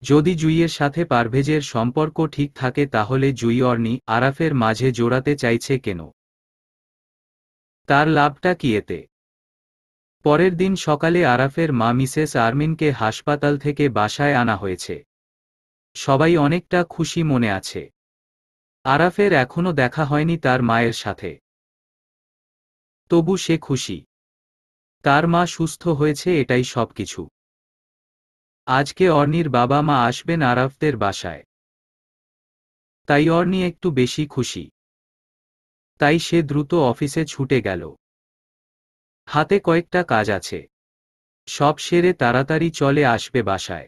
যদি জুইয়ের সাথে পারভেজের সম্পর্ক ঠিক থাকে তাহলে জুই অর্নি আরাফের মাঝে জোড়াতে চাইছে কেন? তার লাভটা কি এতে? পরের দিন সকালে আরাফের মা মিসেস আরমিনকে হাসপাতাল থেকে বাসায় আনা হয়েছে। সবাই অনেকটা খুশি মনে আছে। আরাফের এখনো দেখা হয়নি তার মায়ের সাথে। তবু সে খুশি। তার মা সুস্থ হয়েছে, এটাই সবকিছু। আজকে অর্নির বাবা মা আসবেন আরাফদের বাসায়। তাই অর্নি একটু বেশি খুশি। তাই সে দ্রুত অফিসে ছুটে গেল। হাতে কয়েকটা কাজ আছে, সব সেরে তাড়াতাড়ি চলে আসবে বাসায়।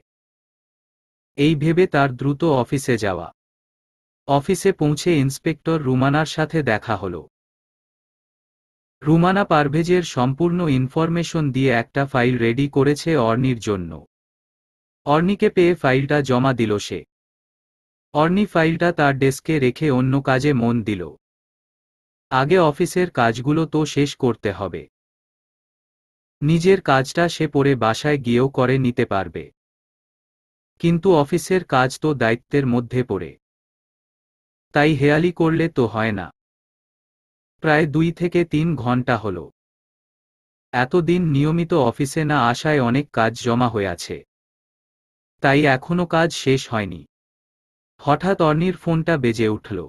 এই ভেবে তার দ্রুত অফিসে যাওয়া। অফিসে পৌঁছে ইন্সপেক্টর রুমানার সাথে দেখা হলো। রুমানা পারভেজের সম্পূর্ণ ইনফরমেশন দিয়ে একটা ফাইল রেডি করেছে অর্নির জন্য। অর্নিকে পেয়ে ফাইলটা জমা দিল সে। অর্নি ফাইলটা তার ডেস্কে রেখে অন্য কাজে মন দিল। আগে অফিসের কাজগুলো তো শেষ করতে হবে। নিজের কাজটা সে পরে বাসায় গিয়েও করে নিতে পারবে। কিন্তু অফিসের কাজ তো দায়িত্বের মধ্যে পড়ে। তাই হেয়ালি করলে তো হয় না। প্রায় 2 থেকে 3 ঘন্টা হলো। এতদিন নিয়মিত অফিসে না আসায় অনেক কাজ জমা হয়ে আছে। তাই এখনো কাজ শেষ হয়নি। হঠাৎ অর্নির ফোনটা বেজে উঠল।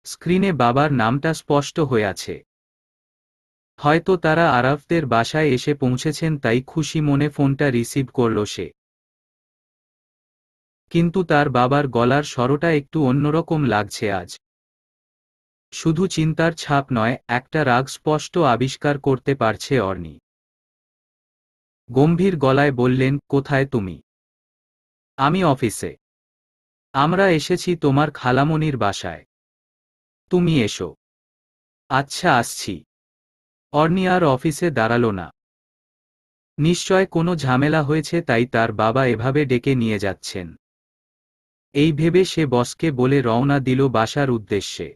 স্ক্রিনে বাবার নামটা স্পষ্ট হয়ে আছে। হয়তো তারা আরাফদের বাসায় এসে পৌঁছেছেন, তাই খুশি মনে ফোনটা রিসিভ করল সে। কিন্তু তার বাবার গলার স্বরটা একটু অন্যরকম লাগছে আজ। শুধু চিন্তার ছাপ নয়, একটা রাগ স্পষ্ট আবিষ্কার করতে পারছে অর্নি। গম্ভীর গলায় বললেন, কোথায় তুমি? আমি অফিসে। আমরা এসেছি তোমার খালামণির বাসায়। তুমি এসো। আচ্ছা, আসছি। অর্নি আর অফিসে দাঁড়ালো না। নিশ্চয় কোনো ঝামেলা হয়েছে, তাই তার বাবা এভাবে ডেকে নিয়ে যাচ্ছেন। এই ভেবে সে বসকে বলে রওনা দিল বাসার উদ্দেশ্যে।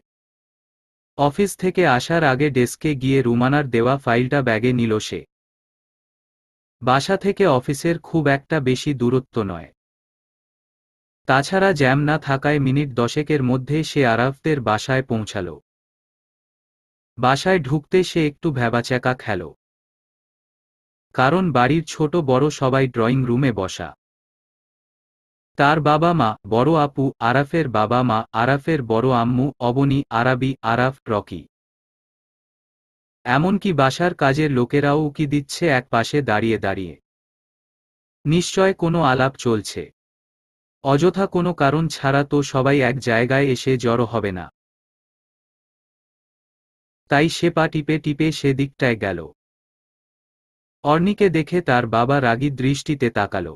অফিস থেকে আসার আগে ডেস্কে গিয়ে রুমানার দেওয়া ফাইলটা ব্যাগে নিল সে। বাসা থেকে অফিসের খুব একটা বেশি দূরত্ব নয়। তাছাড়া জ্যাম না থাকায় মিনিট 10 মধ্যে সে আরাফদের বাসায় পৌঁছাল। বাসায় ঢুকতে সে একটু ভ্যাবাচ্যাকা খেল। কারণ বাড়ির ছোট বড় সবাই ড্রয়িং রুমে বসা। তার বাবা মা, বড় আপু, আরাফের বাবা মা, আরাফের বড় আম্মু, অবনী, আরাবি, আরাফ, রকি। এমনকি বাসার কাজের লোকেরাও উকি দিচ্ছে এক পাশে দাঁড়িয়ে দাঁড়িয়ে। নিশ্চয় কোনো আলাপ চলছে। অযথা কোনো কারণ ছাড়া তো সবাই এক জায়গায় এসে জড়ো হবে না। তাই সে পা টিপে টিপে সেদিকটায় গেল। অর্নিকে দেখে তার বাবা রাগী দৃষ্টিতে তাকালো।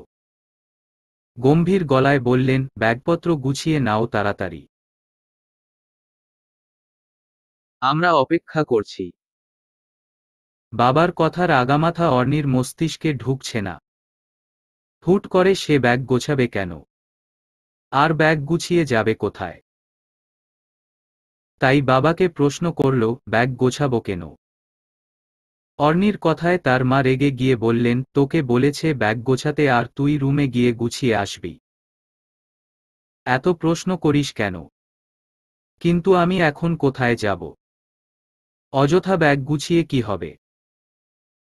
গম্ভীর গলায় বললেন, ব্যাগপত্র গুছিয়ে নাও তাড়াতাড়ি। আমরা অপেক্ষা করছি। বাবার কথার আগামাথা অর্নির মস্তিষ্কে ঢুকছে না। হুট করে সে ব্যাগ গোছাবে কেন? আর ব্যাগ গুছিয়ে যাবে কোথায়? তাই বাবাকে প্রশ্ন করল, ব্যাগ গোছাবো কেন? অর্নির কথায় তার মা রেগে গিয়ে বললেন, তোকে বলেছে ব্যাগ গোছাতে, আর তুই রুমে গিয়ে গুছিয়ে আসবি। এত প্রশ্ন করিস কেন? কিন্তু আমি এখন কোথায় যাব? অযথা ব্যাগ গুছিয়ে কি হবে?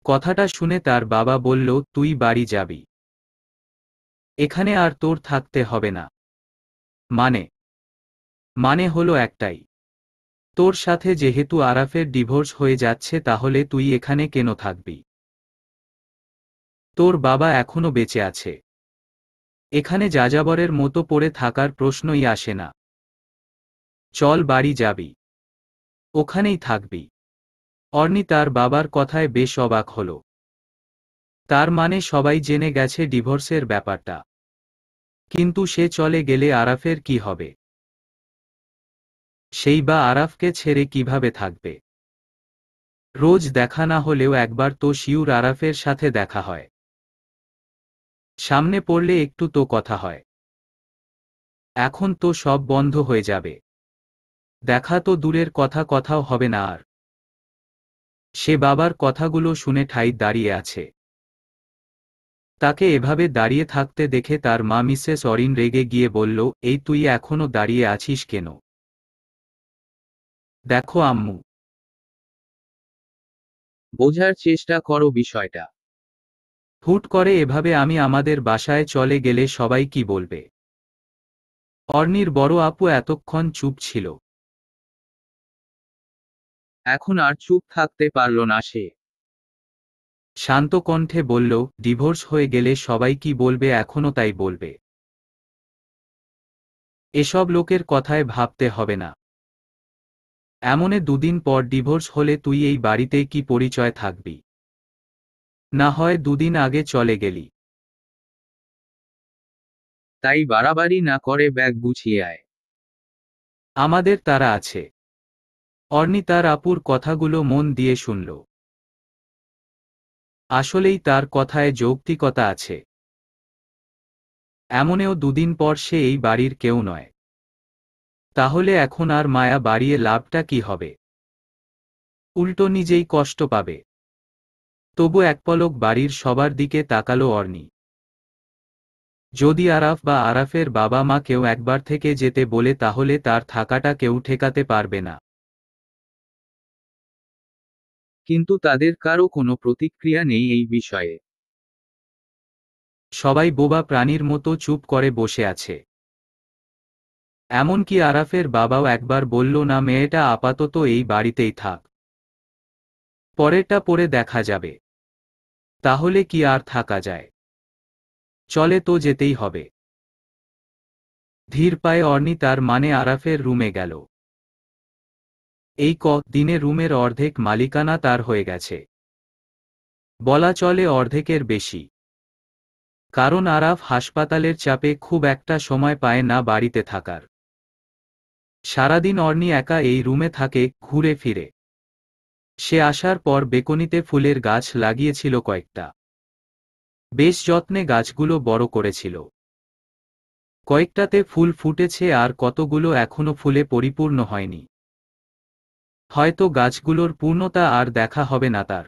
কথাটা শুনে তার বাবা বলল, তুই বাড়ি যাবি। এখানে আর তোর থাকতে হবে না। মানে? মানে হলো একটাই। তোর সাথে যেহেতু আরাফের ডিভোর্স হয়ে যাচ্ছে, তাহলে তুই এখানে কেন থাকবি? তোর বাবা এখনো বেঁচে আছে। এখানে যাযাবরের মতো পড়ে থাকার প্রশ্নই আসে না। চল বাড়ি যাবি। ওখানেই থাকবি। অর্নি তার বাবার কথায় বেশ অবাক হল। তার মানে সবাই জেনে গেছে ডিভোর্সের ব্যাপারটা। কিন্তু সে চলে গেলে আরাফের কি হবে? সেই বা আরাফকে ছেড়ে কিভাবে থাকবে? রোজ দেখা না হলেও একবার তো শিউর আরাফের সাথে দেখা হয়। সামনে পড়লে একটু তো কথা হয়। এখন তো সব বন্ধ হয়ে যাবে। দেখা তো দূরের কথা, কথাও হবে না আর। সে বাবার কথাগুলো শুনে ঠাই দাঁড়িয়ে আছে। তাকে এভাবে দাঁড়িয়ে থাকতে দেখে তার মা মিসেস অরিন রেগে গিয়ে বলল, এই তুই এখনো দাঁড়িয়ে আছিস কেন? দেখো আম্মু, বোঝার চেষ্টা করো বিষয়টা। হুট করে এভাবে আমি আমাদের বাসায় চলে গেলে সবাই কি বলবে? অর্নির বড় আপু এতক্ষণ চুপ ছিল। এখন আর চুপ থাকতে পারল না সে। শান্ত কণ্ঠে বলল, ডিভোর্স হয়ে গেলে সবাই কি বলবে এখনো তাই বলবে। এসব লোকের কথায় ভাবতে হবে না। এমনে দুদিন পর ডিভোর্স হলে তুই এই বাড়িতে কি পরিচয় থাকবি? না হয় দুদিন আগে চলে গেলি। তাই বাড়াবাড়ি না করে ব্যাগ গুছিয়ে আয়। আমাদের তারা আছে। অর্নি তার আপুর কথাগুলো মন দিয়ে শুনল। আসলেই তার কথায় যৌক্তিকতা আছে। এমনেও দুদিন পর সে এই বাড়ির কেউ নয়। তাহলে এখন আর মায়া বাড়িয়ে লাভটা কি হবে? উল্টো নিজেই কষ্ট পাবে। তবু এক পলক বাড়ির সবার দিকে তাকালো অর্নি। যদি আরাফ বা আরাফের বাবা মা কেউ একবার থেকে যেতে বলে তাহলে তার থাকাটা কেউ ঠেকাতে পারবে না। কিন্তু তাদের কারো কোনো প্রতিক্রিয়া নেই এই বিষয়ে। সবাই বোবা প্রাণীর মতো চুপ করে বসে আছে। এমনকি আরাফের বাবাও একবার বলল না, মেয়েটা আপাতত এই বাড়িতেই থাক, পরেরটা পরে দেখা যাবে। তাহলে কি আর থাকা যায়? চলে তো যেতেই হবে। ধীর পায়ে অর্নি তার মানে আরাফের রুমে গেল। এই দিনে রুমের অর্ধেক মালিকানা তার হয়ে গেছে। বলা চলে অর্ধেকের বেশি। কারণ আরাফ হাসপাতালের চাপে খুব একটা সময় পায় না বাড়িতে থাকার। সারাদিন অর্নি একা এই রুমে থাকে, ঘুরে ফিরে। সে আসার পর বেকনিতে ফুলের গাছ লাগিয়েছিল কয়েকটা। বেশ যত্নে গাছগুলো বড় করেছিল। কয়েকটাতে ফুল ফুটেছে আর কতগুলো এখনো ফুলে পরিপূর্ণ হয়নি। হয়তো গাছগুলোর পূর্ণতা আর দেখা হবে না তার।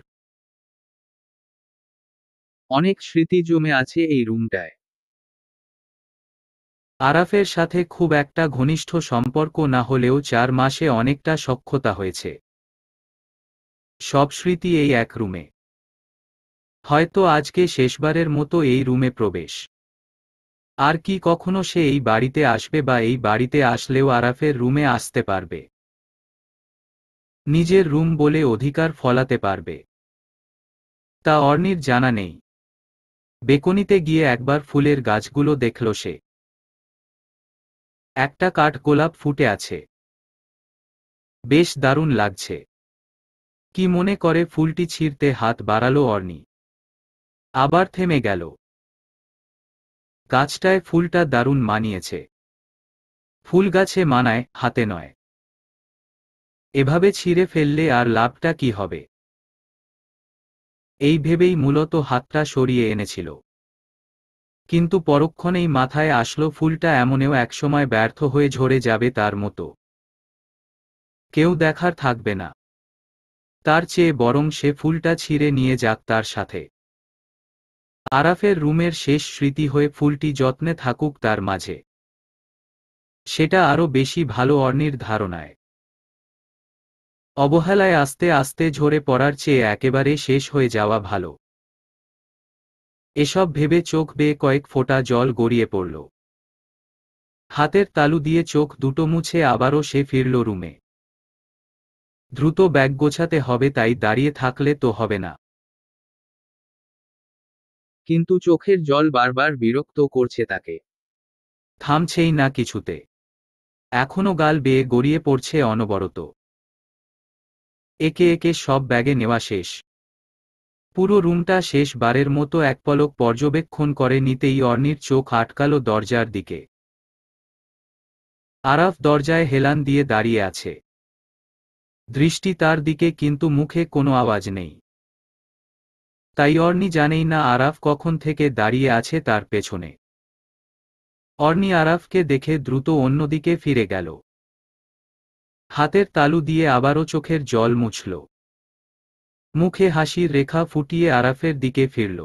অনেক স্মৃতি জমে আছে এই রুমটায়। আরাফের সাথে খুব একটা ঘনিষ্ঠ সম্পর্ক না হলেও 4 মাসে অনেকটা সখ্যতা হয়েছে। সব স্মৃতি এই এক রুমে। হয়তো আজকে শেষবারের মতো এই রুমে প্রবেশ। আর কি কখনো সে এই বাড়িতে আসবে বা এই বাড়িতে আসলেও আরাফের রুমে আসতে পারবে? নিজের রুম বলে অধিকার ফলাতে পারবে? তা অর্নির জানা নেই। বেকনিতে গিয়ে একবার ফুলের গাছগুলো দেখল সে। একটা কাঠ গোলাপ ফুটে আছে। বেশ দারুণ লাগছে। কি মনে করে ফুলটি ছিঁড়তে হাত বাড়ালো অর্নি। আবার থেমে গেল। গাছটায় ফুলটা দারুণ মানিয়েছে। ফুল গাছে মানায়, হাতে নয়। এভাবে ছিঁড়ে ফেললে আর লাভটা কি হবে? এই ভেবেই মূলত হাতটা সরিয়ে এনেছিল। কিন্তু পরক্ষণেই মাথায় আসলো ফুলটা এমনেও একসময় ব্যর্থ হয়ে ঝরে যাবে তার মতো। কেউ দেখার থাকবে না। তার চেয়ে বরং সে ফুলটা ছিঁড়ে নিয়ে যাক তার সাথে। আরাফের রুমের শেষ স্মৃতি হয়ে ফুলটি যত্নে থাকুক তার মাঝে। সেটা আরও বেশি ভালো অর্নির ধারণায়। অবহেলায় আস্তে আস্তে ঝরে পড়ার চেয়ে একেবারে শেষ হয়ে যাওয়া ভালো। এসব ভেবে চোখ বেয়ে কয়েক ফোঁটা জল গড়িয়ে পড়ল। হাতের তালু দিয়ে চোখ দুটো মুছে আবারও সে ফিরল রুমে। দ্রুত ব্যাগ গোছাতে হবে, তাই দাঁড়িয়ে থাকলে তো হবে না। কিন্তু চোখের জল বারবার বিরক্ত করছে তাকে। থামছেই না কিছুতে। এখনো গাল বেয়ে গড়িয়ে পড়ছে অনবরত। একে একে সব ব্যাগে নেওয়া শেষ। পুরো রুমটা শেষবারের মতো এক পলক পর্যবেক্ষণ করে নিতেই অর্নির চোখ আটকাল দরজার দিকে। আরাফ দরজায় হেলান দিয়ে দাঁড়িয়ে আছে। দৃষ্টি তার দিকে, কিন্তু মুখে কোনো আওয়াজ নেই। তাই অর্নি জানেই না আরাফ কখন থেকে দাঁড়িয়ে আছে তার পেছনে। অর্নি আরাফকে দেখে দ্রুত অন্যদিকে ফিরে গেল। হাতের তালু দিয়ে আবারও চোখের জল মুছল। মুখে হাসির রেখা ফুটিয়ে আরাফের দিকে ফিরল।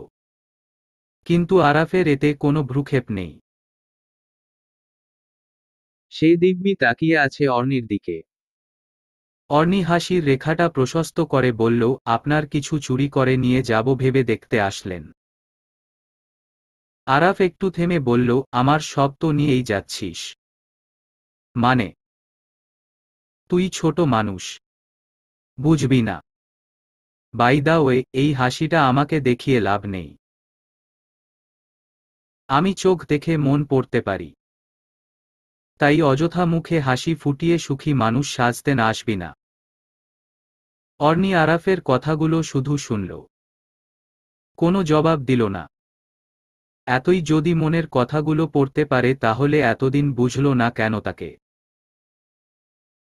কিন্তু আরাফের এতে কোনো ভ্রুক্ষেপ নেই। সে দিব্যি তাকিয়ে আছে অর্ণির দিকে। অর্ণি হাসির রেখাটা প্রশস্ত করে বলল, আপনার কিছু চুরি করে নিয়ে যাব ভেবে দেখতে আসলেন? আরাফ একটু থেমে বলল, আমার সব তো নিয়েই যাচ্ছিস। মানে? তুই ছোট মানুষ, বুঝবি না। বাই দা ওয়ে, এই হাসিটা আমাকে দেখিয়ে লাভ নেই। আমি চোখ দেখে মন পড়তে পারি, তাই অযথা মুখে হাসি ফুটিয়ে সুখী মানুষ সাজতে না আসবি না। অর্ণি আরাফের কথাগুলো শুধু শুনল, কোনো জবাব দিল না। এতই যদি মনের কথাগুলো পড়তে পারে তাহলে এতদিন বুঝল না কেন তাকে।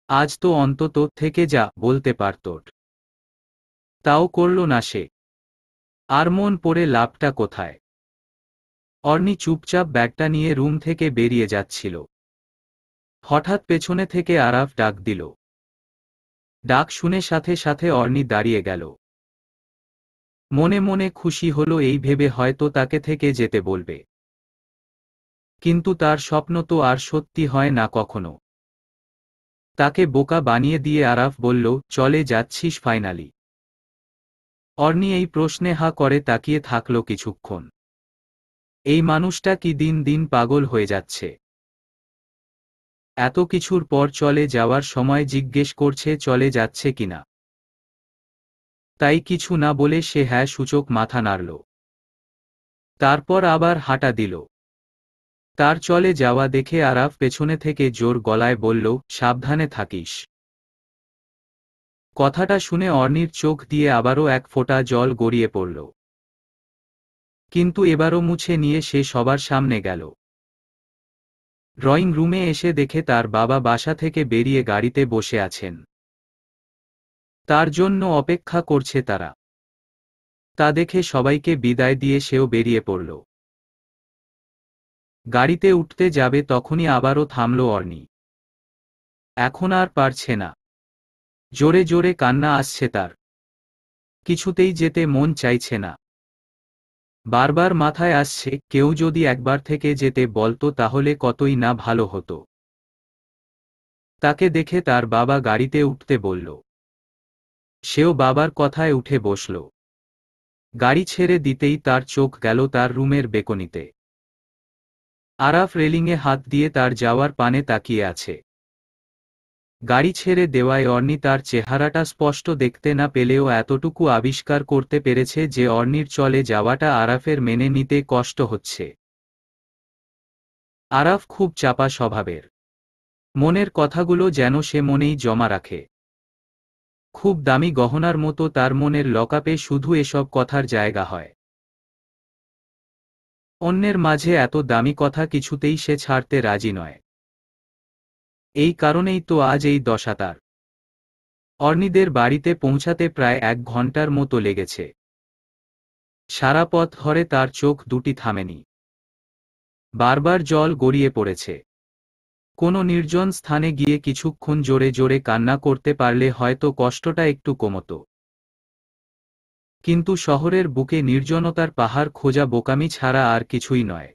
আজ তো অন্তত থেকে যা বলতে পারত, তাও করল না সে। আর মন পড়ে লাভটা কোথায়? অর্ণি চুপচাপ ব্যাগটা নিয়ে রুম থেকে বেরিয়ে যাচ্ছিল। হঠাৎ পেছনে থেকে আরাফ ডাক দিল। ডাক শুনে সাথে সাথে অর্ণি দাঁড়িয়ে গেল। মনে মনে খুশি হলো এই ভেবে হয়তো তাকে থেকে যেতে বলবে। কিন্তু তার স্বপ্ন তো আর সত্যি হয় না কখনো। তাকে বোকা বানিয়ে দিয়ে আরাফ বলল, চলে যাচ্ছিস ফাইনালি? অর্ণি এই প্রশ্নে হা করে তাকিয়ে থাকল কিছুক্ষণ। এই মানুষটা কি দিন দিন পাগল হয়ে যাচ্ছে? এত কিছুর পর চলে যাওয়ার সময় জিজ্ঞেস করছে চলে যাচ্ছে কিনা। তাই কিছু না বলে সে হ্যাঁ সূচক মাথা নাড়ল। তারপর আবার হাঁটা দিল। তার চলে যাওয়া দেখে আরাফ পেছনে থেকে জোর গলায় বলল, সাবধানে থাকিস। কথাটা শুনে অর্ণির চোখ দিয়ে আবারও এক ফোঁটা জল গড়িয়ে পড়ল। কিন্তু এবারও মুছে নিয়ে সে সবার সামনে গেল। ড্রয়িং রুমে এসে দেখে তার বাবা বাসা থেকে বেরিয়ে গাড়িতে বসে আছেন। তার জন্য অপেক্ষা করছে তারা। তা দেখে সবাইকে বিদায় দিয়ে সেও বেরিয়ে পড়ল। গাড়িতে উঠতে যাবে তখনই আবারও থামল অর্ণি। এখন আর পারছে না। জোরে জোরে কান্না আসছে তার। কিছুতেই যেতে মন চাইছে না। বারবার মাথায় আসছে, কেউ যদি একবার থেকে যেতে বলতো তাহলে কতই না ভালো হতো। তাকে দেখে তার বাবা গাড়িতে উঠতে বলল। সেও বাবার কথায় উঠে বসল। গাড়ি ছেড়ে দিতেই তার চোখ গেল তার রুমের বেকনিতে। আরাফ রেলিংয়ে হাত দিয়ে তার যাওয়ার পানে তাকিয়ে আছে। গাড়ি ছেড়ে দেওয়ায় অর্ণি তার চেহারাটা স্পষ্ট দেখতে না পেলেও এতটুকু আবিষ্কার করতে পেরেছে যে অর্ণির চলে যাওয়াটা আরাফের মেনে নিতে কষ্ট হচ্ছে। আরাফ খুব চাপা স্বভাবের। মনের কথাগুলো যেন সে মনেই জমা রাখে। খুব দামি গহনার মতো তার মনের লকআপে শুধু এসব কথার জায়গা হয়। অন্যের মাঝে এত দামি কথা কিছুতেই সে ছাড়তে রাজি নয়। এই কারণেই তো আজ এই দশা তার। অর্ণিদের বাড়িতে পৌঁছাতে প্রায় 1 ঘন্টার মতো লেগেছে। সারা পথ ধরে তার চোখ দুটি থামেনি। বারবার জল গড়িয়ে পড়েছে। কোনো নির্জন স্থানে গিয়ে কিছুক্ষণ জোরে জোরে কান্না করতে পারলে হয়তো কষ্টটা একটু কমতো। কিন্তু শহরের বুকে নির্জনতার পাহাড় খোঁজা বোকামি ছাড়া আর কিছুই নয়।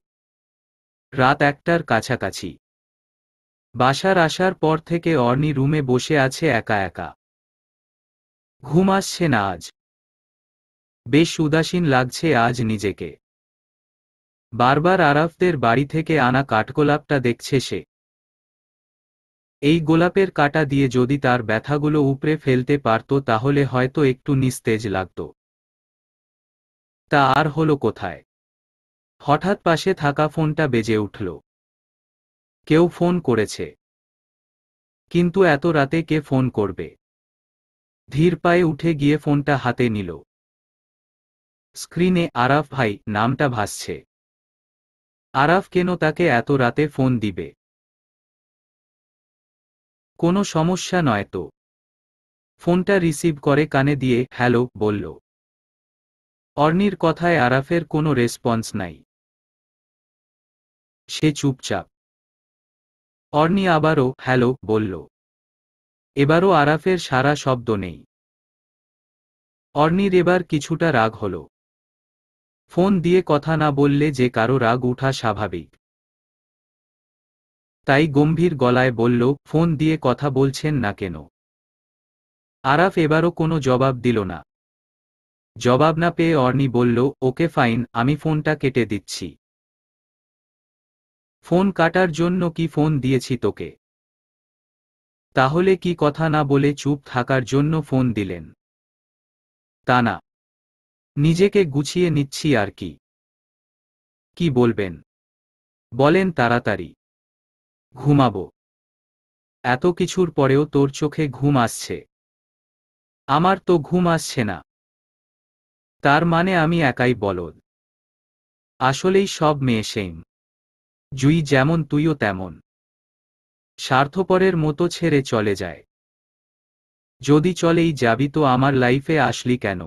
রাত 1টার কাছাকাছি। বাসার আসার পর থেকে অর্ণি রুমে বসে আছে একা একা। ঘুম আসছে না আজ। বেশ উদাসীন লাগছে আজ নিজেকে। বারবার আরাফদের বাড়ি থেকে আনা কাঠগোলাপটা দেখছে সে। এই গোলাপের কাঁটা দিয়ে যদি তার ব্যথাগুলো উপড়ে ফেলতে পারত তাহলে হয়তো একটু নিস্তেজ লাগত। তা আর হলো কোথায়? হঠাৎ পাশে থাকা ফোনটা বেজে উঠল। কেউ ফোন করেছে। কিন্তু এত রাতে কে ফোন করবে? ধীর পায়ে উঠে গিয়ে ফোনটা হাতে নিল। স্ক্রিনে আরাফ ভাই নামটা ভাসছে। আরাফ কেন তাকে এত রাতে ফোন দিবে? কোনো সমস্যা নয় তো? ফোনটা রিসিভ করে কানে দিয়ে হ্যালো বলল। অর্ণির কথায় আরাফের কোনো রেসপন্স নাই। সে চুপচাপ। অর্ণি আবারও হ্যালো বলল। এবারও আরাফের সারা শব্দ নেই। অর্ণির এবার কিছুটা রাগ হল। ফোন দিয়ে কথা না বললে যে কারো রাগ ওঠা স্বাভাবিক। তাই গম্ভীর গলায় বলল, ফোন দিয়ে কথা বলছেন না কেন? আরাফ এবারও কোনো জবাব দিল না। জবাব না পেয়ে অর্নি বলল, ওকে ফাইন, আমি ফোনটা কেটে দিচ্ছি। ফোন কাটার জন্য কি ফোন দিয়েছি তোকে? তাহলে কি কথা না বলে চুপ থাকার জন্য ফোন দিলেন? তা না, নিজেকে গুছিয়ে নিচ্ছি আর কি। কি বলবেন বলেন তাড়াতাড়ি। ঘুমাবো। এত কিছুর পরেও তোর চোখে ঘুম আসছে? আমার তো ঘুম আসছে না। তার মানে আমি একাই বলদ? আসলেই সব মেয়ে সেম। জুই যেমন তুইও তেমন। স্বার্থপরের মতো ছেড়ে চলে যায়। যদি চলেই যাবি তো আমার লাইফে আসলি কেন?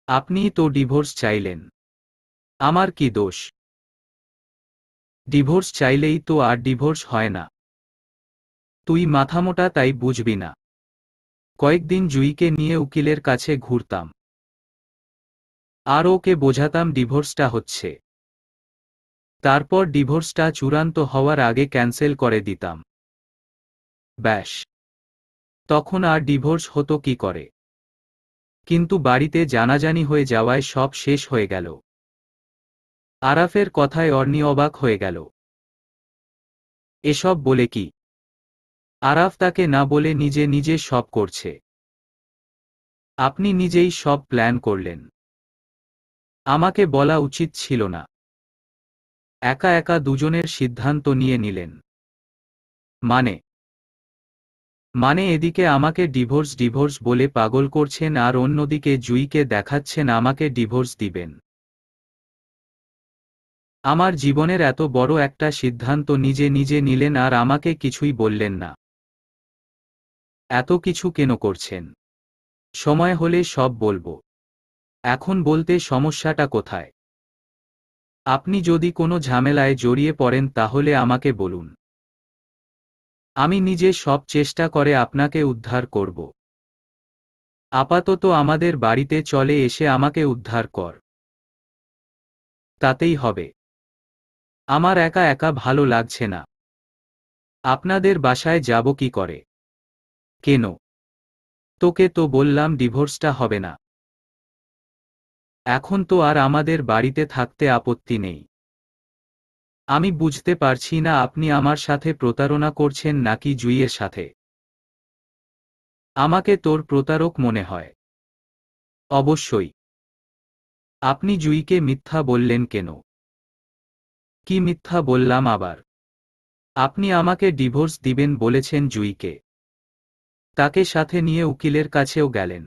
আপনিই তো ডিভোর্স চাইলেন। আমার কি দোষ? ডিভোর্স চাইলেই তো আর ডিভোর্স হয় না। তুই মাথামোটা তাই বুঝবি না। কয়েকদিন জুইকে নিয়ে উকিলের কাছে ঘুরতাম। আর ওকে বোঝাতাম ডিভোর্সটা হচ্ছে। তারপর ডিভোর্সটা চূড়ান্ত হওয়ার আগে ক্যান্সেল করে দিতাম। ব্যাস, তখন আর ডিভোর্স হতো কি করে? কিন্তু বাড়িতে জানাজানি হয়ে যাওয়ায় সব শেষ হয়ে গেল। আরাফের কথায় অর্নি অবাক হয়ে গেল। এসব বলে কি? আরাফ তাকে না বলে নিজে নিজে সব করছে। আপনি নিজেই সব প্ল্যান করলেন। আমাকে বলা উচিত ছিল না। একা একা দুজনের সিদ্ধান্ত নিয়ে নিলেন। মানে মানে এদিকে আমাকে ডিভোর্স ডিভোর্স বলে পাগল করছেন আর অন্যদিকে জুইকে দেখাচ্ছেন আমাকে ডিভোর্স দিবেন। আমার জীবনের এত বড় একটা সিদ্ধান্ত নিজে নিজে নিলেন আর আমাকে কিছুই বললেন না। এত কিছু কেন করছেন? সময় হলে সব বলবো। এখন বলতে সমস্যাটা কোথায়? আপনি যদি কোনো ঝামেলায় জড়িয়ে পড়েন তাহলে আমাকে বলুন। আমি নিজে সব চেষ্টা করে আপনাকে উদ্ধার করব। আপাতত আমাদের বাড়িতে চলে এসে আমাকে উদ্ধার কর। তাতেই হবে। আমার একা একা ভালো লাগছে না। আপনাদের বাসায় যাব কি করে? কেন? তোকে তো বললাম ডিভোর্সটা হবে না। এখন তো আর আমাদের বাড়িতে থাকতে আপত্তি নেই। আমি বুঝতে পারছি না আপনি আমার সাথে প্রতারণা করছেন নাকি জুইয়ের সাথে। আমাকে তোর প্রতারক মনে হয়। অবশ্যই। আপনি জুইকে মিথ্যা বললেন কেন? কি মিথ্যা বললাম আবার? আপনি আমাকে ডিভোর্স দিবেন বলেছেন জুইকে। তাকে সাথে নিয়ে উকিলের কাছেও গেলেন।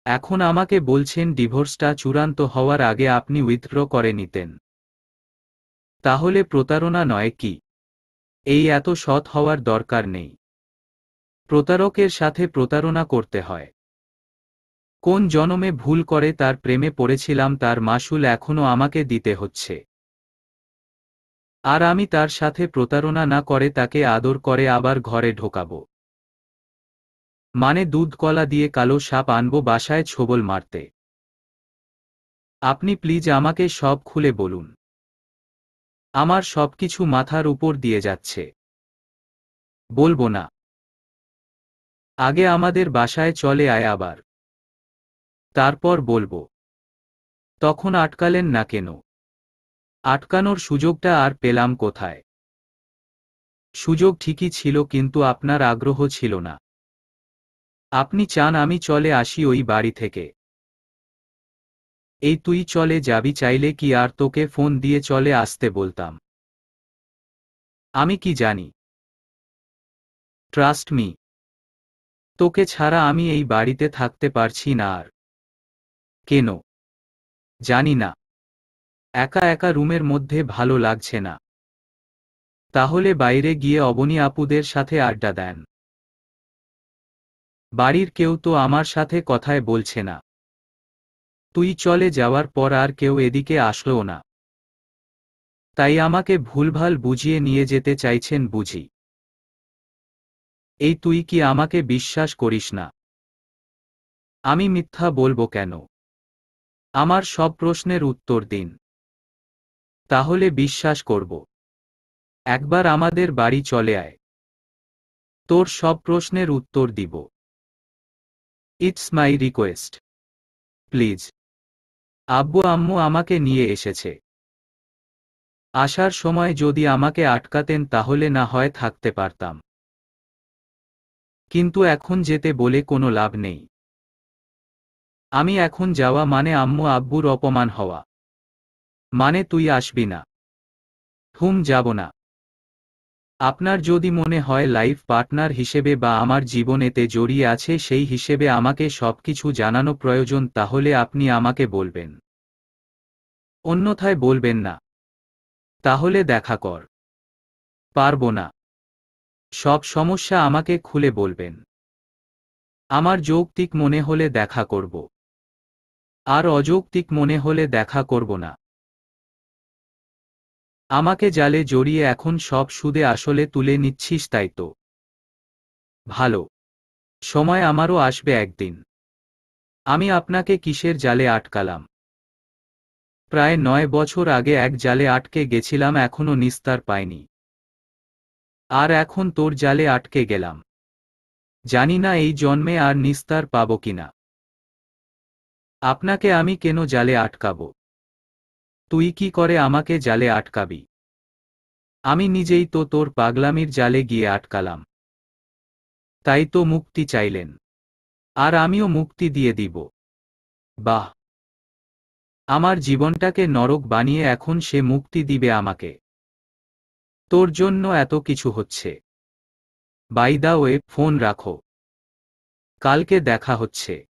এখন আমাকে বলছেন ডিভোর্সটা চূড়ান্ত হওয়ার আগে আপনি উইথড্র করে নিতেন। তাহলে প্রতারণা নয় কি? এই এত সৎ হওয়ার দরকার নেই। প্রতারকের সাথে প্রতারণা করতে হয়। কোন জনমে ভুল করে তার প্রেমে পড়েছিলাম তার মাসুল এখনো আমাকে দিতে হচ্ছে। আর আমি তার সাথে প্রতারণা না করে তাকে আদর করে আবার ঘরে ঢোকাবো। মানে দুধ কলা দিয়ে কালো সাপ আনবো বাসায় ছোবল মারতে। আপনি প্লিজ আমাকে সব খুলে বলুন। আমার সবকিছু মাথার উপর দিয়ে যাচ্ছে। বলবো না। আগে আমাদের বাসায় চলে আয় আবার। তারপর বলবো। তখন আটকালেন না কেন? আটকানোর সুযোগটা আর পেলাম কোথায়? সুযোগ ঠিকই ছিল কিন্তু আপনার আগ্রহ ছিল না। আপনি চান আমি চলে আসি ওই বাড়ি থেকে। এই তুই চলে যাবি চাইলে কি আর তোকে ফোন দিয়ে চলে আসতে বলতাম? আমি কি জানি? Trust me. তোকে ছাড়া আমি এই বাড়িতে থাকতে পারছি না আর। কেন? জানি না। একা একা রুমের মধ্যে ভালো লাগছে না। তাহলে বাইরে গিয়ে অবনী আপুদের সাথে আড্ডা দেন। বাড়ির কেউ তো আমার সাথে কথায় বলছে না। তুই চলে যাওয়ার পর আর কেউ এদিকে আসলো না। তাই আমাকে ভুলভাল বুঝিয়ে নিয়ে যেতে চাইছেন বুঝি। এই তুই কি আমাকে বিশ্বাস করিস না? আমি মিথ্যা বলবো কেন? আমার সব প্রশ্নের উত্তর দিন। তাহলে বিশ্বাস করব। একবার আমাদের বাড়ি চলে আয়। তোর সব প্রশ্নের উত্তর দিব। It's my request. প্লিজ। আব্বু আম্মু আমাকে নিয়ে এসেছে। আসার সময় যদি আমাকে আটকাতেন তাহলে না হয় থাকতে পারতাম। কিন্তু এখন যেতে বলে কোনো লাভ নেই। আমি এখন যাওয়া মানে আম্মু আব্বুর অপমান হওয়া। মানে তুই আসবি না। যাব না। আপনার যদি মনে হয় লাইফ পার্টনার হিসেবে বা আমার জীবনেতে জড়িয়ে আছে সেই হিসেবে আমাকে সবকিছু জানানো প্রয়োজন তাহলে আপনি আমাকে বলবেন। অন্যথায় বলবেন না। তাহলে দেখা কর। পারবো না। সব সমস্যা আমাকে খুলে বলবেন। আমার যৌক্তিক মনে হলে দেখা করব। আর অযৌক্তিক মনে হলে দেখা করব না। আমাকে জালে জড়িয়ে এখন সব সুদে আসলে তুলে নিচ্ছিস তাই তো? ভালো। সময় আমারও আসবে একদিন। আমি আপনাকে কিসের জালে আটকালাম? প্রায় 9 বছর আগে এক জালে আটকে গেছিলাম এখনো নিস্তার পাইনি। আর এখন তোর জালে আটকে গেলাম। জানি না এই জন্মে আর নিস্তার পাবো কিনা। আপনাকে আমি কেন জালে আটকাবো? তুই কি করে আমাকে জালে আটকাবি? আমি নিজেই তো তোর পাগলামির জালে গিয়ে আটকালাম। তাই তো মুক্তি চাইলেন। আর আমিও মুক্তি দিয়ে দিব। বাহ। আমার জীবনটাকে নরক বানিয়ে এখন সে মুক্তি দিবে আমাকে। তোর জন্য এত কিছু হচ্ছে। বাই দা ওয়ে, ফোন রাখো। কালকে দেখা হচ্ছে।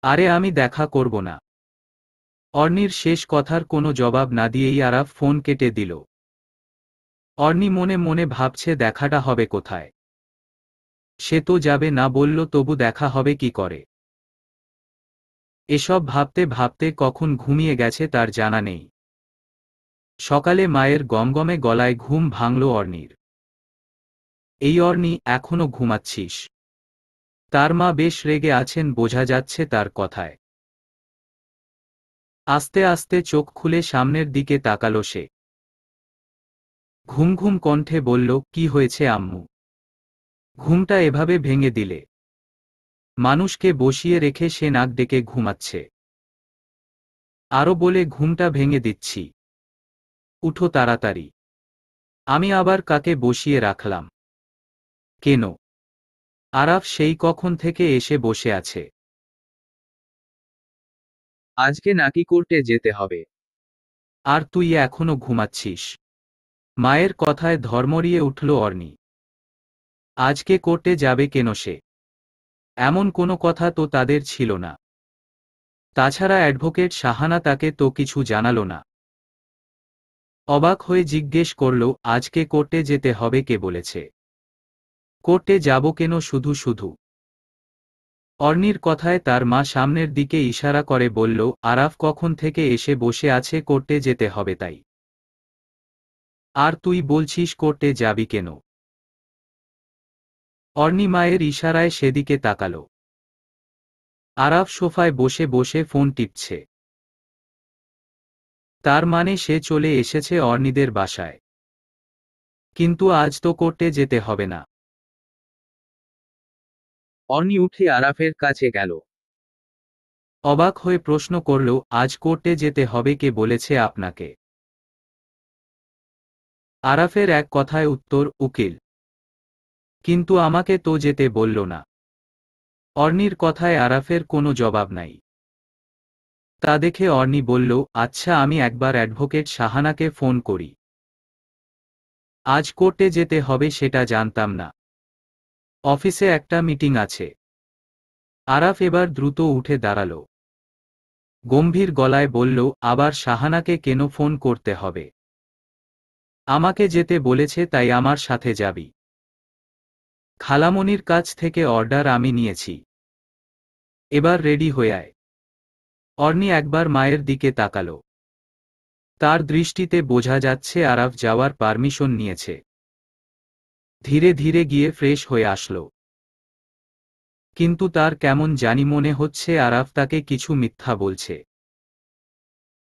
আরে আমি দেখা করব না। অর্নির শেষ কথার কোনো জবাব না দিয়েই আরাফ ফোন কেটে দিল। অর্নি মনে মনে ভাবছে দেখাটা হবে কোথায়। সে তো যাবে না বলল তবু দেখা হবে কি করে। এসব ভাবতে ভাবতে কখন ঘুমিয়ে গেছে তার জানা নেই। সকালে মায়ের গমগমে গলায় ঘুম ভাঙল অর্নির। এই অর্নি, এখনো ঘুমাচ্ছিস? তার মা বেশ রেগে আছেন বোঝা যাচ্ছে তার কথায়। আস্তে আস্তে চোখ খুলে সামনের দিকে তাকালো সে। ঘুম ঘুম কণ্ঠে বলল, কি হয়েছে আম্মু? ঘুমটা এভাবে ভেঙে দিলে? মানুষকে বসিয়ে রেখে সে নাক ডেকে ঘুমাচ্ছে। আরো বলে, ঘুমটা ভেঙে দিচ্ছি। উঠো তাড়াতাড়ি। আমি আবার কাকে বসিয়ে রাখলাম? কেন? আরাফ সেই কখন থেকে এসে বসে আছে। আজকে নাকি কোর্টে যেতে হবে? আর তুই এখনো ঘুমাচ্ছিস? মায়ের কথায় ধর্মরিয়ে উঠল অর্নি। আজকে কোর্টে যাবে কেন সে? এমন কোনো কথা তো তাদের ছিল না। তাছাড়া অ্যাডভোকেট সাহানা তাকে তো কিছু জানালো না। অবাক হয়ে জিজ্ঞেস করল, আজকে কোর্টে যেতে হবে কে বলেছে? কোর্টে যাব কেন শুধু শুধু? অর্নির কথায় তার মা সামনের দিকে ইশারা করে বলল, আরাফ কখন থেকে এসে বসে আছে কোর্টে যেতে হবে তাই। আর তুই বলছিস কোর্টে যাবি কেন? অর্নি মায়ের ইশারায় সেদিকে তাকাল। আরাফ সোফায় বসে বসে ফোন টিপছে। তার মানে সে চলে এসেছে অর্নিদের বাসায়। কিন্তু আজ তো কোর্টে যেতে হবে না। অর্নি উঠে আরাফের কাছে গেল। অবাক হয়ে প্রশ্ন করল, আজ কোর্টে যেতে হবে কে বলেছে আপনাকে? আরাফের এক কথায় উত্তর, উকিল। কিন্তু আমাকে তো যেতে বলল না। অর্নির কথায় আরাফের কোনো জবাব নাই। তা দেখে অর্নি বলল, আচ্ছা আমি একবার অ্যাডভোকেট সাহানাকে ফোন করি। আজ কোর্টে যেতে হবে সেটা জানতাম না। অফিসে একটা মিটিং আছে। আরাফ এবার দ্রুত উঠে দাঁড়াল। গম্ভীর গলায় বলল, আবার সাহানাকে কেন ফোন করতে হবে? আমাকে যেতে বলেছে তাই আমার সাথে যাবি। খালামণির কাছ থেকে অর্ডার আমি নিয়েছি। এবার রেডি হয়ে আয়। অর্নি একবার মায়ের দিকে তাকাল। তার দৃষ্টিতে বোঝা যাচ্ছে আরাফ যাওয়ার পারমিশন নিয়েছে। ধীরে ধীরে গিয়ে ফ্রেশ হয়ে আসল। কিন্তু তার কেমন জানি মনে হচ্ছে আরাফ তাকে কিছু মিথ্যা বলছে।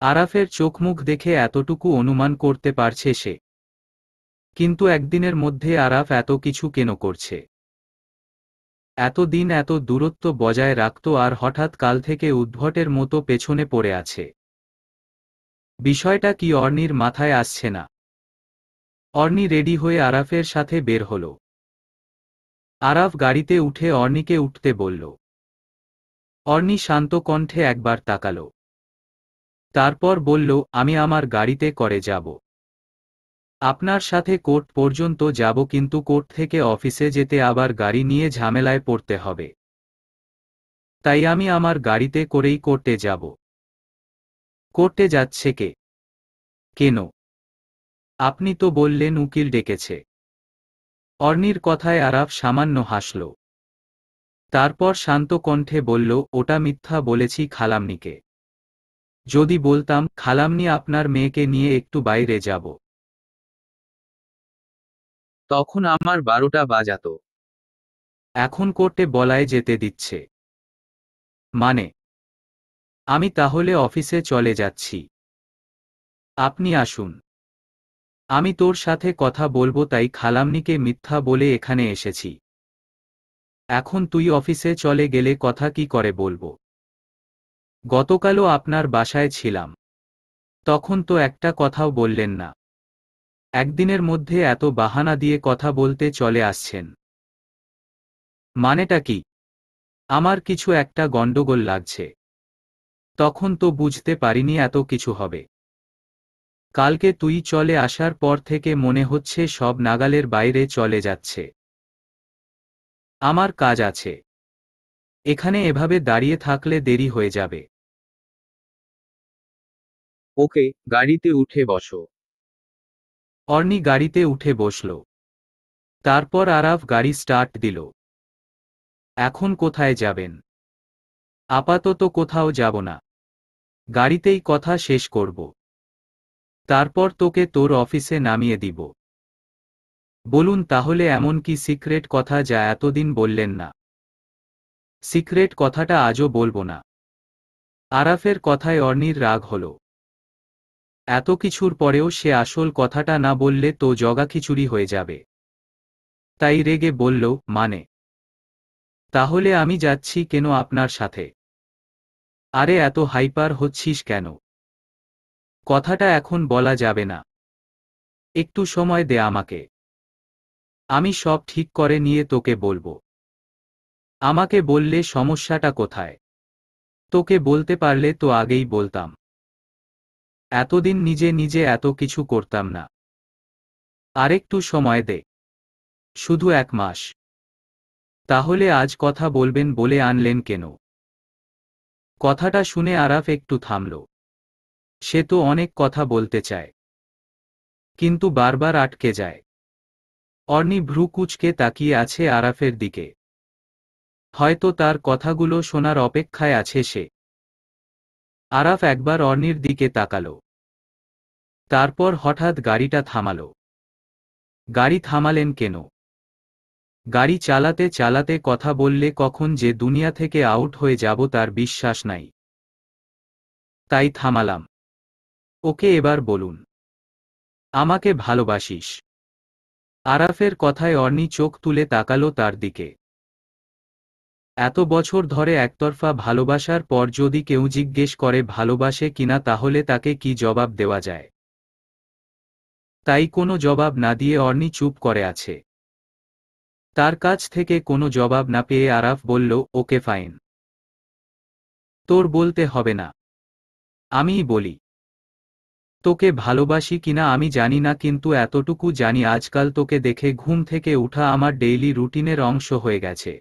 আরাফের চোখমুখ দেখে এতটুকু অনুমান করতে পারছে সে। কিন্তু একদিনের মধ্যে আরাফ এত কিছু কেন করছে? এতদিন এত দূরত্ব বজায় রাখত আর হঠাৎ কাল থেকে উদ্ভটের মতো পেছনে পড়ে আছে। বিষয়টা কি অর্নির মাথায় আসছে না। অর্নি রেডি হয়ে আরাফের সাথে বের হলো। আরাফ গাড়িতে উঠে অর্নিকে উঠতে বলল। অর্নি শান্ত কণ্ঠে একবার তাকালো। তারপর বলল, আমি আমার গাড়িতে করে যাব। আপনার সাথে কোর্ট পর্যন্ত যাব, কিন্তু কোর্ট থেকে অফিসে যেতে আবার গাড়ি নিয়ে ঝামেলায় পড়তে হবে। তাই আমি আমার গাড়িতে করেই কোর্টে যাব। কোর্টে যাচ্ছে কে? কেন? আপনি তো বললেন উকিল ডেকেছে। অর্নির কথায় আরাফ সামান্য হাসল। তারপর শান্ত কণ্ঠে বলল, ওটা মিথ্যা বলেছি খালামনিকে। যদি বলতাম খালামনি আপনার মেয়েকে নিয়ে একটু বাইরে যাব, তখন আমার 12টা বাজাতো। এখন কোর্টে বলায় যেতে দিচ্ছে মানে? আমি তাহলে অফিসে চলে যাচ্ছি। আপনি আসুন। আমি তোর সাথে কথা বলবো, তাই খালামনিকে মিথ্যা বলে এখানে এসেছি। এখন তুই অফিসে চলে গেলে কথা কি করে বলবো? গতকালও আপনার বাসায় ছিলাম, তখন তো একটা কথাও বললেন না। একদিনের মধ্যে এত বাহানা দিয়ে কথা বলতে চলে আসছেন, মানেটা কি? আমার কিছু একটা গন্ডগোল লাগছে। তখন তো বুঝতে পারিনি এত কিছু হবে। কালকে তুই চলে আসার পর থেকে মনে হচ্ছে সব নাগালের বাইরে চলে যাচ্ছে। আমার কাজ আছে। এখানে এভাবে দাঁড়িয়ে থাকলে দেরি হয়ে যাবে। ওকে, গাড়িতে উঠে বসো। অর্নি গাড়িতে উঠে বসল। তারপর আরাফ গাড়ি স্টার্ট দিল। এখন কোথায় যাবেন? আপাতত কোথাও যাব না। গাড়িতেই কথা শেষ করব। তারপর তোকে তোর অফিসে নামিয়ে দিব। বলুন তাহলে এমন কি সিক্রেট কথা যা এতদিন বললেন না? সিক্রেট কথাটা আজও বলবো না। আরাফের কথায় অর্নির রাগ হল। এত কিছুর পরেও সে আসল কথাটা না বললে তো জগাখিচুড়ি হয়ে যাবে। তাই রেগে বলল, মানে? তাহলে আমি যাচ্ছি কেন আপনার সাথে? আরে এত হাইপার হচ্ছিস কেন? কথাটা এখন বলা যাবে না। একটু সময় দে আমাকে। আমি সব ঠিক করে নিয়ে তোকে বলবো। আমাকে বললে সমস্যাটা কোথায়? তোকে বলতে পারলে তো আগেই বলতাম। এতদিন নিজে নিজে এত কিছু করতাম না। আরেকটু সময় দে। শুধু 1 মাস। তাহলে আজ কথা বলবেন বলে আনলেন কেন? কথাটা শুনে আরাফ একটু থামল। সে তো অনেক কথা বলতে চায়, কিন্তু বারবার আটকে যায়। অর্নি ভ্রু কুঁচকে তাকিয়ে আছে আরাফের দিকে। হয়তো তার কথাগুলো শোনার অপেক্ষায় আছে সে। আরাফ একবার অর্নির দিকে তাকালো। তারপর হঠাৎ গাড়িটা থামালো। গাড়ি থামালেন কেন? গাড়ি চালাতে চালাতে কথা বললে কখন যে দুনিয়া থেকে আউট হয়ে যাব তার বিশ্বাস নাই। তাই থামালাম। ওকে এবার বলুন, আমাকে ভালোবাসিস? আরাফের কথায় অর্নি চোখ তুলে তাকালো তার দিকে। এত বছর ধরে একতরফা ভালোবাসার পর যদি কেউ জিজ্ঞেস করে ভালোবাসে কিনা, তাহলে তাকে কি জবাব দেওয়া যায়? তাই কোনো জবাব না দিয়ে অর্নি চুপ করে আছে। তার কাছ থেকে কোনো জবাব না পেয়ে আরাফ বলল, ওকে ফাইন। তোর বলতে হবে না, আমিই বলি। তোকে ভালোবাসি কিনা আমি জানি না, কিন্তু এতটুকু জানি আজকাল তোকে দেখে ঘুম থেকে উঠা আমার ডেইলি রুটিনের অংশ হয়ে গেছে।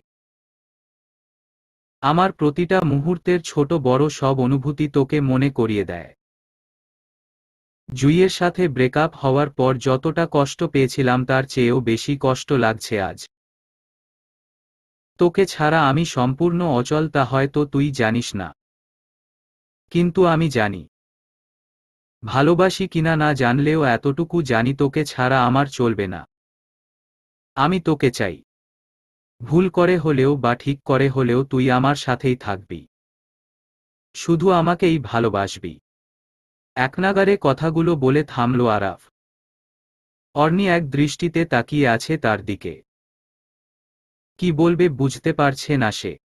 আমার প্রতিটা মুহূর্তের ছোট বড় সব অনুভূতি তোকে মনে করিয়ে দেয়। জুইয়ের সাথে ব্রেকআপ হওয়ার পর যতটা কষ্ট পেয়েছিলাম তার চেয়েও বেশি কষ্ট লাগছে আজ। তোকে ছাড়া আমি সম্পূর্ণ অচল, তা হয়তো তুই জানিস না, কিন্তু আমি জানি। ভালোবাসি কিনা না জানলেও এতটুকু জানি, তোকে ছাড়া আমার চলবে না। আমি তোকে চাই। ভুল করে হলেও বা ঠিক করে হলেও তুই আমার সাথেই থাকবি। শুধু আমাকেই ভালোবাসবি। একনাগাড়ে কথাগুলো বলে থামল আরাফ। অর্নি এক দৃষ্টিতে তাকিয়ে আছে তার দিকে। কি বলবে বুঝতে পারছে না সে।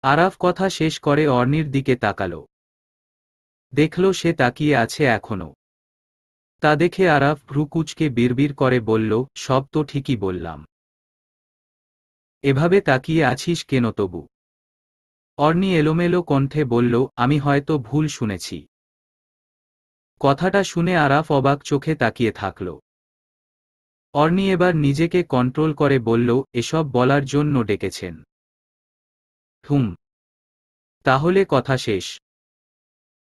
আরাফ কথা শেষ করে অর্নির দিকে তাকাল। দেখল সে তাকিয়ে আছে এখনো। তা দেখে আরাফ ভ্রুকুচকে বিড়বিড় করে বলল, সব তো ঠিকই বললাম। এভাবে তাকিয়ে আছিস কেন তবু? অর্নি এলোমেলো কণ্ঠে বলল, আমি হয়তো ভুল শুনেছি। কথাটা শুনে আরাফ অবাক চোখে তাকিয়ে থাকল। অর্নি এবার নিজেকে কন্ট্রোল করে বলল, এসব বলার জন্য ডেকেছেন? হুম। তাহলে কথা শেষ।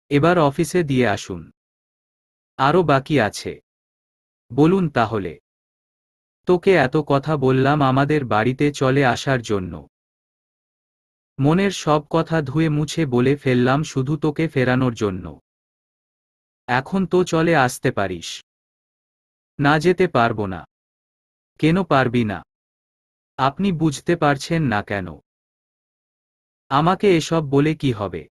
এবার অফিসে দিয়ে আসুন। আরও বাকি আছে। বলুন তাহলে। তোকে এত কথা বললাম আমাদের বাড়িতে চলে আসার জন্য। মনের সব কথা ধুয়ে মুছে বলে ফেললাম শুধু তোকে ফেরানোর জন্য। এখন তো চলে আসতে পারিস। না যেতে পারবো না। কেন পারবি না? আপনি বুঝতে পারছেন না কেন? আমাকে এসব বলে কি হবে?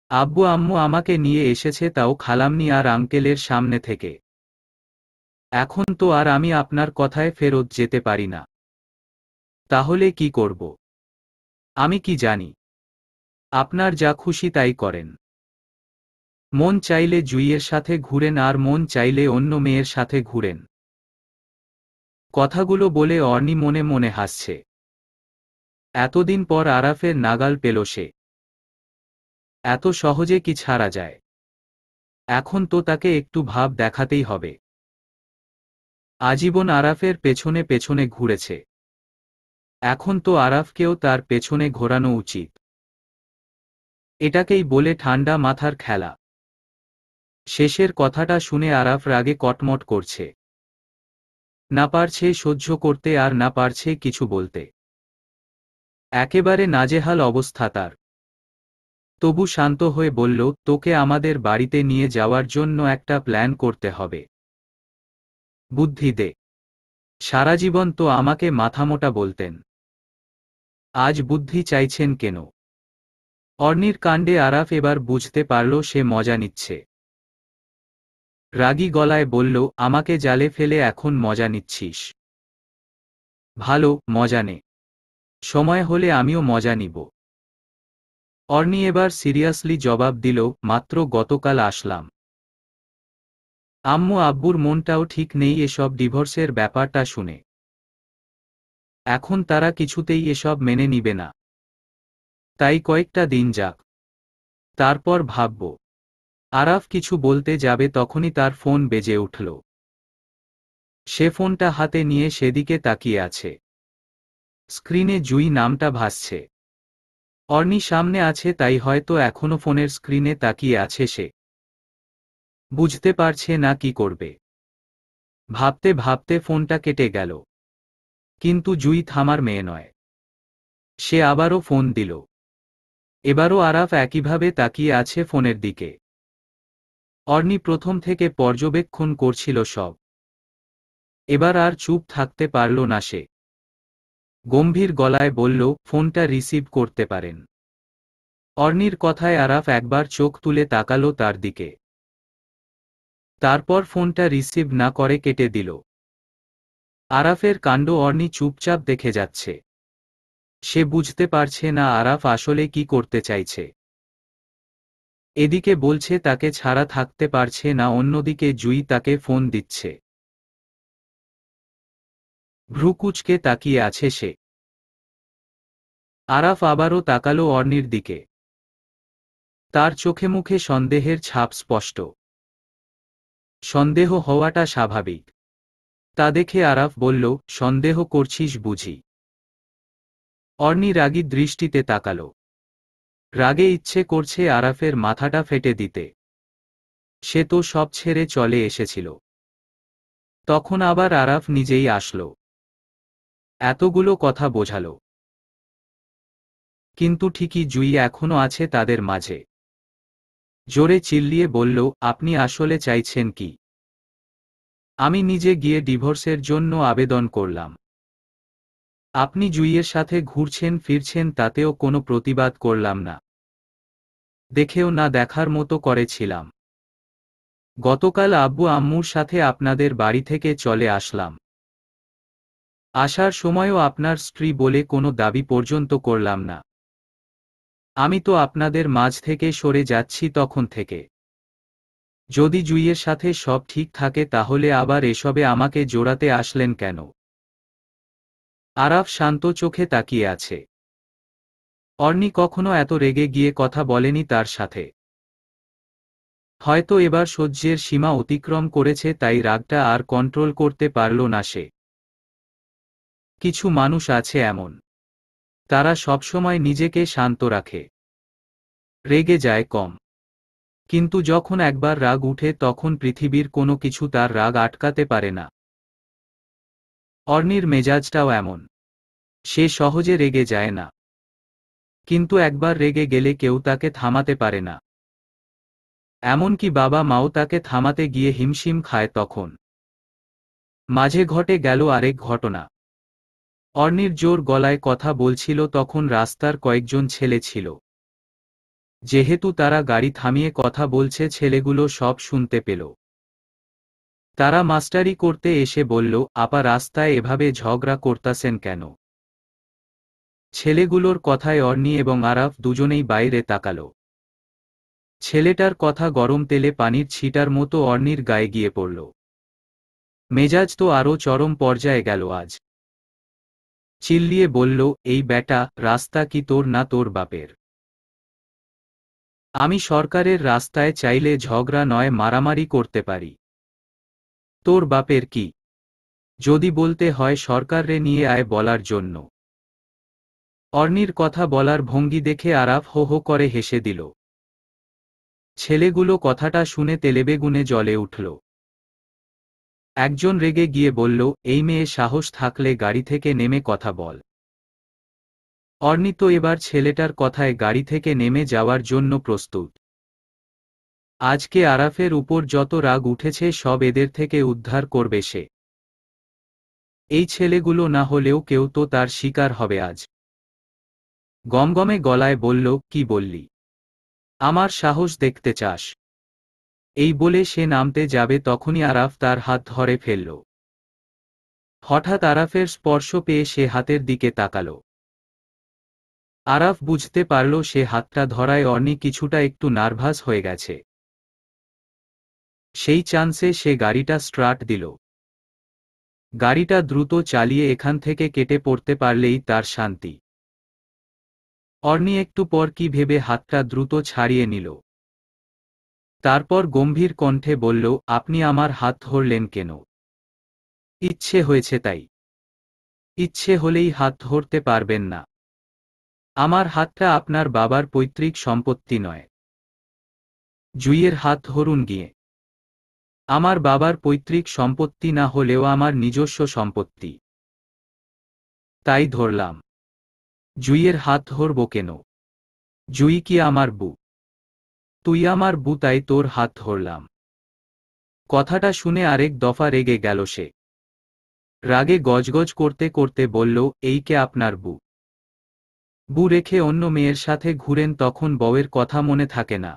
আব্বু আম্মু আমাকে নিয়ে এসেছে তাও খালাম্নি আর আঙ্কেলের সামনে থেকে। এখন তো আর আমি আপনার কথায় ফেরত যেতে পারি না। তাহলে কি করব? আমি কি জানি। আপনার যা খুশি তাই করেন। মন চাইলে জুইয়ের সাথে ঘুরেন আর মন চাইলে অন্য মেয়ের সাথে ঘুরেন। কথাগুলো বলে অর্নি মনে মনে হাসছে। এতদিন পর আরাফের নাগাল পেল সে। এত সহজে কি ছাড়া যায়? এখন তো তাকে একটু ভাব দেখাতেই হবে। আজীবন আরাফের পেছনে পেছনে ঘুরেছে। এখন তো আরাফকেও তার পেছনে ঘোরানো উচিত। এটাকেই বলে ঠান্ডা মাথার খেলা। শেষের কথাটা শুনে আরাফ রাগে কটমট করছে। না পারছে সহ্য করতে আর না পারছে কিছু বলতে। একেবারে নাজেহাল অবস্থা তার। তবু শান্ত হয়ে বলল, তোকে আমাদের বাড়িতে নিয়ে যাওয়ার জন্য একটা প্ল্যান করতে হবে। বুদ্ধি দে। সারা জীবন তো আমাকে মাথামোটা বলতেন। আজ বুদ্ধি চাইছেন কেন? অর্নির কাণ্ডে আরাফ এবার বুঝতে পারল সে মজা নিচ্ছে। রাগী গলায় বলল, আমাকে জালে ফেলে এখন মজা নিচ্ছিস? ভালো, মজা নে। সময় হলে আমিও মজা নিব। অর্নি এবার সিরিয়াসলি জবাব দিল, মাত্র গতকাল আসলাম। আম্মু আব্বুর মনটাও ঠিক নেই এসব ডিভোর্সের ব্যাপারটা শুনে। এখন তারা কিছুতেই এসব মেনে নিবে না। তাই কয়েকটা দিন যাক। তারপর ভাবব। আরাফ কিছু বলতে যাবে তখনই তার ফোন বেজে উঠল। সে ফোনটা হাতে নিয়ে সেদিকে তাকিয়ে আছে। স্ক্রিনে জুই নামটা ভাসছে। অর্নি সামনে আছে তাই হয়তো এখনো ফোনের স্ক্রিনে তাকিয়ে আছে সে। বুঝতে পারছে না কি করবে। ভাবতে ভাবতে ফোনটা কেটে গেল। কিন্তু জুই থামার মেয়ে নয়। সে আবারও ফোন দিল। এবারও আরাফ একইভাবে তাকিয়ে আছে ফোনের দিকে। অর্নি প্রথম থেকে পর্যবেক্ষণ করছিল সব। এবার আর চুপ থাকতে পারল না সে। গম্ভীর গলায় বলল, ফোনটা রিসিভ করতে পারেন? অর্নির কথায় আরাফ একবার চোখ তুলে তাকালো তার দিকে। তারপর ফোনটা রিসিভ না করে কেটে দিল। আরাফের কাণ্ড অর্নি চুপচাপ দেখে যাচ্ছে। সে বুঝতে পারছে না আরাফ আসলে কি করতে চাইছে। এদিকে বলছে তাকে ছাড়া থাকতে পারছে না, অন্যদিকে জুই তাকে ফোন দিচ্ছে। ভ্রুকুচকে তাকিয়ে আছে সে। আরাফ আবারও তাকালো অর্নির দিকে। তার চোখে মুখে সন্দেহের ছাপ স্পষ্ট। সন্দেহ হওয়াটা স্বাভাবিক। তা দেখে আরাফ বলল, সন্দেহ করছিস বুঝি? অর্নি রাগী দৃষ্টিতে তাকালো। রাগে ইচ্ছে করছে আরাফের মাথাটা ফেটে দিতে। সে তো সব ছেড়ে চলে এসেছিল। তখন আবার আরাফ নিজেই আসলো। এতগুলো কথা বোঝালো। কিন্তু ঠিকই জুই এখনো আছে তাদের মাঝে। জোরে চিল্লিয়ে বলল, আপনি আসলে চাইছেন কি? আমি নিজে গিয়ে ডিভোর্সের জন্য আবেদন করলাম। আপনি জুইয়ের সাথে ঘুরছেন ফিরছেন তাতেও কোনো প্রতিবাদ করলাম না। দেখেও না দেখার মতো করেছিলাম। গতকাল আব্বু আম্মুর সাথে আপনাদের বাড়ি থেকে চলে আসলাম। আসার সময়ও আপনার স্ত্রী বলে কোনো দাবি পর্যন্ত করলাম না। আমি তো আপনাদের মাঝ থেকে সরে যাচ্ছি তখন থেকে। যদি জুইয়ের সাথে সব ঠিক থাকে তাহলে আবার এসবে আমাকে জোড়াতে আসলেন কেন? আরাফ শান্ত চোখে তাকিয়ে আছে। অর্নি কখনো এত রেগে গিয়ে কথা বলেনি তার সাথে। হয়তো এবার সহ্যের সীমা অতিক্রম করেছে, তাই রাগটা আর কন্ট্রোল করতে পারল না সে। কিছু মানুষ আছে এমন, তারা সবসময় নিজেকে শান্ত রাখে, রেগে যায় কম, কিন্তু যখন একবার রাগ উঠে তখন পৃথিবীর কোনো কিছু তার রাগ আটকাতে পারে না। অর্নির মেজাজটাও এমন, সে সহজে রেগে যায় না, কিন্তু একবার রেগে গেলে কেউ তাকে থামাতে পারে না। এমনকি বাবা মাও তাকে থামাতে গিয়ে হিমশিম খায় তখন। মাঝে ঘটে গেল আরেক ঘটনা। অর্নির জোর গলায় কথা বলছিল তখন রাস্তার কয়েকজন ছেলে ছিল। যেহেতু তারা গাড়ি থামিয়ে কথা বলছে, ছেলেগুলো সব শুনতে পেল। তারা মাস্টারি করতে এসে বলল, আপা রাস্তায় এভাবে ঝগড়া করতাছেন কেন? ছেলেগুলোর কথায় অর্নি এবং আরাফ দুজনেই বাইরে তাকালো। ছেলেটার কথা গরম তেলে পানির ছিটার মতো অর্নির গায়ে গিয়ে পড়ল। মেজাজ তো আরও চরম পর্যায়ে গেল আজ। চিল্লিয়ে বলল, এই ব্যাটা, রাস্তা কি তোর না তোর বাপের? আমি সরকারের রাস্তায় চাইলে ঝগড়া নয় মারামারি করতে পারি। তোর বাপের কি? যদি বলতে হয় সরকারে নিয়ে আয় বলার জন্য। অর্নির কথা বলার ভঙ্গি দেখে আরাফ হো হো করে হেসে দিল। ছেলেগুলো কথাটা শুনে তেলেবেগুনে জ্বলে উঠল। একজন রেগে গিয়ে বলল, এই মেয়ে সাহস থাকলে গাড়ি থেকে নেমে কথা বল। অর্নি তো এবার ছেলেটার কথায় গাড়ি থেকে নেমে যাওয়ার জন্য প্রস্তুত। আজকে আরাফের উপর যত রাগ উঠেছে সব এদের থেকে উদ্ধার করবে সে। এই ছেলেগুলো না হলেও কেউ তো তার শিকার হবে আজ। গমগমে গলায় বলল, কি বললি? আমার সাহস দেখতে চাস? এই বলে সে নামতে যাবে তখনই আরাফ তার হাত ধরে ফেলল। হঠাৎ আরাফের স্পর্শ পেয়ে সে হাতের দিকে তাকাল। আরাফ বুঝতে পারল সে হাতটা ধরায় অর্নি কিছুটা একটু নার্ভাস হয়ে গেছে। সেই চান্সে সে গাড়িটা স্টার্ট দিল। গাড়িটা দ্রুত চালিয়ে এখান থেকে কেটে পড়তে পারলেই তার শান্তি। অর্নি একটু পর কি ভেবে হাতটা দ্রুত ছাড়িয়ে নিল। তারপর গম্ভীর কণ্ঠে বলল, আপনি আমার হাত ধরলেন কেন? ইচ্ছে হয়েছে তাই। ইচ্ছে হলেই হাত ধরতে পারবেন না। আমার হাতটা আপনার বাবার পৈতৃক সম্পত্তি নয়। জুইয়ের হাত ধরুন গিয়ে। আমার বাবার পৈতৃক সম্পত্তি না হলেও আমার নিজস্ব সম্পত্তি। তাই ধরলাম। জুইয়ের হাত ধরব কেন? জুই কি আমার বউ? তুই আমার বউ, তাই তোর হাত ধরলাম। কথাটা শুনে আরেক দফা রেগে গেল সে। রাগে গজগজ করতে করতে বলল, এই কে আপনার বউ? বউ রেখে অন্য মেয়ের সাথে ঘুরেন তখন বউয়ের কথা মনে থাকে না?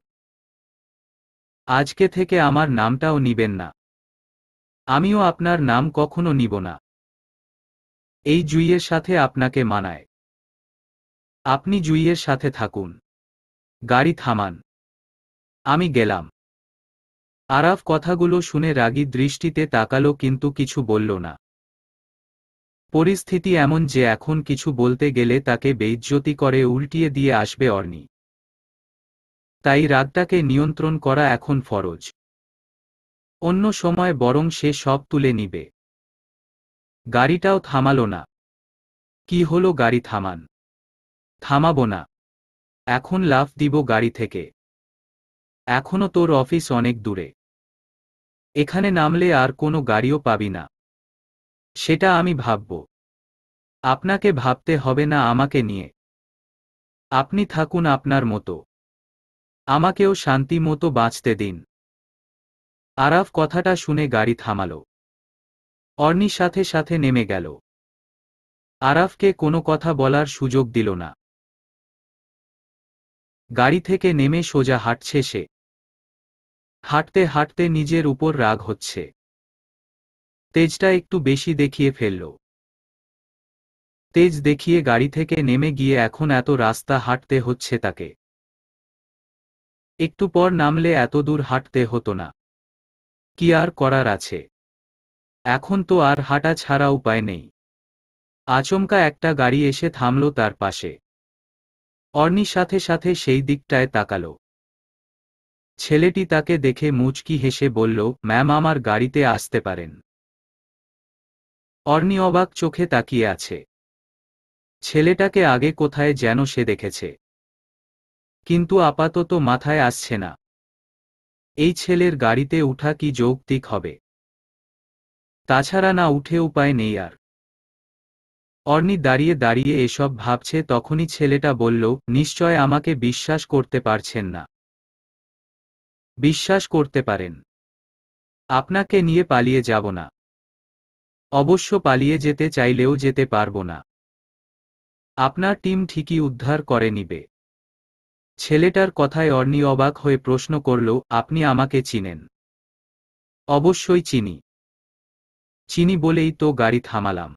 আজকে থেকে আমার নামটাও নিবেন না। আমিও আপনার নাম কখনো নিব না। এই জুইয়ের সাথে আপনাকে মানায়। আপনি জুইয়ের সাথে থাকুন। গাড়ি থামান। আমি গেলাম। আরাফ কথাগুলো শুনে রাগী দৃষ্টিতে তাকালো কিন্তু কিছু বলল না। পরিস্থিতি এমন যে এখন কিছু বলতে গেলে তাকে বেইজ্জতি করে উল্টিয়ে দিয়ে আসবে অর্নি। তাই রাগটাকে নিয়ন্ত্রণ করা এখন ফরজ। অন্য সময় বরং সে সব তুলে নিবে। গাড়িটাও থামালো না। কি হলো, গাড়ি থামান। থামাবো না। এখন লাফ দিব গাড়ি থেকে। এখনো তোর অফিস অনেক দূরে। এখানে নামলে আর কোনো গাড়িও পাবি না। সেটা আমি ভাবব। আপনাকে ভাবতে হবে না আমাকে নিয়ে। আপনি থাকুন আপনার মতো। আমাকেও শান্তি মতো বাঁচতে দিন। আরাফ কথাটা শুনে গাড়ি থামালো। অর্নি সাথে সাথে নেমে গেল। আরাফকে কোনো কথা বলার সুযোগ দিল না। গাড়ি থেকে নেমে সোজা হাঁটছে সে। হাঁটতে হাঁটতে নিজের উপর রাগ হচ্ছে। তেজটা একটু বেশি দেখিয়ে ফেলল। তেজ দেখিয়ে গাড়ি থেকে নেমে গিয়ে এখন এত রাস্তা হাঁটতে হচ্ছে তাকে। একটু পর নামলে এত দূর হাঁটতে হতো না। কি আর করার আছে? এখন তো আর হাঁটা ছাড়া উপায় নেই। আচমকা একটা গাড়ি এসে থামল তার পাশে। অর্নি সাথে সাথে সেই দিকটায় তাকালো। ছেলেটি তাকে দেখে মুচকি হেসে বলল, ম্যাম, আমার গাড়িতে আসতে পারেন। অর্নি অবাক চোখে তাকিয়ে আছে। ছেলেটাকে আগে কোথায় যেন সে দেখেছে, কিন্তু আপাতত মাথায় আসছে না এই ছেলের গাড়িতে উঠা কি যৌক্তিক হবে। তাছাড়া না উঠে উপায় নেই আর। অর্নি দাঁড়িয়ে দাঁড়িয়ে এসব ভাবছে, তখনই ছেলেটা বলল, নিশ্চয় আমাকে বিশ্বাস করতে পারছেন না। বিশ্বাস করতে পারেন। আপনাকে নিয়ে পালিয়ে যাব না। অবশ্য পালিয়ে যেতে চাইলেও যেতে পারবো না। আপনার টিম ঠিকই উদ্ধার করে নিবে। ছেলেটার কথায় অর্নি অবাক হয়ে প্রশ্ন করল, আপনি আমাকে চিনেন? অবশ্যই চিনি। চিনি বলেই তো গাড়ি থামালাম।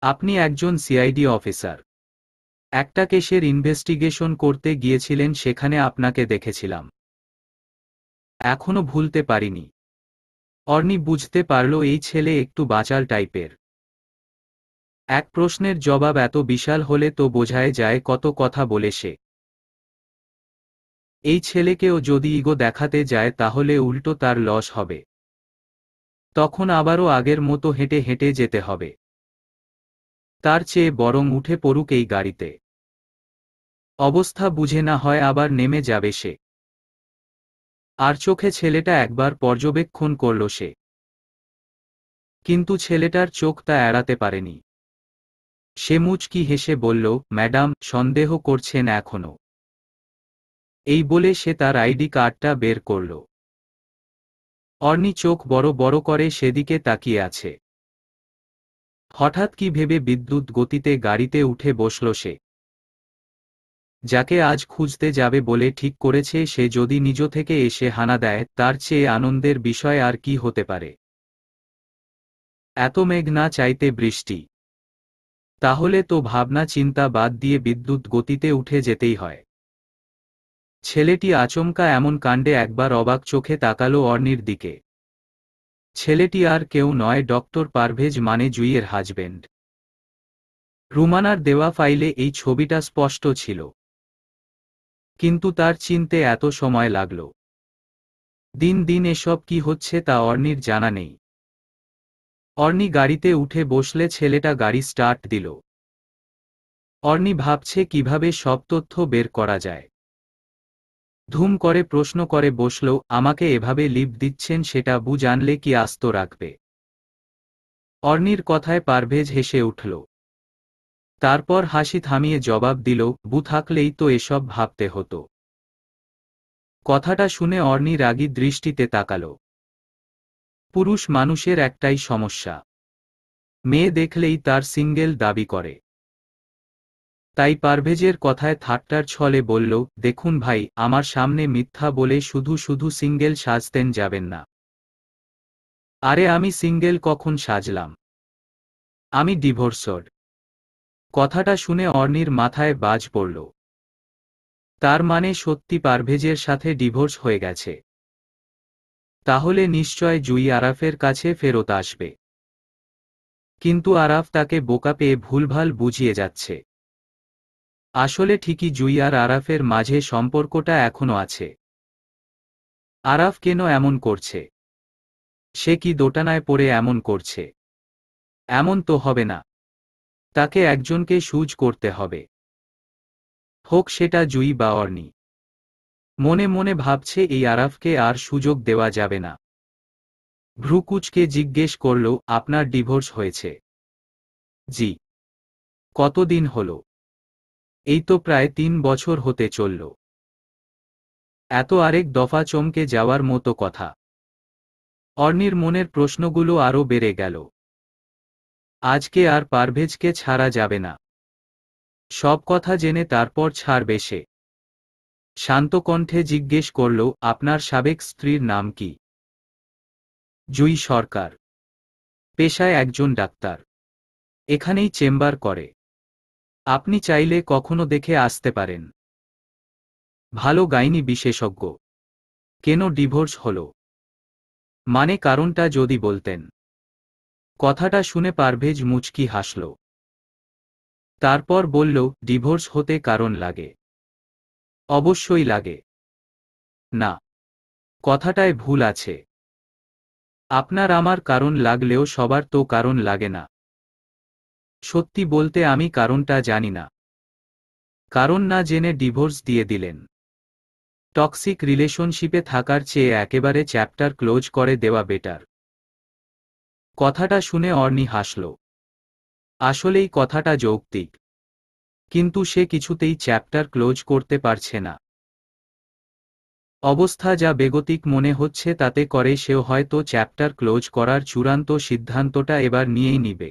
আপনি একজন সিআইডি অফিসার। একটা কেসের ইনভেস্টিগেশন করতে গিয়েছিলেন, সেখানে আপনাকে দেখেছিলাম। এখনো ভুলতে পারিনি। অর্নি বুঝতে পারল এই ছেলে একটু বাচাল টাইপের। এক প্রশ্নের জবাব এত বিশাল হলে তো বোঝাই যায় কত কথা বলে সে। এই ছেলেকেও যদি ইগো দেখাতে যায় তাহলে উল্টো তার লস হবে। তখন আবারও আগের মতো হেঁটে হেঁটে যেতে হবে। তার চেয়ে বরং উঠে পড়ুক এই গাড়িতে। অবস্থা বুঝে না হয় আবার নেমে যাবে সে। আর চোখে ছেলেটা একবার পর্যবেক্ষণ করল সে। কিন্তু ছেলেটার চোখ তা এড়াতে পারেনি। সে মুচকি হেসে বলল, ম্যাডাম, সন্দেহ করছেন এখনো? এই বলে সে তার আইডি কার্ডটা বের করল। অর্নি চোখ বড় বড় করে সেদিকে তাকিয়ে আছে। হঠাৎ কি ভেবে বিদ্যুৎ গতিতে গাড়িতে উঠে বসল সে। যাকে আজ খুঁজতে যাবে বলে ঠিক করেছে, সে যদি নিজ থেকে এসে হানা দেয়, তার চেয়ে আনন্দের বিষয় আর কি হতে পারে। এত মেঘ না চাইতে বৃষ্টি। তাহলে তো ভাবনা চিন্তা বাদ দিয়ে বিদ্যুৎ গতিতে উঠে যেতেই হয়। ছেলেটি আচমকা এমন কাণ্ডে একবার অবাক চোখে তাকালো অর্নির দিকে। ছেলেটি আর কেউ নয়, ডক্টর পারভেজ, মানে জুইয়ের হাজবেন্ড। রুমানার দেওয়া ফাইলে এই ছবিটা স্পষ্ট ছিল। কিন্তু তার চিনতে এত সময় লাগল। দিন দিন এসব কি হচ্ছে তা অর্নির জানা নেই। অর্নি গাড়িতে উঠে বসলে ছেলেটা গাড়ি স্টার্ট দিল। অর্নি ভাবছে কিভাবে সব তথ্য বের করা যায়। ধুম করে প্রশ্ন করে বসল, আমাকে এভাবে লিভ দিচ্ছেন, সেটা বু জানলে কি আস্ত রাখবে? অর্নির কথায় পারভেজ হেসে উঠল। তারপর হাসি থামিয়ে জবাব দিল, বু থাকলেই তো এসব ভাবতে হতো। কথাটা শুনে অর্নি রাগী দৃষ্টিতে তাকাল। পুরুষ মানুষের একটাই সমস্যা, মেয়ে দেখলেই তার সিঙ্গেল দাবি করে। তাই পারভেজের কথায় ঠাট্টার ছলে বলল, দেখুন ভাই, আমার সামনে মিথ্যা বলে শুধু শুধু সিঙ্গেল সাজতেন যাবেন না। আরে আমি সিঙ্গেল কখন সাজলাম? আমি ডিভোর্সড। কথাটা শুনে অর্নির মাথায় বাজ পড়ল। তার মানে সত্যি পারভেজের সাথে ডিভোর্স হয়ে গেছে। তাহলে নিশ্চয় জুই আরাফের কাছে ফেরত আসবে। কিন্তু আরাফ তাকে বোকা পেয়ে ভুলভাল বুঝিয়ে যাচ্ছে। আসলে ঠিকই জুই আর আরাফের মাঝে সম্পর্কটা এখনো আছে। আরাফ কেন এমন করছে? সে কি দোটানায় পড়ে এমন করছে? এমন তো হবে না। তাকে একজনকে সুজ করতে হবে, হোক সেটা জুই বা অর্নি। মনে মনে ভাবছে এই আরাফকে আর সুযোগ দেওয়া যাবে না। ভ্রুকুচকে জিজ্ঞেস করল, আপনার ডিভোর্স হয়েছে? জি। কতদিন হলো? এই তো প্রায় 3 বছর হতে চলল। এত আরেক দফা চমকে যাওয়ার মতো কথা। অর্নির মনের প্রশ্নগুলো আরও বেড়ে গেল। আজকে আর পারভেজকে ছাড়া যাবে না। সব কথা জেনে তারপর ছাড়বে সে। শান্ত কণ্ঠে জিজ্ঞেস করল, আপনার সাবেক স্ত্রীর নাম কি? জুই সরকার। পেশায় একজন ডাক্তার। এখানেই চেম্বার করে। আপনি চাইলে কখনো দেখে আসতে পারেন। ভালো গাইনি বিশেষজ্ঞ। কেন ডিভোর্স হলো? মানে কারণটা যদি বলতেন। কথাটা শুনে পারভেজ মুচকি হাসল। তারপর বলল, ডিভোর্স হতে কারণ লাগে? অবশ্যই লাগে। না, কথাটায় ভুল আছে। আপনার আমার কারণ লাগলেও সবার তো কারণ লাগে না। সত্যি বলতে আমি কারণটা জানি না। কারণ না জেনে ডিভোর্স দিয়ে দিলেন। টক্সিক রিলেশনশিপে থাকার চেয়ে একেবারে চ্যাপ্টার ক্লোজ করে দেওয়া বেটার। কথাটা শুনে অর্নি হাসল। আসলেই কথাটা যৌক্তিক। কিন্তু সে কিছুতেই চ্যাপ্টার ক্লোজ করতে পারছে না। অবস্থা যা বেগতিক মনে হচ্ছে তাতে করে সেও হয়তো চ্যাপ্টার ক্লোজ করার চূড়ান্ত সিদ্ধান্তটা এবার নিয়েই নিবে।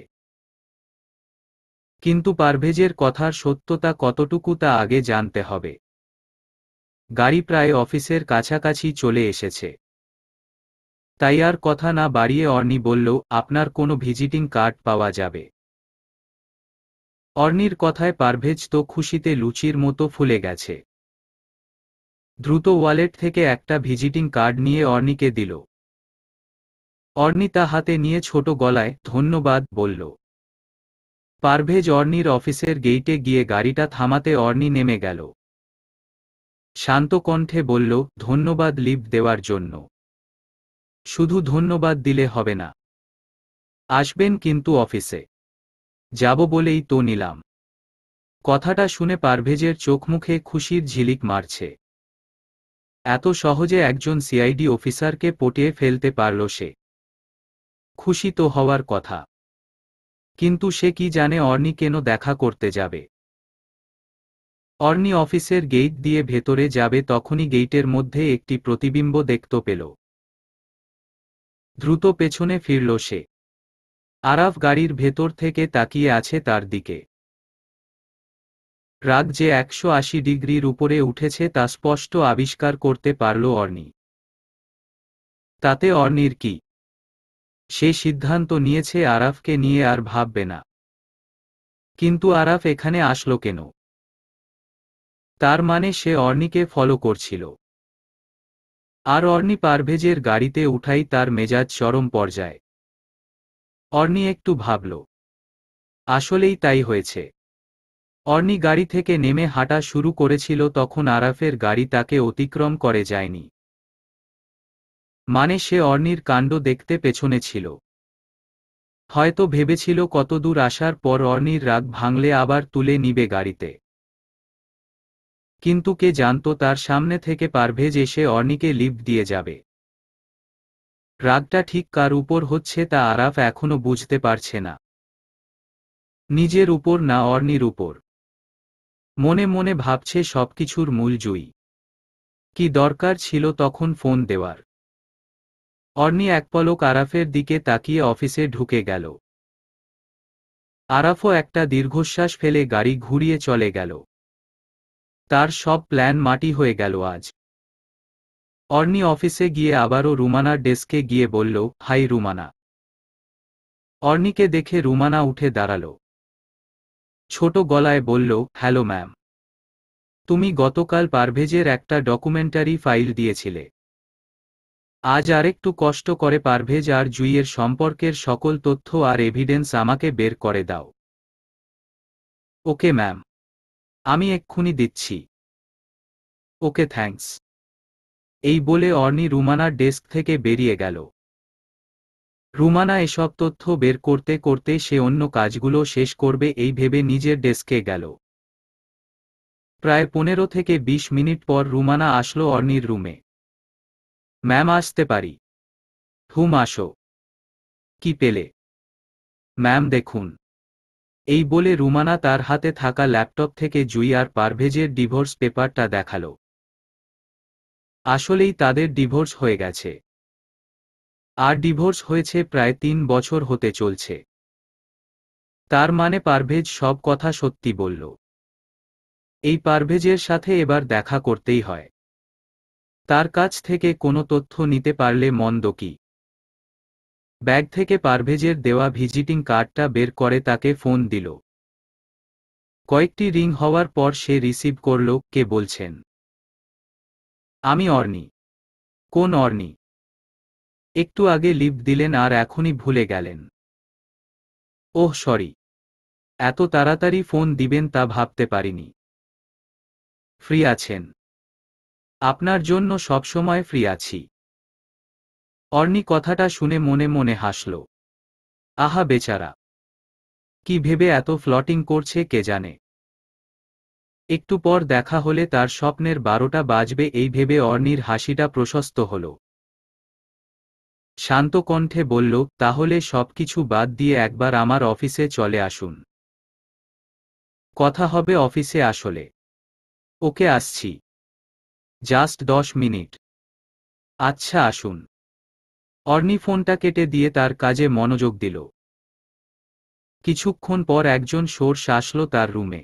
কিন্তু পারভেজের কথার সত্যতা কতটুকু তা আগে জানতে হবে। গাড়ি প্রায় অফিসের কাছাকাছি চলে এসেছে। তাই আর কথা না বাড়িয়ে অর্নি বলল, আপনার কোনো ভিজিটিং কার্ড পাওয়া যাবে? অর্নির কথায় পারভেজ তো খুশিতে লুচির মতো ফুলে গেছে। দ্রুত ওয়ালেট থেকে একটা ভিজিটিং কার্ড নিয়ে অর্নিকে দিল। অর্নি তা হাতে নিয়ে ছোট গলায় ধন্যবাদ বলল। পারভেজ অর্নির অফিসের গেইটে গিয়ে গাড়িটা থামাতে অর্নি নেমে গেল। শান্ত কণ্ঠে বলল, ধন্যবাদ লিভ দেওয়ার জন্য। শুধু ধন্যবাদ দিলে হবে না। আসবেন কিন্তু অফিসে? যাব বলেই তো নিলাম। কথাটা শুনে পারভেজের চোখমুখে খুশির ঝিলিক মারছে। এত সহজে একজন সিআইডি অফিসারকে পটিয়ে ফেলতে পারল সে। খুশি তো হওয়ার কথা। কিন্তু সে কি জানে অর্নি কেন দেখা করতে যাবে। অর্নি অফিসের গেইট দিয়ে ভেতরে যাবে তখনই গেইটের মধ্যে একটি প্রতিবিম্ব দেখতে পেল। দ্রুত পেছনে ফিরল সে। আরাফ গাড়ির ভেতর থেকে তাকিয়ে আছে তার দিকে। রাগ যে 180 ডিগ্রির উপরে উঠেছে তা স্পষ্ট আবিষ্কার করতে পারল অর্নি। তাতে অর্নির কি? সে সিদ্ধান্ত নিয়েছে আরাফকে নিয়ে আর ভাববে না। কিন্তু আরাফ এখানে আসলো কেন? তার মানে সে অর্নিকে ফলো করছিল। আর অর্নি পারভেজের গাড়িতে উঠাই তার মেজাজ চরম পর্যায়ে। অর্নি একটু ভাবল। আসলেই তাই হয়েছে। অর্নি গাড়ি থেকে নেমে হাঁটা শুরু করেছিল তখন আরাফের গাড়ি তাকে অতিক্রম করে যায়নি। মানে সে অর্নির কাণ্ড দেখতে পেছনে ছিল। হয়তো ভেবেছিল কতদূর আসার পর অর্নির রাগ ভাঙলে আবার তুলে নিবে গাড়িতে। কিন্তু কে জানতো তার সামনে থেকে পারভেজ এসে অর্নিকে লিফট দিয়ে যাবে। রাগটা ঠিক কার উপর হচ্ছে তা আরাফ এখনো বুঝতে পারছে না। নিজের উপর না অর্নির উপর। মনে মনে ভাবছে সবকিছুর মূল জুই। কি দরকার ছিল তখন ফোন দেওয়ার? অর্নি এক পলক আরাফের দিকে তাকিয়ে অফিসে ঢুকে গেল। আরাফও একটা দীর্ঘশ্বাস ফেলে গাড়ি ঘুরিয়ে চলে গেল। তার সব প্ল্যান মাটি হয়ে গেল আজ। অর্নি অফিসে গিয়ে আবারও রুমানার ডেস্কে গিয়ে বলল, হাই রুমানা। অর্নিকে দেখে রুমানা উঠে দাঁড়াল। ছোট গলায় বলল, হ্যালো ম্যাম। তুমি গতকাল পারভেজের একটা ডকুমেন্টারি ফাইল দিয়েছিলে। আজ আরেকটু কষ্ট করে পারভেজ আর জুইয়ের সম্পর্কের সকল তথ্য আর এভিডেন্স আমাকে বের করে দাও। Okay ma'am. আমি এক্ষুনি দিচ্ছি। Okay thanks. এই বলে অর্নি রুমানার ডেস্ক থেকে বেরিয়ে গেল। রুমানা এসব তথ্য বের করতে করতে সে অন্য কাজগুলো শেষ করবে এই ভেবে নিজের ডেস্কে গেল। প্রায় 15 থেকে 20 মিনিট পর রুমানা আসলো অর্নির রুমে। ম্যাম আসতে পারি? হুম আসো। কি পেলে? ম্যাম দেখুন। এই বলে রুমানা তার হাতে থাকা ল্যাপটপ থেকে জুই আর পারভেজের ডিভোর্স পেপারটা দেখালো। আসলেই তাদের ডিভোর্স হয়ে গেছে। আর ডিভোর্স হয়েছে প্রায় 3 বছর হতে চলছে। তার মানে পারভেজ সব কথা সত্যি বলল। এই পারভেজের সাথে এবার দেখা করতেই হয়। তার কাছ থেকে কোনো তথ্য নিতে পারলে মন্দ কি। ব্যাগ থেকে পারভেজের দেওয়া ভিজিটিং কার্ডটা বের করে তাকে ফোন দিল। কয়েকটি রিং হওয়ার পর সে রিসিভ করল। কে বলছেন? আমি অর্নি। কোন অর্নি? একটু আগে লিফট দিলেন আর এখনই ভুলে গেলেন। ওহ সরি, এত তাড়াতাড়ি ফোন দিবেন তা ভাবতে পারিনি। ফ্রি আছেন? আপনার জন্য সবসময় ফ্রি আছি। অর্নি কথাটা শুনে মনে মনে হাসল। আহা বেচারা, কি ভেবে এত ফ্লটিং করছে কে জানে। একটু পর দেখা হলে তার স্বপ্নের 12টা বাজবে এই ভেবে অর্নির হাসিটা প্রশস্ত হল। শান্ত কণ্ঠে বলল, তাহলে সবকিছু বাদ দিয়ে একবার আমার অফিসে চলে আসুন। কথা হবে অফিসে আসলে। ওকে আসছি। Just 10 minute. আচ্ছা আসুন। অর্নি ফোনটা কেটে দিয়ে তার কাজে মনোযোগ দিল। কিছুক্ষণ পর একজন সোর্স আসলো তার রুমে।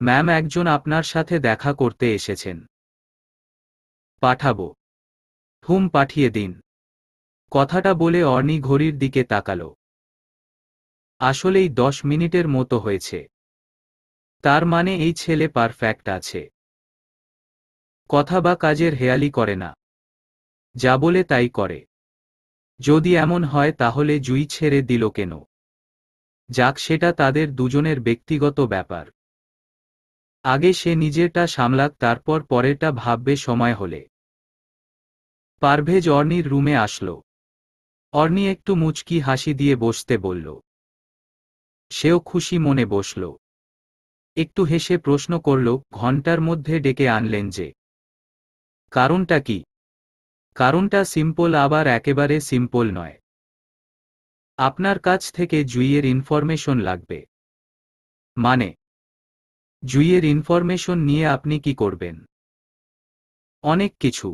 ম্যাম, একজন আপনার সাথে দেখা করতে এসেছেন। পাঠাবো? হুম, পাঠিয়ে দিন। কথাটা বলে অর্নি ঘড়ির দিকে তাকালো। আসলেই 10 মিনিটের মতো হয়েছে। তার মানে এই ছেলে পারফেক্ট আছে। কথা বা কাজের হেয়ালি করে না, যা বলে তাই করে। যদি এমন হয় তাহলে জুই ছেড়ে দিল কেন? যাক, সেটা তাদের দুজনের ব্যক্তিগত ব্যাপার। আগে সে নিজেরটা সামলাক, তারপর পরেরটা ভাববে সময় হলে। পারভেজ অর্নির রুমে আসলো। অর্নি একটু মুচকি হাসি দিয়ে বসতে বলল। সেও খুশি মনে বসল। একটু হেসে প্রশ্ন করল, ঘন্টার মধ্যে ডেকে আনলেন যে? কারণটা কি? কারণটা সিম্পল, আবার একেবারে সিম্পল নয়। আপনার কাছ থেকে জুইয়ের ইনফরমেশন লাগবে। মানে? জুইয়ের ইনফরমেশন নিয়ে আপনি কি করবেন? অনেক কিছু।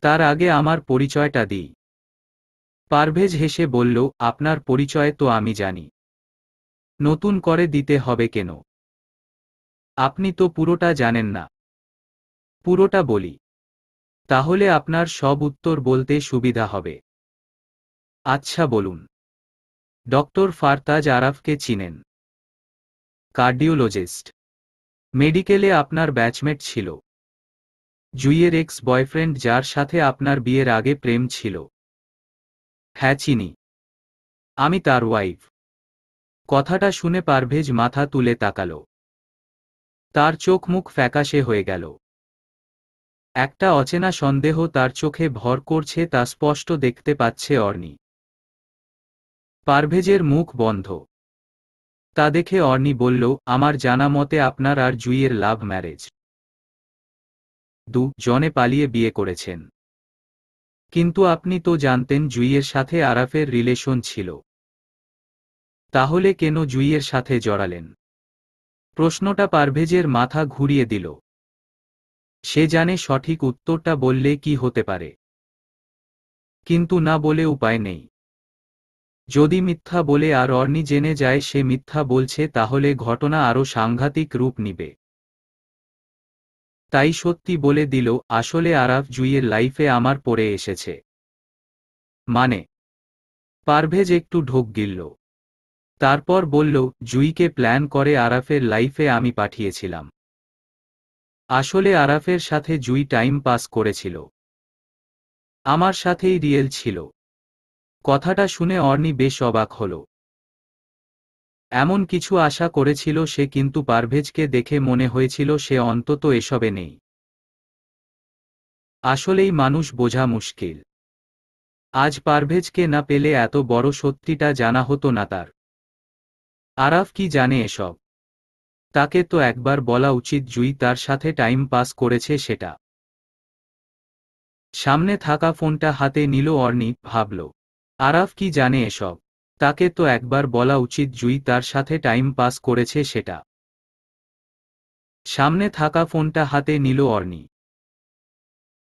তার আগে আমার পরিচয়টা দিই। পারভেজ হেসে বলল, আপনার পরিচয় তো আমি জানি। নতুন করে দিতে হবে কেন? আপনি তো পুরোটা জানেন না। পুরোটা বলি, তাহলে আপনার সব উত্তর বলতে সুবিধা হবে। আচ্ছা বলুন। ডক্টর ফারতাজ আরাফকে চিনেন? কার্ডিওলজিস্ট। মেডিকেলে আপনার ব্যাচমেট ছিল। জুইয়ের এক্স বয়ফ্রেন্ড, যার সাথে আপনার বিয়ের আগে প্রেম ছিল। হ্যাঁ চিনি। আমি তার ওয়াইফ। কথাটা শুনে পারভেজ মাথা তুলে তাকালো। তার চোখ মুখ ফ্যাকাশে হয়ে গেল। একটা অচেনা সন্দেহ তার চোখে ভর করছে, তা স্পষ্ট দেখতে পাচ্ছে অর্নি। পারভেজের মুখ বন্ধ। তা দেখে অর্নি বলল, আমার জানা মতে আপনার আর জুইয়ের লাভ ম্যারেজ। জনে পালিয়ে বিয়ে করেছেন। কিন্তু আপনি তো জানতেন জুইয়ের সাথে আরাফের রিলেশন ছিল। তাহলে কেন জুইয়ের সাথে জড়ালেন? প্রশ্নটা পারভেজের মাথা ঘুরিয়ে দিল। সে জানে সঠিক উত্তরটা বললে কি হতে পারে, কিন্তু না বলে উপায় নেই। যদি মিথ্যা বলে আর অর্নি জেনে যায় সে মিথ্যা বলছে, তাহলে ঘটনা আরও সাংঘাতিক রূপ নিবে। তাই সত্যি বলে দিল, আসলে আরাফ জুইয়ের লাইফে আমার পড়ে এসেছে। মানে? পারভেজ একটু ঢোক গিলল। তারপর বলল, জুইকে প্ল্যান করে আরাফের লাইফে আমি পাঠিয়েছিলাম। আসলে আরাফের সাথে জুই টাইম পাস করেছিল। আমার সাথেই রিয়েল ছিল। কথাটা শুনে অর্নি বেশ অবাক হল। এমন কিছু আশা করেছিল সে, কিন্তু পারভেজকে দেখে মনে হয়েছিল সে অন্তত এসবে নেই। আসলেই মানুষ বোঝা মুশকিল। আজ পারভেজকে না পেলে এত বড় সত্যিটা জানা হতো না তার। আরাফ কি জানে এসব? তাকে তো একবার বলা উচিত জুই তার সাথে টাইম পাস করেছে সেটা। সামনে থাকা ফোনটা হাতে নিল অর্নি, ভাবল, আরাফ কি জানে এসব? তাকে তো একবার বলা উচিত জুই তার সাথে টাইম পাস করেছে সেটা। সামনে থাকা ফোনটা হাতে নিল অর্নি।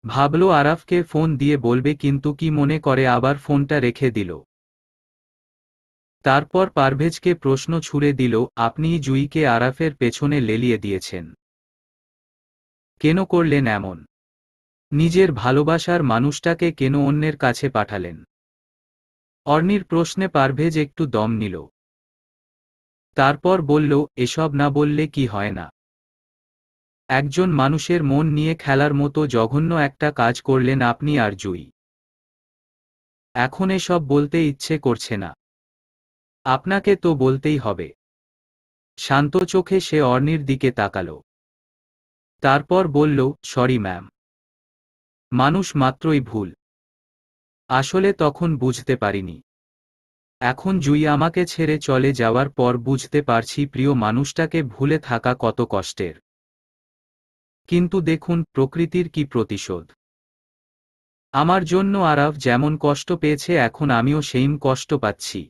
ভাবল আরাফকে ফোন দিয়ে বলবে, কিন্তু কি মনে করে আবার ফোনটা রেখে দিল। তারপর পারভেজকে প্রশ্ন ছুড়ে দিল, আপনি জুইকে আরাফের পেছনে লেলিয়ে দিয়েছেন। কেন করলেন এমন? নিজের ভালোবাসার মানুষটাকে কেন অন্যের কাছে পাঠালেন? অর্নির প্রশ্নে পারভেজ একটু দম নিল। তারপর বলল, এসব না বললে কি হয় না? একজন মানুষের মন নিয়ে খেলার মতো জঘন্য একটা কাজ করলেন আপনি আর জুই। এখন এসব বলতে ইচ্ছে করছে না। আপনাকে তো বলতেই হবে। শান্ত চোখে সে অর্নির দিকে তাকালো। তারপর বলল, সরি ম্যাম। মানুষ মাত্রই ভুল। আসলে তখন বুঝতে পারিনি। এখন জুই আমাকে ছেড়ে চলে যাওয়ার পর বুঝতে পারছি প্রিয় মানুষটাকে ভুলে থাকা কত কষ্টের। কিন্তু দেখুন প্রকৃতির কি প্রতিশোধ। আমার জন্য আরাফ যেমন কষ্ট পেয়েছে এখন আমিও সেইম কষ্ট পাচ্ছি।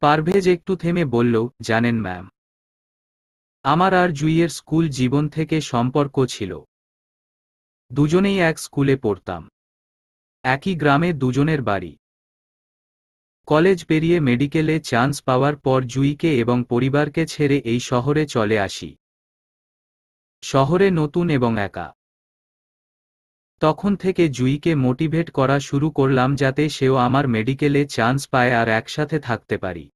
পারভেজ একটু থেমে বলল, জানেন ম্যাম, আমার আর জুইয়ের স্কুল জীবন থেকে সম্পর্ক ছিল। দুজনেই এক স্কুলে পড়তাম। একই গ্রামে দুজনের বাড়ি। কলেজ পেরিয়ে মেডিকেলে চান্স পাওয়ার পর জুইকে এবং পরিবারকে ছেড়ে এই শহরে চলে আসি। শহরে নতুন এবং একা। তখন থেকে জুইকে মোটিভেট করা শুরু করলাম যাতে সেও আমার মেডিকেলে চান্স পায় আর একসাথে থাকতে পারি।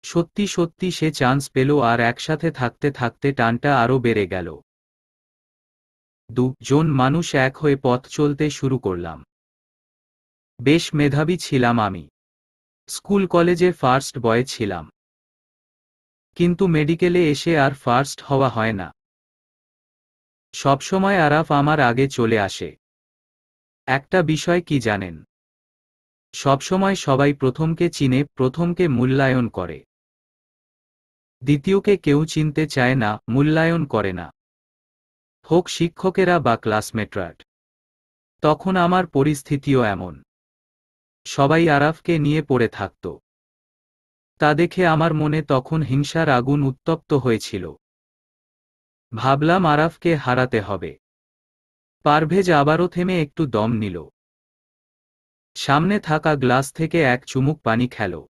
সত্যি সত্যি সে চান্স পেল আর একসাথে থাকতে থাকতে টানটা আরও বেড়ে গেল। দুজন মানুষ এক হয়ে পথ চলতে শুরু করলাম। বেশ মেধাবী ছিলাম আমি। স্কুল কলেজে ফার্স্ট বয় ছিলাম। কিন্তু মেডিকেলে এসে আর ফার্স্ট হওয়া হয় না। সবসময় আরাফ আমার আগে চলে আসে। একটা বিষয় কি জানেন? সবসময় সবাই প্রথমকে চিনে, প্রথমকে মূল্যায়ন করে। দ্বিতীয়কে কেউ চিনতে চায় না, মূল্যায়ন করে না। হোক শিক্ষকেরা বা ক্লাসমেটরা। তখন আমার পরিস্থিতিও এমন। সবাই আরাফকে নিয়ে পড়ে থাকত। তা দেখে আমার মনে তখন হিংসার আগুন উত্তপ্ত হয়েছিল। ভাবলাম আরাফকে হারাতে হবে। পারভেজ আবারও থেমে একটু দম নিল। সামনে থাকা গ্লাস থেকে এক চুমুক পানি খেল।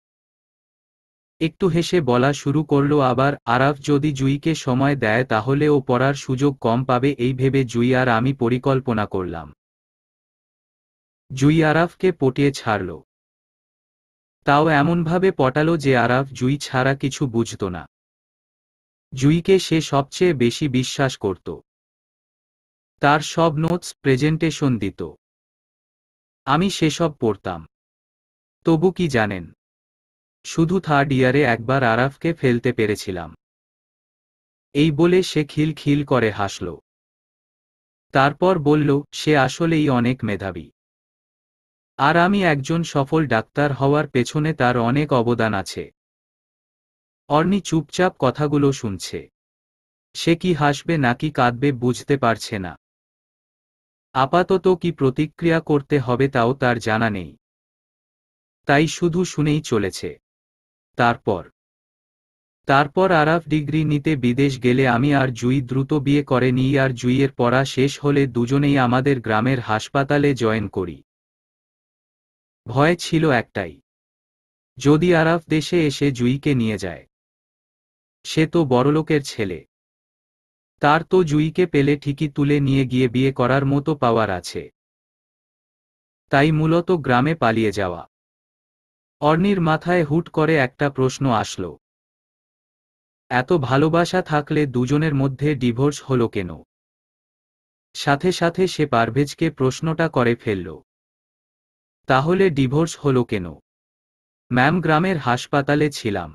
একটু হেসে বলা শুরু করল আবার, আরাফ যদি জুইকে সময় দেয় তাহলে ও পড়ার সুযোগ কম পাবে। এই ভেবে জুই আর আমি পরিকল্পনা করলাম। জুই আরাফকে পটিয়ে ছাড়ল। তাও এমনভাবে পটালো যে আরাফ জুই ছাড়া কিছু বুঝত না। জুইকে সে সবচেয়ে বেশি বিশ্বাস করত। তার সব নোটস, প্রেজেন্টেশন দিত। আমি সেসব পড়তাম। তবু কি জানেন, শুধু থার্ড ইয়ারে একবার আরাফকে ফেলতে পেরেছিলাম। এই বলে সে খিল খিল করে হাসল। তারপর বলল, সে আসলেই অনেক মেধাবী। আর আমি একজন সফল ডাক্তার হওয়ার পেছনে তার অনেক অবদান আছে। অর্নি চুপচাপ কথাগুলো শুনছে। সে কি হাসবে নাকি কাঁদবে বুঝতে পারছে না। আপাতত কি প্রতিক্রিয়া করতে হবে তাও তার জানা নেই। তাই শুধু শুনেই চলেছে। তারপর আরাফ ডিগ্রি নিতে বিদেশ গেলে আমি আর জুই দ্রুত বিয়ে করে নিই আর জুইয়ের পড়া শেষ হলে দুজনেই আমাদের গ্রামের হাসপাতালে জয়েন করি। ভয় ছিল একটাই, যদি আরাফ দেশে এসে জুইকে নিয়ে যায়। সে তো বড়লোকের ছেলে। তার তো জুইকে পেলে ঠিকই তুলে নিয়ে গিয়ে বিয়ে করার মতো পাওয়ার আছে। তাই মূলত গ্রামে পালিয়ে যাওয়া। অর্নির মাথায় হুট করে একটা প্রশ্ন আসল। এত ভালোবাসা থাকলে দুজনের মধ্যে ডিভোর্স হলো কেন? সাথে সাথে সে পারভেজকে প্রশ্নটা করে ফেলল। তাহলে ডিভোর্স হলো কেন? ম্যাম, গ্রামের হাসপাতালে ছিলাম।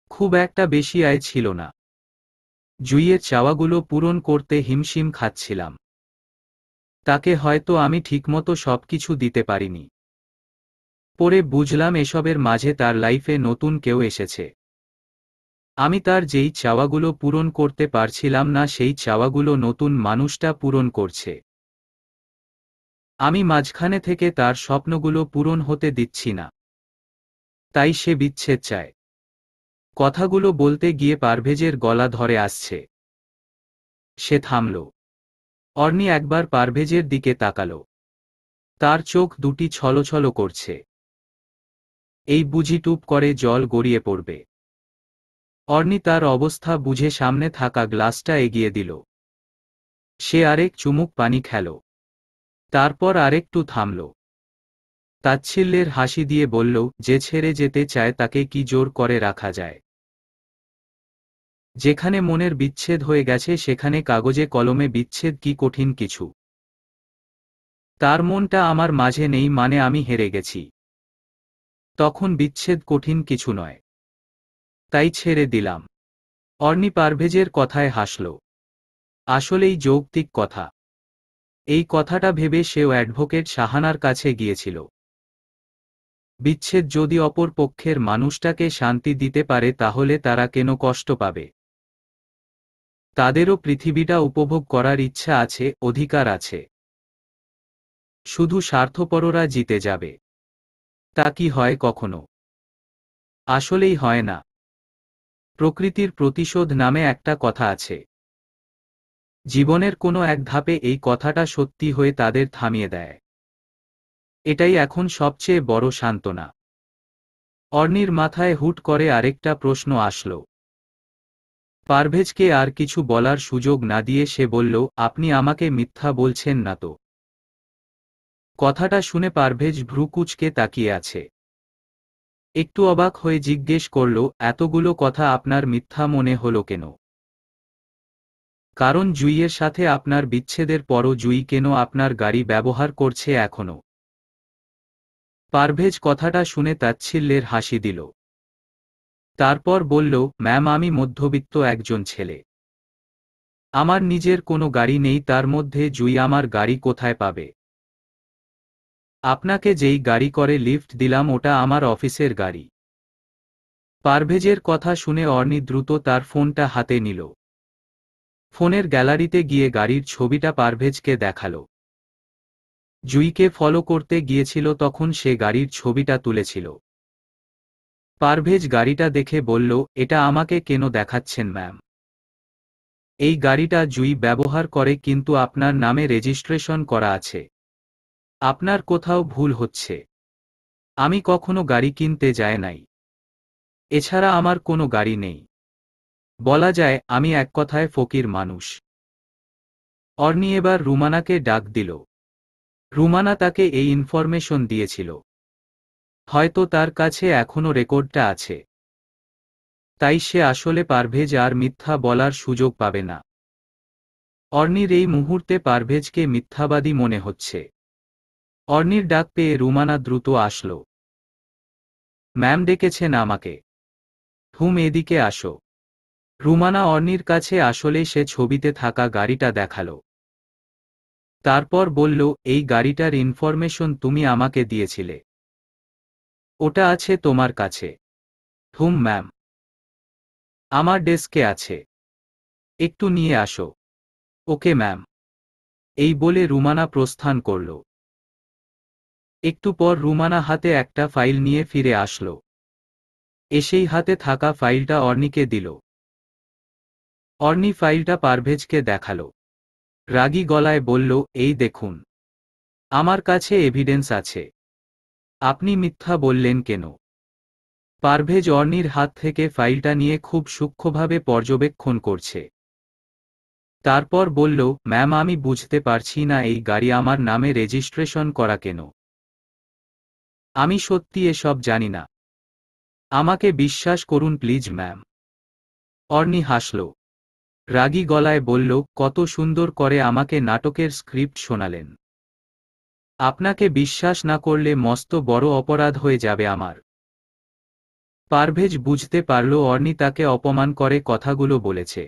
খুব একটা বেশি আয় ছিল না। জুইয়ের চাওয়াগুলো পূরণ করতে হিমশিম খাচ্ছিলাম। তাকে হয়তো আমি ঠিকমতো সবকিছু দিতে পারিনি। পরে বুঝলাম এসবের মাঝে তার লাইফে নতুন কেউ এসেছে। আমি তার যেই চাওয়াগুলো পূরণ করতে পারছিলাম না সেই চাওয়াগুলো নতুন মানুষটা পূরণ করছে। আমি মাঝখানে থেকে তার স্বপ্নগুলো পূরণ হতে দিচ্ছি না। তাই সে বিচ্ছেদ চায়। কথাগুলো বলতে গিয়ে পারভেজের গলা ধরে আসছে। সে থামল। অর্নি একবার পারভেজের দিকে তাকাল। তার চোখ দুটি ছলছল করছে। এই বুঝি টুপ করে জল গড়িয়ে পড়বে। অর্নি তার অবস্থা বুঝে সামনে থাকা গ্লাসটা এগিয়ে দিল। সে আরেক চুমুক পানি খেল। তারপর আরেকটু থামল। তাচ্ছিল্যের হাসি দিয়ে বলল, যে ছেড়ে যেতে চায় তাকে কি জোর করে রাখা যায়? যেখানে মনের বিচ্ছেদ হয়ে গেছে সেখানে কাগজে কলমে বিচ্ছেদ কি কঠিন কিছু? তার মনটা আমার মাঝে নেই মানে আমি হেরে গেছি। তখন বিচ্ছেদ কঠিন কিছু নয়। তাই ছেড়ে দিলাম। অর্নি পারভেজের কথায় হাসল। আসলেই যৌক্তিক কথা। এই কথাটা ভেবে সেও অ্যাডভোকেট সাহানার কাছে গিয়েছিল। বিচ্ছেদ যদি অপর পক্ষের মানুষটাকে শান্তি দিতে পারে তাহলে তারা কেন কষ্ট পাবে? তাদেরও পৃথিবীটা উপভোগ করার ইচ্ছা আছে, অধিকার আছে। শুধু স্বার্থপররা জিতে যাবে। তা কি হয় কখনো? আসলেই হয় না। প্রকৃতির প্রতিশোধ নামে একটা কথা আছে। জীবনের কোনো এক ধাপে এই কথাটা সত্যি হয়ে তাদের থামিয়ে দেয়। এটাই এখন সবচেয়ে বড় সান্ত্বনা। অর্নির মাথায় হুট করে আরেকটা প্রশ্ন আসল। পারভেজকে আর কিছু বলার সুযোগ না দিয়ে সে বলল, আপনি আমাকে মিথ্যা বলছেন না তো? কথাটা শুনে পারভেজ ভ্রু কুঁচকে তাকিয়ে আছে। একটু অবাক হয়ে জিজ্ঞেস করল, এতগুলো কথা আপনার মিথ্যা মনে হলো কেন? কারণ জুইয়ের সাথে আপনার বিচ্ছেদের পরও জুই কেন আপনার গাড়ি ব্যবহার করছে এখনো? পারভেজ কথাটা শুনে তাচ্ছিল্যের হাসি দিল। তারপর বলল, ম্যাম আমি মধ্যবিত্ত একজন ছেলে। আমার নিজের কোনো গাড়ি নেই, তার মধ্যে জুই আমার গাড়ি কোথায় পাবে? আপনাকে যেই গাড়ি করে লিফট দিলাম ওটা আমার অফিসের গাড়ি। পারভেজের কথা শুনে অর্নি দ্রুত তার ফোনটা হাতে নিল। ফোনের গ্যালারিতে গিয়ে গাড়ির ছবিটা পারভেজকে দেখাল। জুইকে ফলো করতে গিয়েছিল তখন সে গাড়ির ছবিটা তুলেছিল। পারভেজ গাড়িটা দেখে বলল, এটা আমাকে কেন দেখাচ্ছেন ম্যাম? এই গাড়িটা জুই ব্যবহার করে কিন্তু আপনার নামে রেজিস্ট্রেশন করা আছে। আপনার কোথাও ভুল হচ্ছে। আমি কখনো গাড়ি কিনতে যাই নাই। এছাড়া আমার কোনো গাড়ি নেই। বলা যায় আমি এক কথায় ফকির মানুষ। অর্নি এবার রুমানাকে ডাক দিল। রুমানা তাকে এই ইনফরমেশন দিয়েছিল। হয়তো তার কাছে এখনো রেকর্ডটা আছে। তাই সে আসলে পারভেজ আর মিথ্যা বলার সুযোগ পাবে না। অর্নির এই মুহূর্তে পারভেজকে মিথ্যাবাদী মনে হচ্ছে। অর্নির ডাক পেয়ে রুমানা দ্রুত আসল। ম্যাম ডেকেছেন আমাকে। হুম এদিকে আসো। রুমানা অর্নির কাছে আসলে সে ছবিতে থাকা গাড়িটা দেখালো। তারপর বলল, এই গাড়িটার ইনফরমেশন তুমি আমাকে দিয়েছিলে। ওটা আছে তোমার কাছে? হুম ম্যাম। আমার ডেস্কে আছে। একটু নিয়ে আসো। Okay ma'am. এই বলে রুমানা প্রস্থান করল। একটু পর রুমানা হাতে একটা ফাইল নিয়ে ফিরে আসলো। এসেই হাতে থাকা ফাইলটা অর্নিকে দিল। অর্নি ফাইলটা পারভেজকে দেখালো। রাগী গলায় বলল, এই দেখুন। আমার কাছে এভিডেন্স আছে। আপনি মিথ্যা বললেন কেন? পারভেজ অর্নির হাত থেকে ফাইলটা নিয়ে খুব সূক্ষ্মভাবে পর্যবেক্ষণ করছে। তারপর বলল, ম্যাম আমি বুঝতে পারছি না এই গাড়ি আমার নামে রেজিস্ট্রেশন করা কেন। আমি সত্যি এসব জানি না। আমাকে বিশ্বাস করুন প্লিজ ম্যাম। অর্নি হাসল। রাগী গলায় বলল, কত সুন্দর করে আমাকে নাটকের স্ক্রিপ্ট শোনালেন। আপনাকে বিশ্বাস না করলে মস্ত বড় অপরাধ হয়ে যাবে আমার। পারভেজ বুঝতে পারল অর্নি তাকে অপমান করে কথাগুলো বলেছে।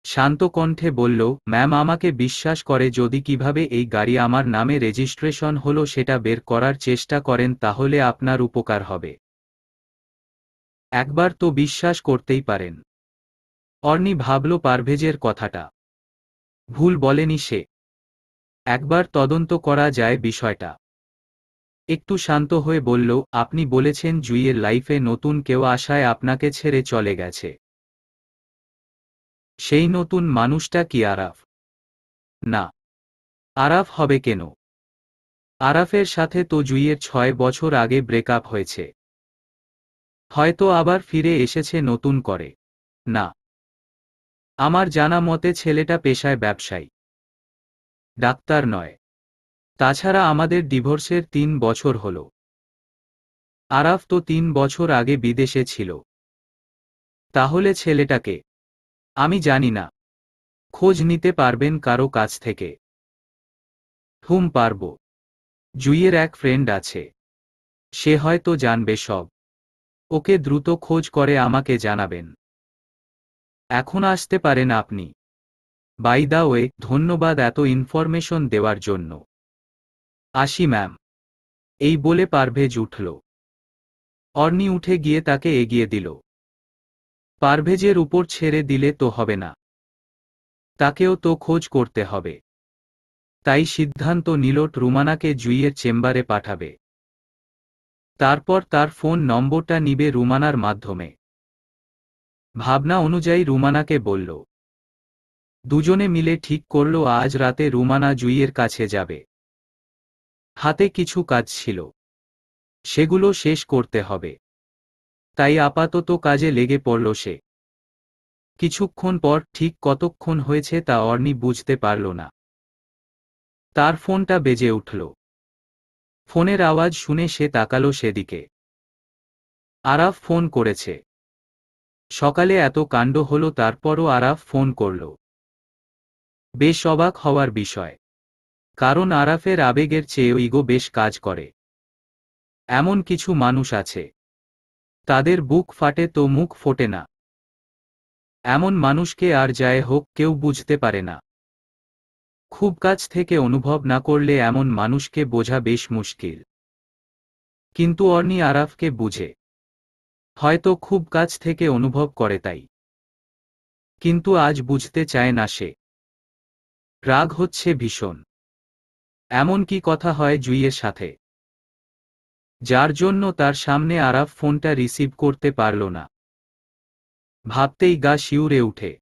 শান্ত কণ্ঠে বলল, ম্যাম আমাকে বিশ্বাস করে যদি কিভাবে এই গাড়ি আমার নামে রেজিস্ট্রেশন হলো সেটা বের করার চেষ্টা করেন তাহলে আপনার উপকার হবে। একবার তো বিশ্বাস করতেই পারেন। অর্নি ভাবল পারভেজের কথাটা ভুল বলেনি সে। একবার তদন্ত করা যায় বিষয়টা। একটু শান্ত হয়ে বলল, আপনি বলেছেন জুইয়ের লাইফে নতুন কেউ আসায় আপনাকে ছেড়ে চলে গেছে। সেই নতুন মানুষটা কি আরাফ? না। আরাফ হবে কেন? আরাফের সাথে তো জুইয়ের 6 বছর আগে ব্রেকআপ হয়েছে। হয়তো আবার ফিরে এসেছে নতুন করে। না, আমার জানা মতে ছেলেটা পেশায় ব্যবসায়ী, ডাক্তার নয়। তাছাড়া আমাদের ডিভোর্সের 3 বছর হলো। আরাফ তো 3 বছর আগে বিদেশে ছিল। তাহলে ছেলেটাকে আমি জানি না। খোঁজ নিতে পারবেন কারো কাছ থেকে? পারব। জুইয়ের এক ফ্রেন্ড আছে, সে হয়তো জানবে সব। ওকে দ্রুত খোঁজ করে আমাকে জানাবেন। এখন আসতে পারেন আপনি। বাই দা ওয়ে, ধন্যবাদ এত ইনফরমেশন দেওয়ার জন্য। আসি ম্যাম। এই বলে পারভেজ উঠল। অর্নি উঠে গিয়ে তাকে এগিয়ে দিল। পারভেজের উপর ছেড়ে দিলে তো হবে না, তাকেও তো খোঁজ করতে হবে। তাই সিদ্ধান্ত নিল রুমানাকে জুইয়ের চেম্বারে পাঠাবে। তারপর তার ফোন নম্বরটা নিবে রুমানার মাধ্যমে। ভাবনা অনুযায়ী রুমানাকে বলল। দুজনে মিলে ঠিক করল আজ রাতে রুমানা জুইয়ের কাছে যাবে। হাতে কিছু কাজ ছিল, সেগুলো শেষ করতে হবে। তাই আপাতত কাজে লেগে পড়ল সে। কিছুক্ষণ পর ঠিক কতক্ষণ হয়েছে তা অর্নি বুঝতে পারল না। তার ফোনটা বেজে উঠল। ফোনের আওয়াজ শুনে সে তাকালো সেদিকে। আরাফ ফোন করেছে। সকালে এত কাণ্ড হলো তারপরও আরাফ ফোন করল। বেশ অবাক হওয়ার বিষয়, কারণ আরাফের আবেগের চেয়েও ইগো বেশ কাজ করে। এমন কিছু মানুষ আছে, তাদের বুক ফাটে তো মুখ ফোটে না। এমন মানুষকে আর যায় হোক কেউ বুঝতে পারে না। খুব কাছ থেকে অনুভব না করলে এমন মানুষকে বোঝা বেশ মুশকিল। কিন্তু অর্নি আরাফকে বুঝে। হয়তো খুব কাছ থেকে অনুভব করে তাই। কিন্তু আজ বুঝতে চায় না সে। রাগ হচ্ছে ভীষণ। এমন কি কথা হয় জুইয়ের সাথে, যার জন্য তার সামনে আরাফ ফোনটা রিসিভ করতে পারল না? ভাবতেই গা শিউরে উঠে।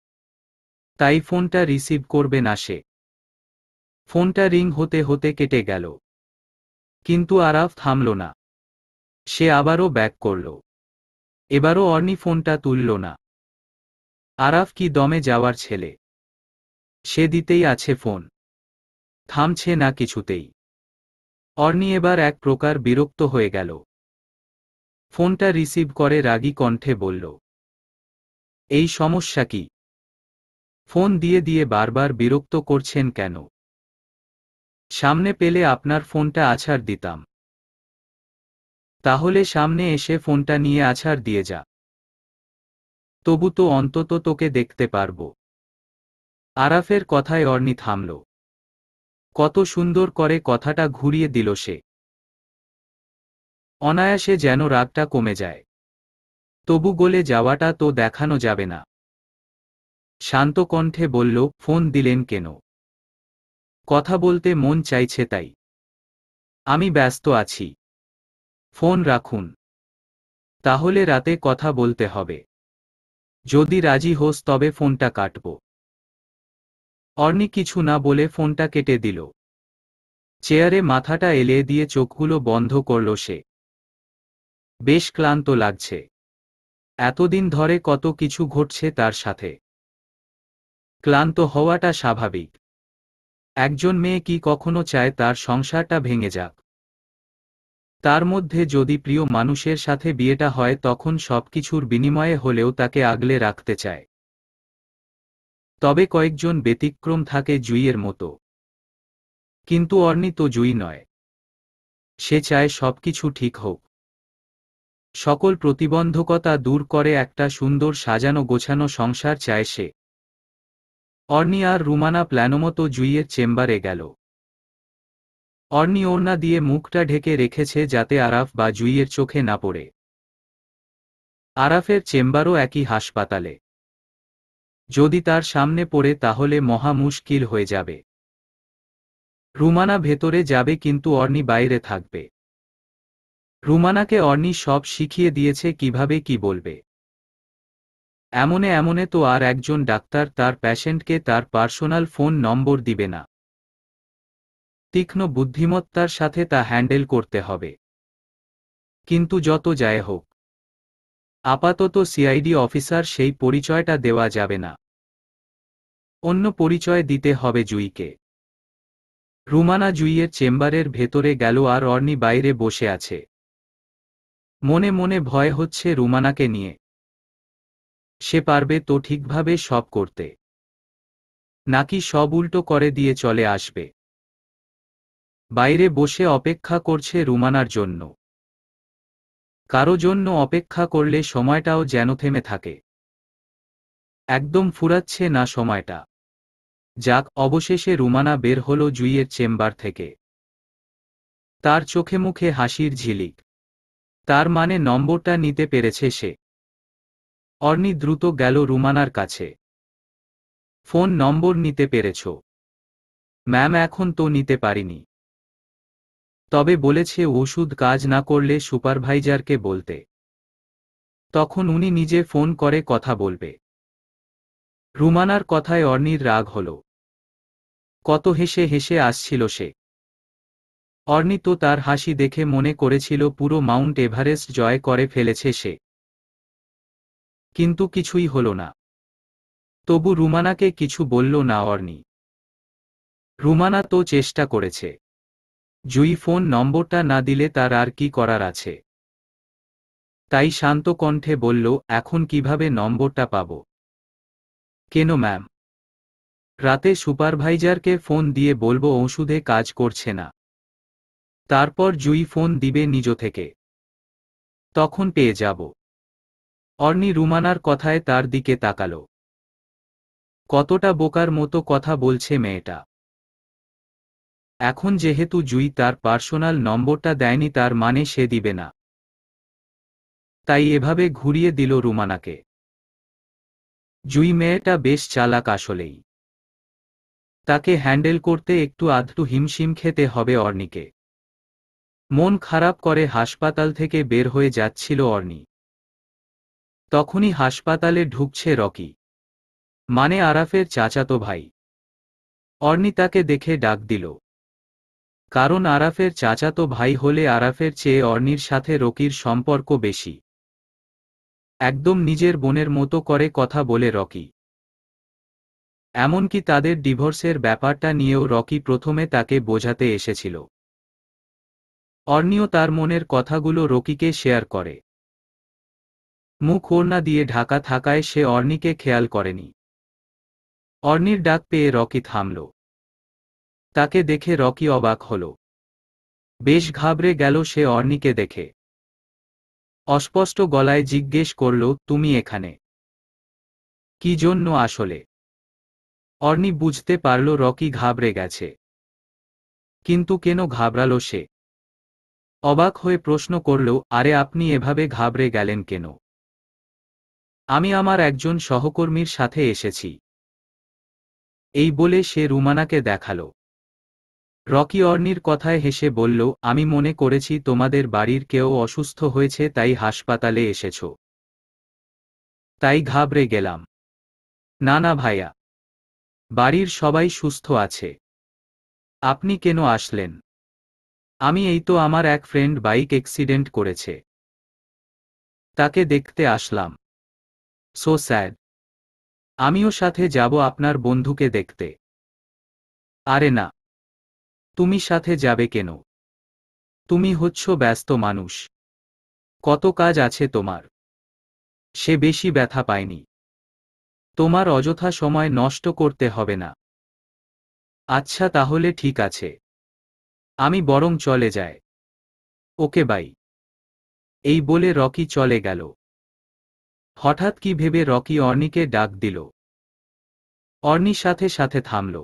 তাই ফোনটা রিসিভ করবে না সে। ফোনটা রিং হতে হতে কেটে গেল। কিন্তু আরাফ থামল না। সে আবারও ব্যাক করল। এবারও অর্নি ফোনটা তুলল না। আরাফ কি দমে যাওয়ার ছেলে? সে দিতেই আছে ফোন, থামছে না কিছুতেই। অর্নি এবার এক প্রকার বিরক্ত হয়ে গেল। ফোনটা রিসিভ করে রাগী কণ্ঠে বলল, এই সমস্যা কি? ফোন দিয়ে দিয়ে বারবার বিরক্ত করছেন কেন? সামনে পেলে আপনার ফোনটা আছাড় দিতাম। তাহলে সামনে এসে ফোনটা নিয়ে আছাড় দিয়ে যা। তবু তো অন্তত তোকে দেখতে পারবো। আরাফের কথায় অর্নি থামল। কত সুন্দর করে কথাটা ঘুরিয়ে দিল সে। অনায়াসে যেন রাগটা কমে যায়। তবু গলে যাওয়াটা তো দেখানো যাবে না। শান্ত কণ্ঠে বলল, ফোন দিলেন কেন? কথা বলতে মন চাইছে তাই। আমি ব্যস্ত আছি। ফোন রাখুন। তাহলে রাতে কথা বলতে হবে। যদি রাজি হোস তবে ফোনটা কাটব। অর্নি কিছু না বলে ফোনটা কেটে দিল। চেয়ারে মাথাটা এলিয়ে দিয়ে চোখগুলো বন্ধ করল সে। বেশ ক্লান্ত লাগছে। এতদিন ধরে কত কিছু ঘটছে তার সাথে। ক্লান্ত হওয়াটা স্বাভাবিক। একজন মেয়ে কি কখনো চায় তার সংসারটা ভেঙে যাক? তার মধ্যে যদি প্রিয় মানুষের সাথে বিয়েটা হয় তখন সবকিছুর বিনিময়ে হলেও তাকে আগলে রাখতে চায়। তবে কয়েকজন ব্যতিক্রম থাকে জুইয়ের মতো। কিন্তু অর্নি তো জুই নয়। সে চায় সবকিছু ঠিক হোক। সকল প্রতিবন্ধকতা দূর করে একটা সুন্দর সাজানো গোছানো সংসার চায় সে। অর্নি আর রুমানা প্ল্যানমতো জুইয়ের চেম্বারে গেল। অর্নি ওড়না দিয়ে মুখটা ঢেকে রেখেছে যাতে আরাফ বা জুইয়ের চোখে না পড়ে। আরাফের চেম্বারও একই হাসপাতালে। যদি তার সামনে পড়ে তাহলে মহা মুশকিল হয়ে যাবে। রুমানা ভেতরে যাবে কিন্তু অর্নি বাইরে থাকবে। রুমানাকে অর্নি সব শিখিয়ে দিয়েছে কিভাবে কি বলবে। এমনে এমনে তো আর একজন ডাক্তার তার পেশেন্টকে তার পার্সোনাল ফোন নম্বর দিবে না। তীক্ষ্ণ বুদ্ধিমত্তার সাথে তা হ্যান্ডেল করতে হবে। কিন্তু যত যায় হোক, আপাতত সিআইডি অফিসার সেই পরিচয়টা দেওয়া যাবে না। অন্য পরিচয় দিতে হবে জুইকে। রুমানা জুইয়ের চেম্বারের ভেতরে গেল আর অর্নি বাইরে বসে আছে। মনে মনে ভয় হচ্ছে রুমানাকে নিয়ে। সে পারবে তো ঠিকভাবে সব করতে, নাকি সব উল্টো করে দিয়ে চলে আসবে। বাইরে বসে অপেক্ষা করছে রুমানার জন্য। কারো জন্য অপেক্ষা করলে সময়টাও যেন থেমে থাকে। একদম ফুরাচ্ছে না সময়টা। যাক, অবশেষে রুমানা বের হলো জুইয়ের চেম্বার থেকে। তার চোখে মুখে হাসির ঝিলিক। তার মানে নম্বরটা নিতে পেরেছে সে। অর্নি দ্রুত গেল রুমানার কাছে। ফোন নম্বর নিতে পেরেছ? ম্যাম, এখন তো নিতে পারিনি। তবে বলেছে ওষুধ কাজ না করলে সুপারভাইজারকে বলতে। তখন উনি নিজে ফোন করে কথা বলবে। রুমানার কথায় অর্নির রাগ হল। কত হেসে হেসে আসছিল সে। অর্নি তো তার হাসি দেখে মনে করেছিল পুরো মাউন্ট এভারেস্ট জয় করে ফেলেছে সে। কিন্তু কিছুই হল না। তবু রুমানাকে কিছু বলল না অর্নি। রুমানা তো চেষ্টা করেছে। জুই ফোন নম্বরটা না দিলে তার আর কি করার আছে। তাই শান্ত কণ্ঠে বলল, এখন কিভাবে নম্বরটা পাব? কেন ম্যাম? রাতে সুপারভাইজারকে ফোন দিয়ে বলবো ওষুধে কাজ করছে না। তারপর জুই ফোন দিবে নিজ থেকে। তখন পেয়ে যাব। অর্নি রুমানার কথায় তার দিকে তাকাল। কতটা বোকার মতো কথা বলছে মেয়েটা। এখন যেহেতু জুই তার পার্সোনাল নম্বরটা দেয়নি তার মানে সে দিবে না। তাই এভাবে ঘুরিয়ে দিল রুমানাকে। জুই মেয়েটা বেশ চালাক আসলেই। তাকে হ্যান্ডেল করতে একটু আধটু হিমশিম খেতে হবে অর্নিকে। মন খারাপ করে হাসপাতাল থেকে বের হয়ে যাচ্ছিল অর্নি। তখনই হাসপাতালে ঢুকছে রকি, মানে আরাফের চাচাতো ভাই। অর্নি তাকে দেখে ডাক দিল। কারণ আরাফের চাচাতো ভাই হলে আরাফের চেয়ে অর্নির সাথে রকির সম্পর্ক বেশি। একদম নিজের বোনের মতো করে কথা বলে রকি। এমনকি তাদের ডিভোর্সের ব্যাপারটা নিয়েও রকি প্রথমে তাকে বোঝাতে এসেছিল। অর্নিও তার মনের কথাগুলো রকিকে শেয়ার করে। মুখ ওড়না দিয়ে ঢাকা থাকায় সে অর্নিকে খেয়াল করেনি। অর্নির ডাক পেয়ে রকি থামল। তাকে দেখে রকি অবাক হল। বেশ ঘাবড়ে গেল সে অর্নিকে দেখে। অস্পষ্ট গলায় জিজ্ঞেস করল, তুমি এখানে কি জন্য আসলে? অর্নি বুঝতে পারল রকি ঘাবড়ে গেছে। কিন্তু কেন ঘাবড়ালো সে? অবাক হয়ে প্রশ্ন করল, আরে আপনি এভাবে ঘাবড়ে গেলেন কেন? আমি আমার একজন সহকর্মীর সাথে এসেছি। এই বলে সে রুমানাকে দেখালো। রকি অর্নির কথায় হেসে বলল, আমি মনে করেছি তোমাদের বাড়ির কেউ অসুস্থ হয়েছে তাই হাসপাতালে এসেছ। তাই ঘাবড়ে গেলাম। না না ভাইয়া, বাড়ির সবাই সুস্থ আছে। আপনি কেন আসলেন? আমি এই তো আমার এক ফ্রেন্ড বাইক অ্যাক্সিডেন্ট করেছে, তাকে দেখতে আসলাম। So sad. আমিও সাথে যাব আপনার বন্ধুকে দেখতে। আরে না, তুমি সাথে যাবে কেন? তুমি হচ্ছ ব্যস্ত মানুষ। কত কাজ আছে তোমার। সে বেশি ব্যথা পায়নি। তোমার অযথা সময় নষ্ট করতে হবে না। আচ্ছা তাহলে ঠিক আছে, আমি বরং চলে যাই। Okay bye. এই বলে রকি চলে গেল। হঠাৎ কি ভেবে রকি অর্নিকে ডাক দিল। অর্নি সাথে সাথে থামল।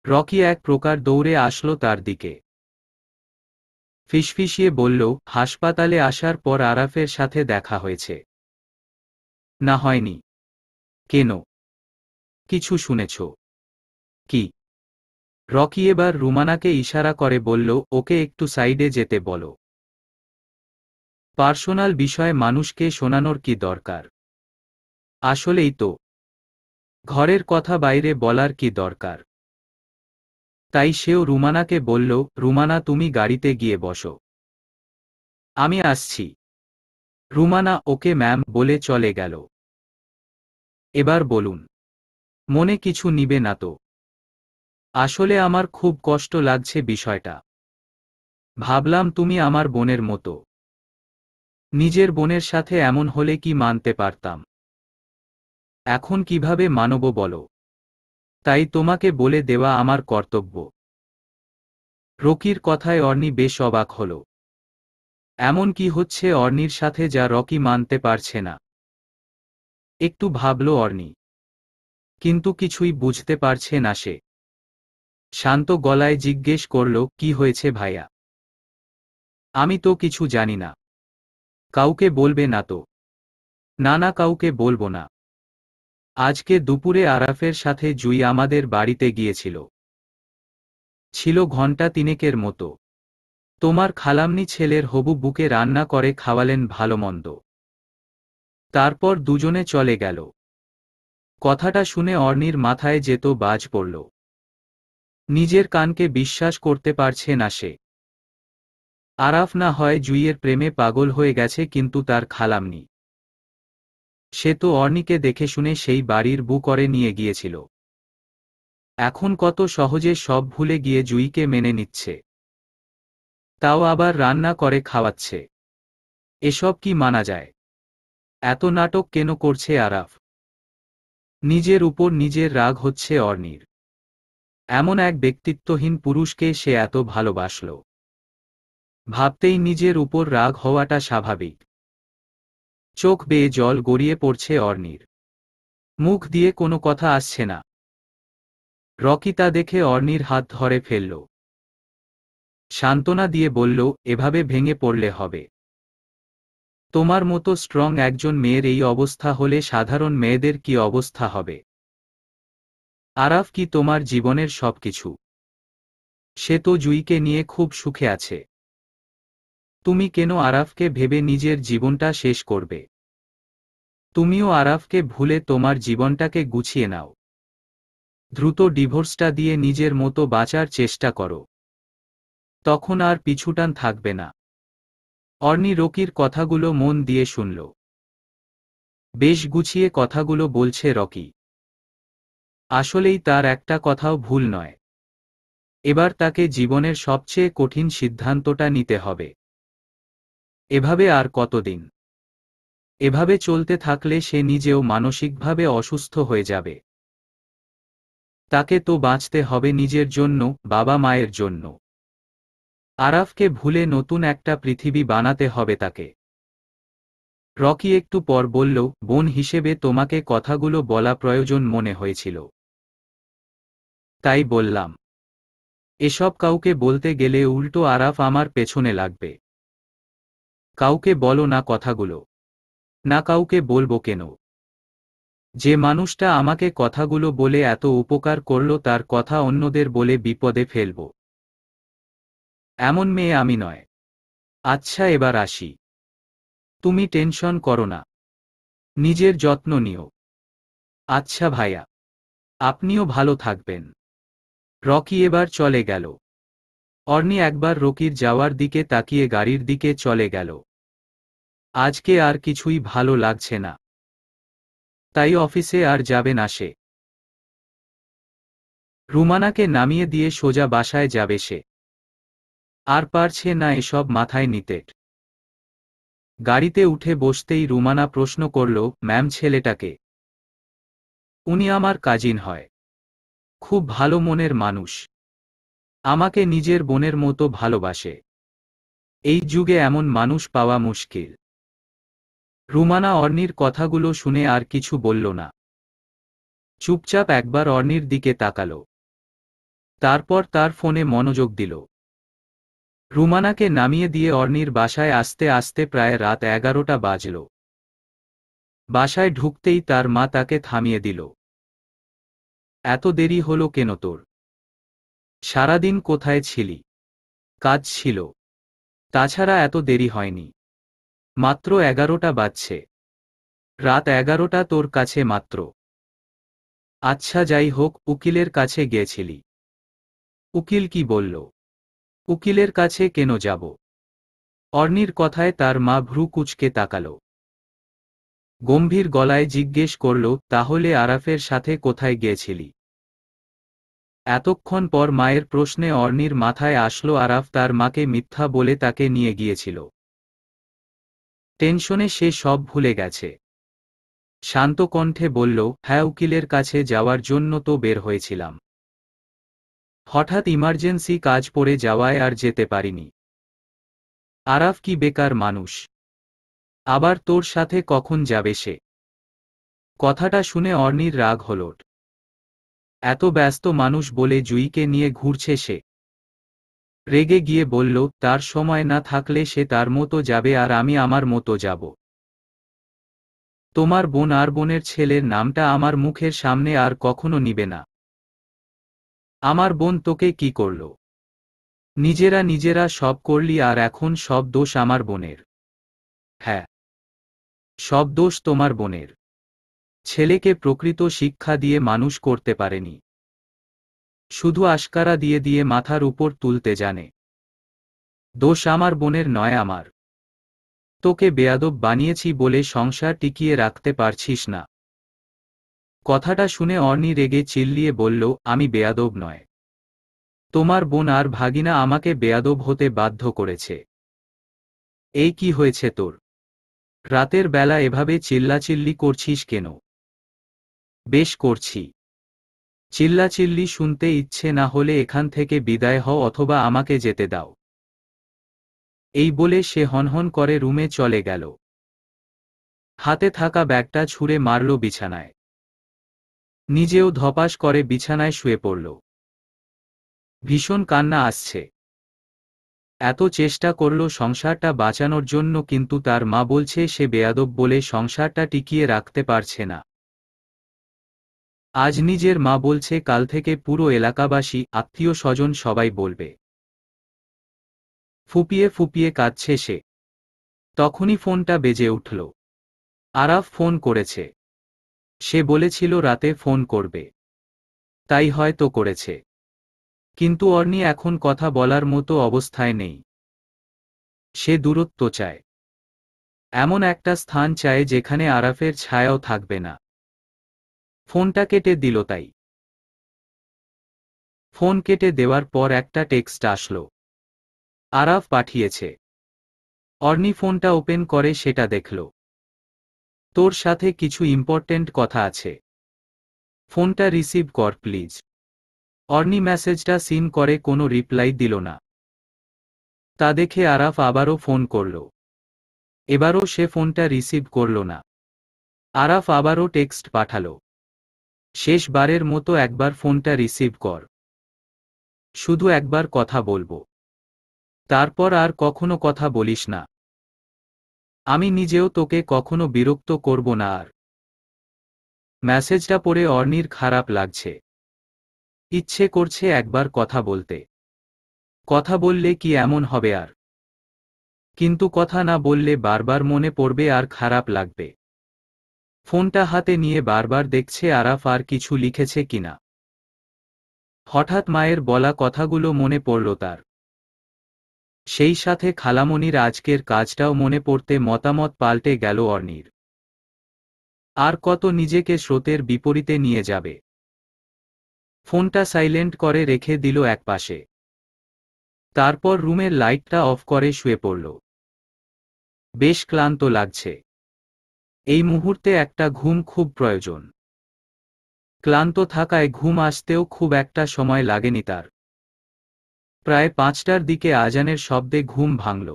রকি এক প্রকার দৌড়ে আসলো তার দিকে। ফিসফিসিয়ে বলল, হাসপাতালে আসার পর আরাফের সাথে দেখা হয়েছে? না হয়নি। কেন? কিছু শুনেছ? কি? রকি এবার রুমানাকে ইশারা করে বলল, ওকে একটু সাইডে যেতে বলো। পার্সোনাল বিষয়ে মানুষকে শোনানোর কি দরকার? আসলেই তো, ঘরের কথা বাইরে বলার কি দরকার? তাই সেও রুমানাকে বলল, রুমানা তুমি গাড়িতে গিয়ে বসো, আমি আসছি। রুমানা ওকে ম্যাম বলে চলে গেল। এবার বলুন, মনে কিছু নিবে না তো? আসলে আমার খুব কষ্ট লাগছে বিষয়টা। ভাবলাম তুমি আমার বোনের মতো। নিজের বোনের সাথে এমন হলে কি মানতে পারতাম? এখন কিভাবে মানব বলো? তাই তোমাকে বলে দেওয়া আমার কর্তব্য। রকির কথায় অর্নি বেশ অবাক হল। এমন কি হচ্ছে অর্নির সাথে যা রকি মানতে পারছে না? একটু ভাবল অর্নি, কিন্তু কিছুই বুঝতে পারছে না সে। শান্ত গলায় জিজ্ঞেস করল, কি হয়েছে ভাইয়া? আমি তো কিছু জানি না। কাউকে বলবে না তো? না না, কাউকে বলবো না। আজকে দুপুরে আরাফের সাথে জুই আমাদের বাড়িতে গিয়েছিল। ছিল ঘণ্টা তিনেকের মতো। তোমার খালামনি ছেলের হবু বুকে রান্না করে খাওয়ালেন ভালো মন্দ। তারপর দুজনে চলে গেল। কথাটা শুনে অর্নির মাথায় যেত বাজ পড়ল। নিজের কানকে বিশ্বাস করতে পারছে না সে। আরাফ না হয় জুইয়ের প্রেমে পাগল হয়ে গেছে, কিন্তু তার খালামনি, সে তো অর্নিকে দেখে শুনে সেই বাড়ির বু করে নিয়ে গিয়েছিল। এখন কত সহজে সব ভুলে গিয়ে জুইকে মেনে নিচ্ছে, তাও আবার রান্না করে খাওয়াচ্ছে। এসব কি মানা যায়? এত নাটক কেন করছে আরাফ? নিজের উপর নিজের রাগ হচ্ছে অর্নির। এমন এক ব্যক্তিত্বহীন পুরুষকে সে এত ভালোবাসল। ভাবতেই নিজের উপর রাগ হওয়াটা স্বাভাবিক। চোখ বেয়ে জল গড়িয়ে পড়ছে অর্নির। মুখ দিয়ে কোনো কথা আসছে না। রকি তা দেখে অর্নির হাত ধরে ফেলল। সান্ত্বনা দিয়ে বলল, এভাবে ভেঙে পড়লে হবে? তোমার মতো স্ট্রং একজন মেয়ের এই অবস্থা হলে সাধারণ মেয়েদের কি অবস্থা হবে? আরাফ কি তোমার জীবনের সবকিছু? সে তো জুইকে নিয়ে খুব সুখে আছে। তুমি কেন আরাফকে ভেবে নিজের জীবনটা শেষ করবে? তুমিও আরাফকে ভুলে তোমার জীবনটাকে গুছিয়ে নাও। দ্রুত ডিভোর্সটা দিয়ে নিজের মতো বাঁচার চেষ্টা করো। তখন আর পিছুটান থাকবে না। অর্নি রকির কথাগুলো মন দিয়ে শুনল। বেশ গুছিয়ে কথাগুলো বলছে রকি। আসলেই তার একটা কথাও ভুল নয়। এবার তাকে জীবনের সবচেয়ে কঠিন সিদ্ধান্তটা নিতে হবে। এভাবে আর কতদিন? এভাবে চলতে থাকলে সে নিজেও মানসিকভাবে অসুস্থ হয়ে যাবে। তাকে তো বাঁচতে হবে নিজের জন্য, বাবা মায়ের জন্য। আরাফকে ভুলে নতুন একটা পৃথিবী বানাতে হবে তাকে। রকি একটু পর বলল, বোন হিসেবে তোমাকে কথাগুলো বলা প্রয়োজন মনে হয়েছিল, তাই বললাম। এসব কাউকে বলতে গেলে উল্টো আরাফ আমার পেছনে লাগবে। কাউকে বলো না কথাগুলো। না, কাউকে বলবো কেন? যে মানুষটা আমাকে কথাগুলো বলে এত উপকার করল তার কথা অন্যদের বলে বিপদে ফেলব? এমন মেয়ে আমি নয়। আচ্ছা, এবার আসি। তুমি টেনশন করো না। নিজের যত্ন নিও। আচ্ছা ভাইয়া। আপনিও ভালো থাকবেন। রকি এবার চলে গেল। অর্নি একবার রকির যাওয়ার দিকে তাকিয়ে গাড়ির দিকে চলে গেল। আজকে আর কিছুই ভালো লাগছে না। তাই অফিসে আর যাবে না সে। রুমানাকে নামিয়ে দিয়ে সোজা বাসায় যাবে সে। আর পারছে না এসব মাথায় নিতে। গাড়িতে উঠে বসতেই রুমানা প্রশ্ন করল, ম্যাম ছেলেটাকে? উনি আমার কাজিন হয়। খুব ভালো মনের মানুষ। আমাকে নিজের বোনের মতো ভালোবাসে। এই যুগে এমন মানুষ পাওয়া মুশকিল। রুমানা অর্নির কথাগুলো শুনে আর কিছু বলল না। চুপচাপ একবার অর্নির দিকে তাকাল। তারপর তার ফোনে মনোযোগ দিল। রুমানাকে নামিয়ে দিয়ে অর্নির বাসায় আসতে আসতে প্রায় রাত 11টা বাজল। বাসায় ঢুকতেই তার মা তাকে থামিয়ে দিল। এত দেরি হলো কেন তোর? সারাদিন কোথায় ছিলি? কাজ ছিল। তাছাড়া এত দেরি হয়নি। মাত্র 11টা বাজছে। রাত 11টা তোর কাছে মাত্র? আচ্ছা যাই হোক, উকিলের কাছে গিয়েছিলি? উকিল কি বলল? উকিলের কাছে কেন যাব? অর্নির কথায় তার মা ভ্রু কুঁচকে তাকাল। গম্ভীর গলায় জিজ্ঞেস করল, তাহলে আরাফের সাথে কোথায় গিয়েছিলি? এতক্ষণ পর মায়ের প্রশ্নে অর্নির মাথায় আসলো আরাফ তার মাকে মিথ্যা বলে তাকে নিয়ে গিয়েছিল। টেনশনে সে সব ভুলে গেছে। শান্ত কণ্ঠে বলল, হ্যাঁ, উকিলের কাছে যাওয়ার জন্য তো বের হয়েছিলাম। হঠাৎ ইমার্জেন্সি কাজ পড়ে যাওয়ায় আর যেতে পারিনি। আরাফ কি বেকার মানুষ? আবার তোর সাথে কখন যাবে সে? কথাটা শুনে অর্নির রাগ হল। এত ব্যস্ত মানুষ বলে জুইকে নিয়ে ঘুরছে সে। রেগে গিয়ে বলল, তার সময় না থাকলে সে তার মতো যাবে আর আমি আমার মতো যাব। তোমার বোন আর বোনের ছেলের নামটা আমার মুখের সামনে আর কখনো নিবে না। আমার বোন তোকে কি করল? নিজেরা সব করলি আর এখন সব দোষ আমার বোনের। হ্যাঁ, সব দোষ তোমার বোনের। ছেলেকে প্রকৃত শিক্ষা দিয়ে মানুষ করতে পারেনি, শুধু আশকারা দিয়ে দিয়ে মাথার উপর তুলতে জানে। দোষ আমার বোনের নয়, আমার। তোকে বেয়াদব বানিয়েছি বলে সংসার টিকিয়ে রাখতে পারছিস না। কথাটা শুনে অর্নি রেগে চিল্লিয়ে বলল, আমি বেয়াদব নয়। তোমার বোন আর ভাগিনা আমাকে বেয়াদব হতে বাধ্য করেছে। এই কি হয়েছে তোর? রাতের বেলা এভাবে চিল্লাচিল্লি করছিস কেন? বেশ করছি। চিল্লাচিল্লি শুনতে ইচ্ছে না হলে এখান থেকে বিদায় হও অথবা আমাকে যেতে দাও। এই বলে সে হনহন করে রুমে চলে গেল। হাতে থাকা ব্যাগটা ছুঁড়ে মারল বিছানায়। নিজেও ধপাস করে বিছানায় শুয়ে পড়ল। ভীষণ কান্না আসছে। এত চেষ্টা করল সংসারটা বাঁচানোর জন্য, কিন্তু তার মা বলছে সে বেয়াদব বলে সংসারটা টিকিয়ে রাখতে পারছে না। আজ নিজের মা বলছে, কাল থেকে পুরো এলাকাবাসী, আত্মীয় স্বজন সবাই বলবে। ফুপিয়ে ফুপিয়ে কাঁদছে সে। তখনই ফোনটা বেজে উঠল। আরাফ ফোন করেছে। সে বলেছিল রাতে ফোন করবে, তাই হয়তো করেছে। কিন্তু অর্নি এখন কথা বলার মতো অবস্থায় নেই। সে দূরত্ব চায়, এমন একটা স্থান চায় যেখানে আরাফের ছায়াও থাকবে না। ফোনটা কেটে দিল তাই। ফোন কেটে দেওয়ার পর একটা টেক্সট আসলো। আরাফ পাঠিয়েছে। অর্নি ফোনটা ওপেন করে সেটা দেখল। তোর সাথে কিছু ইম্পর্টেন্ট কথা আছে, ফোনটা রিসিভ কর প্লিজ। অর্নি মেসেজটা সিন করে কোনো রিপ্লাই দিল না। তা দেখে আরাফ আবারও ফোন করল। এবারও সে ফোনটা রিসিভ করল না। আরাফ আবারও টেক্সট পাঠালো, শেষবারের মতো একবার ফোনটা রিসিভ কর, শুধু একবার কথা বলবো, তারপর আর কখনো কথা বলিস না। আমি নিজেও তোকে কখনো বিরক্ত করব না আর। মেসেজটা পড়ে অর্নির খারাপ লাগছে। ইচ্ছে করছে একবার কথা বলতে। কথা বললে কি এমন হবে আর? কিন্তু কথা না বললে বারবার মনে পড়বে আর খারাপ লাগবে। ফোনটা হাতে নিয়ে বারবার দেখছে আরাফ আর কিছু লিখেছে কিনা। হঠাৎ মায়ের বলা কথাগুলো মনে পড়ল তার। সেই সাথে খালামণির আজকের কাজটাও মনে পড়তে মতামত পাল্টে গেল অর্নির। আর কত নিজেকে স্রোতের বিপরীতে নিয়ে যাবে। ফোনটা সাইলেন্ট করে রেখে দিল একপাশে। তারপর রুমের লাইটটা অফ করে শুয়ে পড়ল। বেশ ক্লান্ত লাগছে। এই মুহূর্তে একটা ঘুম খুব প্রয়োজন। ক্লান্ত থাকায় ঘুম আসতেও খুব একটা সময় লাগেনি তার। প্রায় 5টার দিকে আজানের শব্দে ঘুম ভাঙল।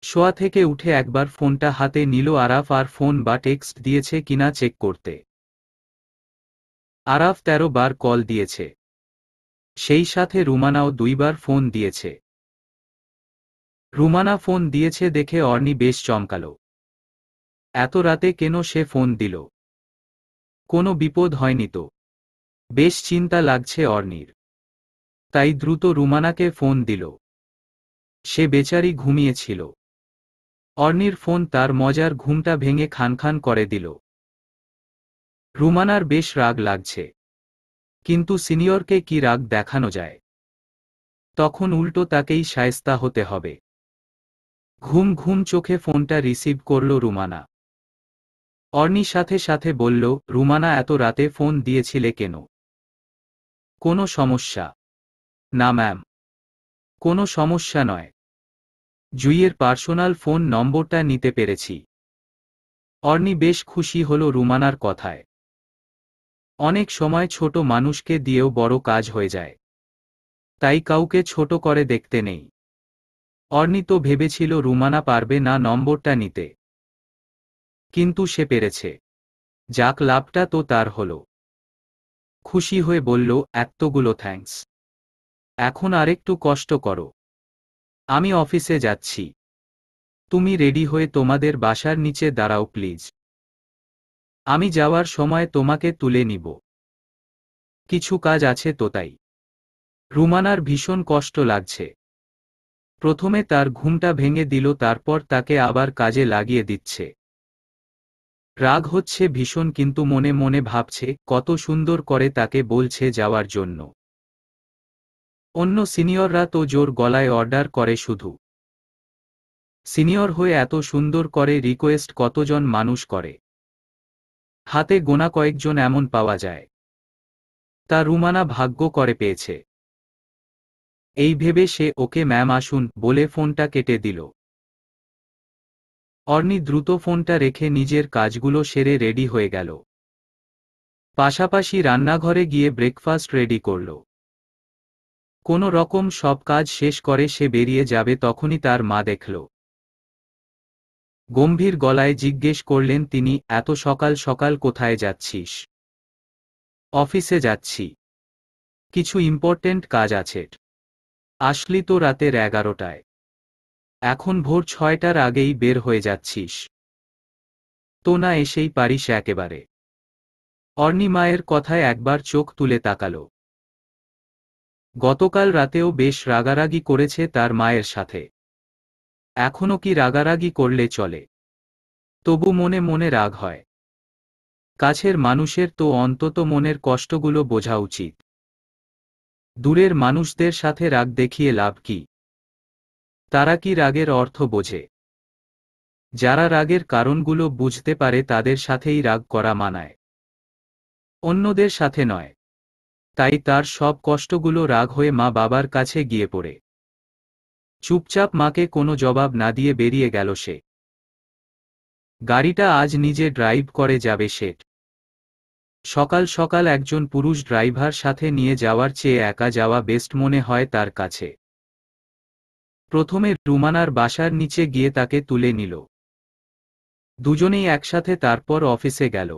শোয়া থেকে উঠে একবার ফোনটা হাতে নিল আরাফ আর ফোন বা টেক্সট দিয়েছে কিনা চেক করতে। আরাফ 13 বার কল দিয়েছে। সেই সাথে রুমানাও 2 বার ফোন দিয়েছে। রুমানা ফোন দিয়েছে দেখে অর্নি বেশ চমকাল। এত রাতে কেন সে ফোন দিল? কোনো বিপদ হয়নি তো? বেশ চিন্তা লাগছে অর্নির। তাই দ্রুত রুমানাকে ফোন দিল। সে বেচারি ঘুমিয়েছিল। অর্নির ফোন তার মজার ঘুমটা ভেঙে খানখান করে দিল। রুমানার বেশ রাগ লাগছে। কিন্তু সিনিয়রকে কি রাগ দেখানো যায়? তখন উল্টো তাকেই শায়েস্তা হতে হবে। ঘুম ঘুম চোখে ফোনটা রিসিভ করল রুমানা। অর্নি সাথে সাথে বলল, রুমানা এত রাতে ফোন দিয়েছিলে কেন? কোনো সমস্যা? না ম্যাম, কোনো সমস্যা নয়। জুইয়ের পার্সোনাল ফোন নম্বরটা নিতে পেরেছি। অর্নি বেশ খুশি হল রুমানার কথায়। অনেক সময় ছোট মানুষকে দিয়েও বড় কাজ হয়ে যায়, তাই কাউকে ছোট করে দেখতে নেই। অর্নি তো ভেবেছিল রুমানা পারবে না নম্বরটা নিতে, কিন্তু সে পেরেছে। যাক, লাভটা তো তার হলো। খুশি হয়ে বলল, এতগুলো থ্যাঙ্কস। এখন আরেকটু কষ্ট করো। আমি অফিসে যাচ্ছি। তুমি রেডি হয়ে তোমাদের বাসার নিচে দাঁড়াও প্লিজ। আমি যাওয়ার সময় তোমাকে তুলে নিব। কিছু কাজ আছে তো তাই। রুমানার ভীষণ কষ্ট লাগছে। প্রথমে তার ঘুমটা ভেঙে দিল, তারপর তাকে আবার কাজে লাগিয়ে দিচ্ছে। রাগ হচ্ছে ভীষণ, কিন্তু মনে মনে ভাবছে কত সুন্দর করে তাকে বলছে যাওয়ার জন্য। অন্য সিনিয়ররা তো জোর গলায় অর্ডার করে শুধু। সিনিয়র হয়ে এত সুন্দর করে রিকোয়েস্ট কতজন মানুষ করে? হাতে গোনা কয়েকজন এমন পাওয়া যায়। তা রুমানা ভাগ্য করে পেয়েছে। এই ভেবে সে ওকে ম্যাম আসুন বলে ফোনটা কেটে দিল। অর্নি দ্রুত ফোনটা রেখে নিজের কাজগুলো সেরে রেডি হয়ে গেল। পাশাপাশি রান্নাঘরে গিয়ে ব্রেকফাস্ট রেডি করল। কোনো রকম সব কাজ শেষ করে সে বেরিয়ে যাবে, তখনই তার মা দেখল। গম্ভীর গলায় জিজ্ঞেস করলেন তিনি, এত সকাল সকাল কোথায় যাচ্ছিস? অফিসে যাচ্ছি। কিছু ইম্পর্টেন্ট কাজ আছে। আসলি তো রাতের 11টায়। এখন ভোর 6টার আগেই বের হয়ে যাচ্ছিস? তো না এসেই পারিস একেবারে। অর্নি মায়ের কথায় একবার চোখ তুলে তাকাল। গতকাল রাতেও বেশ রাগারাগি করেছে তার মায়ের সাথে। এখনও কি রাগারাগি করলে চলে? তবু মনে মনে রাগ হয়। কাছের মানুষের তো অন্তত মনের কষ্টগুলো বোঝা উচিত। দূরের মানুষদের সাথে রাগ দেখিয়ে লাভ কি? তারা কি রাগের অর্থ বোঝে? যারা রাগের কারণগুলো বুঝতে পারে তাদের সাথেই রাগ করা মানায়, অন্যদের সাথে নয়। তাই তার সব কষ্টগুলো রাগ হয়ে মা বাবার কাছে গিয়ে পড়ে। চুপচাপ মাকে কোনো জবাব না দিয়ে বেরিয়ে গেল সে। গাড়িটা আজ নিজে ড্রাইভ করে যাবে সে। সকাল সকাল একজন পুরুষ ড্রাইভার সাথে নিয়ে যাওয়ার চেয়ে একা যাওয়া বেস্ট মনে হয় তার কাছে। প্রথমে রুমানার বাসার নিচে গিয়ে তাকে তুলে নিল। দুজনেই একসাথে তারপর অফিসে গেল।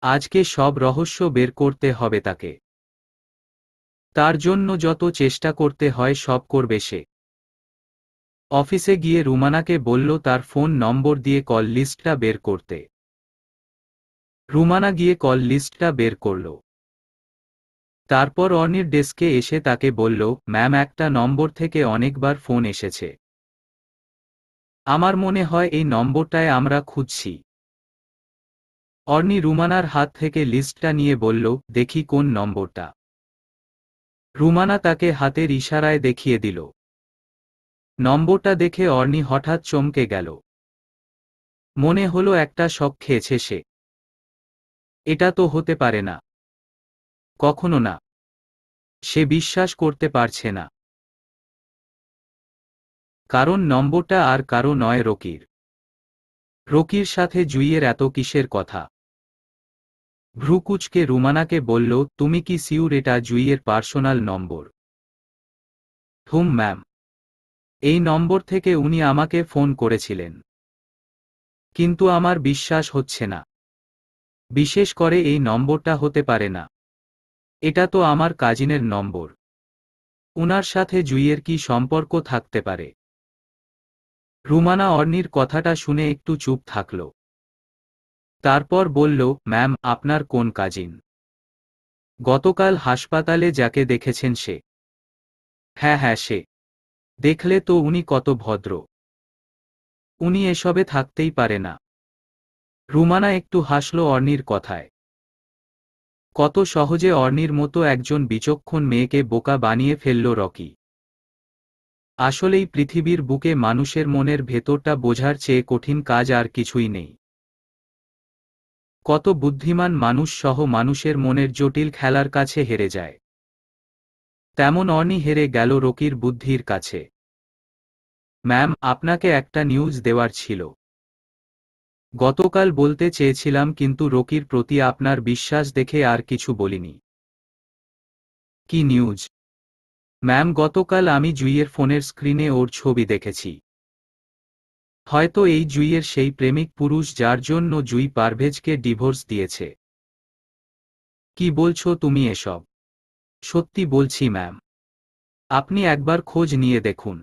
আজকে সব রহস্য বের করতে হবে তাকে। তার জন্য যত চেষ্টা করতে হয় সব করবে সে। অফিসে গিয়ে রুমানাকে বলল তার ফোন নম্বর দিয়ে কল লিস্টটা বের করতে। রুমানা গিয়ে কল লিস্টটা বের করল। তারপর অর্নির ডেস্কে এসে তাকে বলল, ম্যাম, একটা নম্বর থেকে অনেকবার ফোন এসেছে। আমার মনে হয় এই নম্বরটায় আমরা খুঁজছি। অর্নি রুমানার হাত থেকে লিস্টটা নিয়ে বলল, দেখি কোন নম্বরটা। রুমানা তাকে হাতের ইশারায় দেখিয়ে দিল। নম্বরটা দেখে অর্নি হঠাৎ চমকে গেল। মনে হলো একটা শক খেয়েছে সে। এটা তো হতে পারে না, কখনো না। সে বিশ্বাস করতে পারছে না। কারণ নম্বরটা আর কারো নয়, রকির। রকির সাথে জুইয়ের এত কিসের কথা? ভ্রুকুচকে রুমানাকে বলল, তুমি কি সিউর এটা জুইয়ের পার্সোনাল নম্বর? ম্যাম, এই নম্বর থেকে উনি আমাকে ফোন করেছিলেন। কিন্তু আমার বিশ্বাস হচ্ছে না। বিশেষ করে এই নম্বরটা হতে পারে না। এটা তো আমার কাজিনের নম্বর। উনার সাথে জুইয়ের কি সম্পর্ক থাকতে পারে? রুমানা অর্নির কথাটা শুনে একটু চুপ থাকল। তারপর বলল, ম্যাম, আপনার কোন কাজিন? গতকাল হাসপাতালে যাকে দেখেছেন সে? হ্যাঁ হ্যাঁ, সে। দেখলে তো উনি কত ভদ্র। উনি এসবে থাকতেই পারে না। রুমানা একটু হাসল অর্নির কথায়। কত সহজে অর্নির মতো একজন বিচক্ষণ মেয়েকে বোকা বানিয়ে ফেলল রকি। আসলেই পৃথিবীর বুকে মানুষের মনের ভেতরটা বোঝার চেয়ে কঠিন কাজ আর কিছুই নেই। কত বুদ্ধিমান মানুষ সহ মানুষের মনের জটিল খেলার কাছে হেরে যায়। তেমন অর্নি হেরে গেল রকির বুদ্ধির কাছে। ম্যাম, আপনাকে একটা নিউজ দেওয়ার ছিল। গতকাল বলতে চেয়েছিলাম কিন্তু রকির প্রতি আপনার বিশ্বাস দেখে আর কিছু বলিনি। কি নিউজ? ম্যাম, গতকাল আমি জুইয়ের ফোনের স্ক্রিনে ওর ছবি দেখেছি। হয়তো এই জুইয়ের সেই প্রেমিক পুরুষ যার জন্য জুই পারভেজকে ডিভোর্স দিয়েছে। কি বলছো তুমি এসব? সত্যি বলছি ম্যাম। আপনি একবার খোঁজ নিয়ে দেখুন,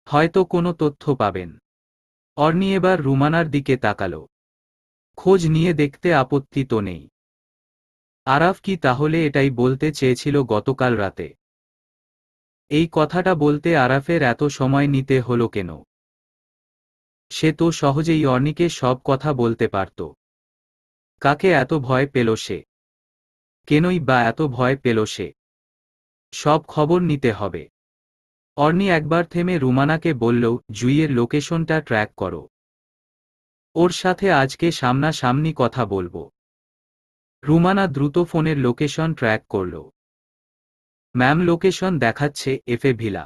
হয়তো কোনো তথ্য পাবেন। অর্নি এবার রুমানার দিকে তাকালো। খোঁজ নিয়ে দেখতে আপত্তি তো নেই। আরাফ কি তাহলে এটাই বলতে চেয়েছিল গতকাল রাতে? এই কথাটা বলতে আরাফের এত সময় নিতে হলো কেন? সে তো সহজেই অর্নিকে সব কথা বলতে পারত। কাকে এত ভয় পেল সে? কেনই বা এত ভয় পেল সে? সব খবর নিতে হবে। অর্নি একবার থেমে রুমানাকে বলল, জুইয়ের লোকেশনটা ট্র্যাক করো। ওর সাথে আজকে সামনাসামনি কথা বলবো। রুমানা দ্রুত ফোনের লোকেশন ট্র্যাক করল। ম্যাম, লোকেশন দেখাচ্ছে এফএ ভিলা।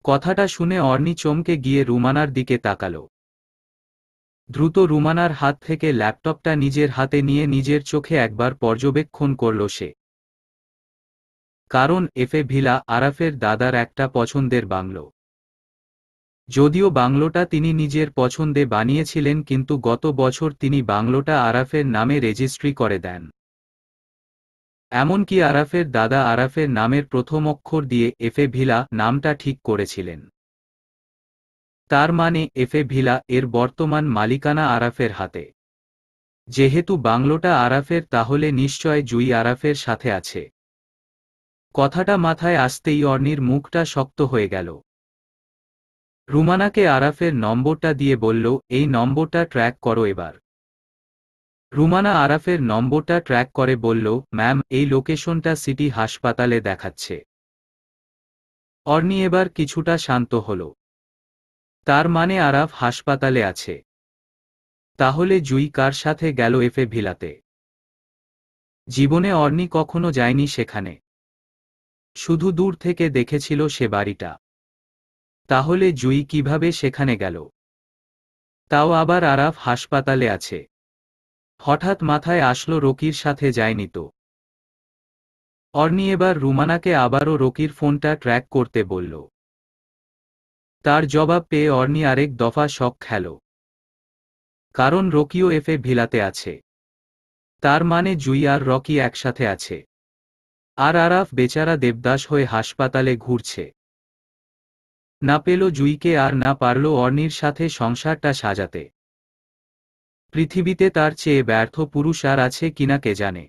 কথাটা শুনে অর্নি চমকে গিয়ে রুমানার দিকে তাকালো। দ্রুত রুমানার হাত থেকে ল্যাপটপটা নিজের হাতে নিয়ে নিজের চোখে একবার পর্যবেক্ষণ করল সে। কারণ এফএ ভিলা আরাফের দাদার একটা পছন্দের বাংলো। যদিও বাংলোটা তিনি নিজের পছন্দে বানিয়েছিলেন, কিন্তু গত বছর তিনি বাংলোটা আরাফের নামে রেজিস্ট্রি করে দেন। এমনকি আরাফের দাদা আরাফের নামের প্রথম অক্ষর দিয়ে এফএ ভিলা নামটা ঠিক করেছিলেন। তার মানে এফএ ভিলা এর বর্তমান মালিকানা আরাফের হাতে। যেহেতু বাংলোটা আরাফের, তাহলে নিশ্চয় জুই আরাফের সাথে আছে। কথাটা মাথায় আসতেই অর্নির মুখটা শক্ত হয়ে গেল। রুমানাকে আরাফের নম্বরটা দিয়ে বলল, এই নম্বরটা ট্র্যাক করো এবার। রুমানা আরাফের নম্বরটা ট্র্যাক করে বলল, ম্যাম, এই লোকেশনটা সিটি হাসপাতালে দেখাচ্ছে। অর্নি এবার কিছুটা শান্ত হল। তার মানে আরাফ হাসপাতালে আছে। তাহলে জুই কার সাথে গেল এফএ ভিলাতে? জীবনে অর্নি কখনো যায়নি সেখানে। শুধু দূর থেকে দেখেছিল সে বাড়িটা। তাহলে জুই কিভাবে সেখানে গেল? তাও আবার আরাফ হাসপাতালে আছে। হঠাৎ মাথায় আসলো রকির সাথে যায়নি তো। অর্নি এবার রুমানাকে আবারও রকির ফোনটা ট্র্যাক করতে বলল। তার জবাব পেয়ে অর্নি আরেক দফা শক খেল। কারণ রকিও এফএ ভিলাতে আছে। তার মানে জুই আর রকি একসাথে আছে। আর আরাফ বেচারা দেবদাস হয়ে হাসপাতালে ঘুরছে। না পেল জুইকে আর না পারল অর্নির সাথে সংসারটা সাজাতে। পৃথিবীতে তার চেয়ে ব্যর্থ পুরুষ আর আছে কিনা কে জানে।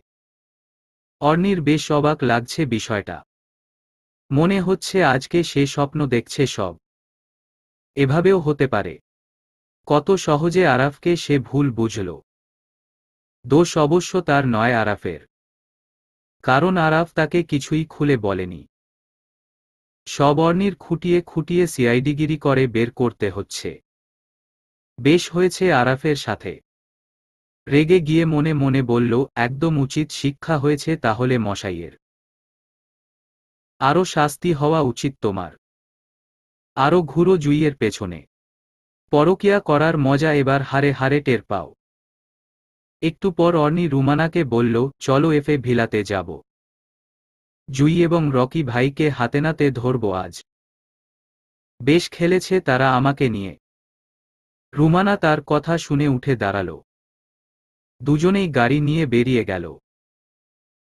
অর্নির বেশ অবাক লাগছে বিষয়টা। মনে হচ্ছে আজকে সে স্বপ্ন দেখছে সব। এভাবেও হতে পারে। কত সহজে আরাফকে সে ভুল বুঝল। দোষ অবশ্য তার নয়, আরাফের। কারণ আরাফ তাকে কিছুই খুলে বলেনি। সব অর্নির খুঁটিয়ে খুঁটিয়ে সিআইডিগিরি করে বের করতে হচ্ছে। বেশ হয়েছে আরাফের সাথে। রেগে গিয়ে মনে মনে বলল, একদম উচিত শিক্ষা হয়েছে তাহলে মশাইয়ের। আরও শাস্তি হওয়া উচিত তোমার। আরও ঘুরো জুইয়ের পেছনে। পরকিয়া করার মজা এবার হারে হারে টের পাও। একটু পর অর্নি রুমানাকে বলল, চলো এফএ ভিলাতে যাব। জুই এবং রকি ভাইকে হাতেনাতে ধরব আজ। বেশ খেলেছে তারা আমাকে নিয়ে। রুমানা তার কথা শুনে উঠে দাঁড়াল। দুজনেই গাড়ি নিয়ে বেরিয়ে গেল।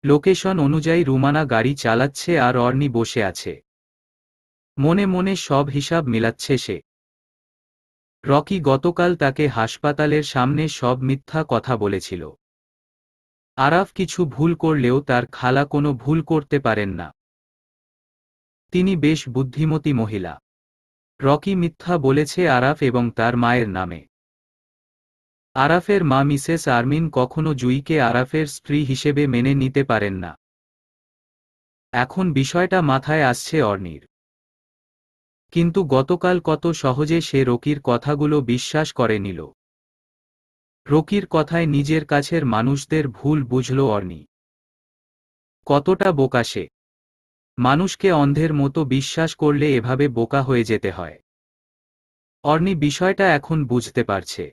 লোকেশন অনুযায়ী রুমানা গাড়ি চালাচ্ছে আর অর্নি বসে আছে। মনে মনে সব হিসাব মিলাচ্ছে সে। রকি গতকাল তাকে হাসপাতালের সামনে সব মিথ্যা কথা বলেছিল। আরাফ কিছু ভুল করলেও তার খালা কোনো ভুল করতে পারেন না। তিনি বেশ বুদ্ধিমতী মহিলা। রকি মিথ্যা বলেছে আরাফ এবং তার মায়ের নামে। আরাফের মা মিসেস আরমিন কখনো জুঁইকে আরাফের স্ত্রী হিসেবে মেনে নিতে পারেন না। এখন বিষয়টা মাথায় আসছে অর্নির। কিন্তু গতকাল কত সহজে সে রকির কথাগুলো বিশ্বাস করে নিল। রকির কথায় নিজের কাছের মানুষদের ভুল বুঝল অর্নি। কতটা বোকা সে! মানুষকে অন্ধের মতো বিশ্বাস করলে এভাবে বোকা হয়ে যেতে হয়। অর্নি বিষয়টা এখন বুঝতে পারছে।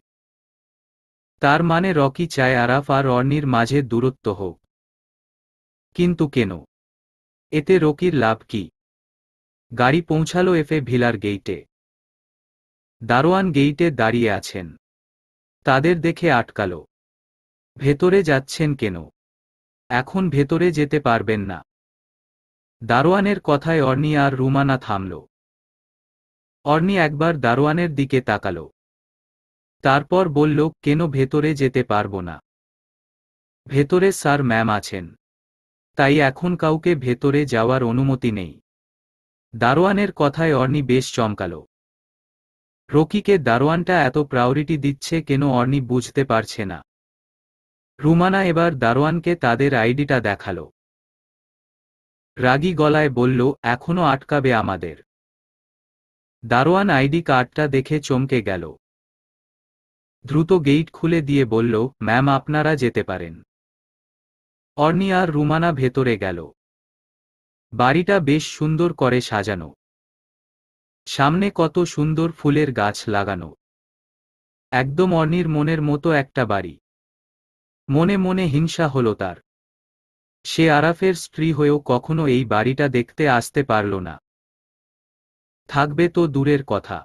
তার মানে রকি চায় আরাফ আর অর্নির মাঝে দূরত্ব হোক। কিন্তু কেন? এতে রকির লাভ কি? গাড়ি পৌঁছালো এফএ ভিলার গেইটে। দারোয়ান গেইটে দাঁড়িয়ে আছেন। তাদের দেখে আটকালো। ভেতরে যাচ্ছেন কেন? এখন ভেতরে যেতে পারবেন না। দারোয়ানের কথায় অর্নি আর রুমানা থামল। অর্নি একবার দারোয়ানের দিকে তাকালো। তারপর বলল, কেন ভেতরে যেতে পারবো না? ভেতরে স্যার ম্যাম আছেন, তাই এখন কাউকে ভেতরে যাওয়ার অনুমতি নেই। দারোয়ানের কথায় অর্নি বেশ চমকালো। রকিকে দারোয়ানটা এত প্রায়োরিটি দিচ্ছে কেন অর্নি বুঝতে পারছে না। রুমানা এবার দারোয়ানকে তাদের আইডিটা দেখালো। রাগী গলায় বলল, এখনো আটকাবে আমাদের? দারোয়ান আইডি কার্ডটা দেখে চমকে গেল। দ্রুত গেইট খুলে দিয়ে বলল, ম্যাম আপনারা যেতে পারেন। অর্নি আর রুমানা ভেতরে গেল। বাড়িটা বেশ সুন্দর করে সাজানো। সামনে কত সুন্দর ফুলের গাছ লাগানো। একদম অর্নির মনের মতো একটা বাড়ি। মনে মনে হিংসা হলো তার। সে আরাফের স্ত্রী হয়েও কখনো এই বাড়িটা দেখতে আসতে পারল না। থাকবে তো দূরের কথা,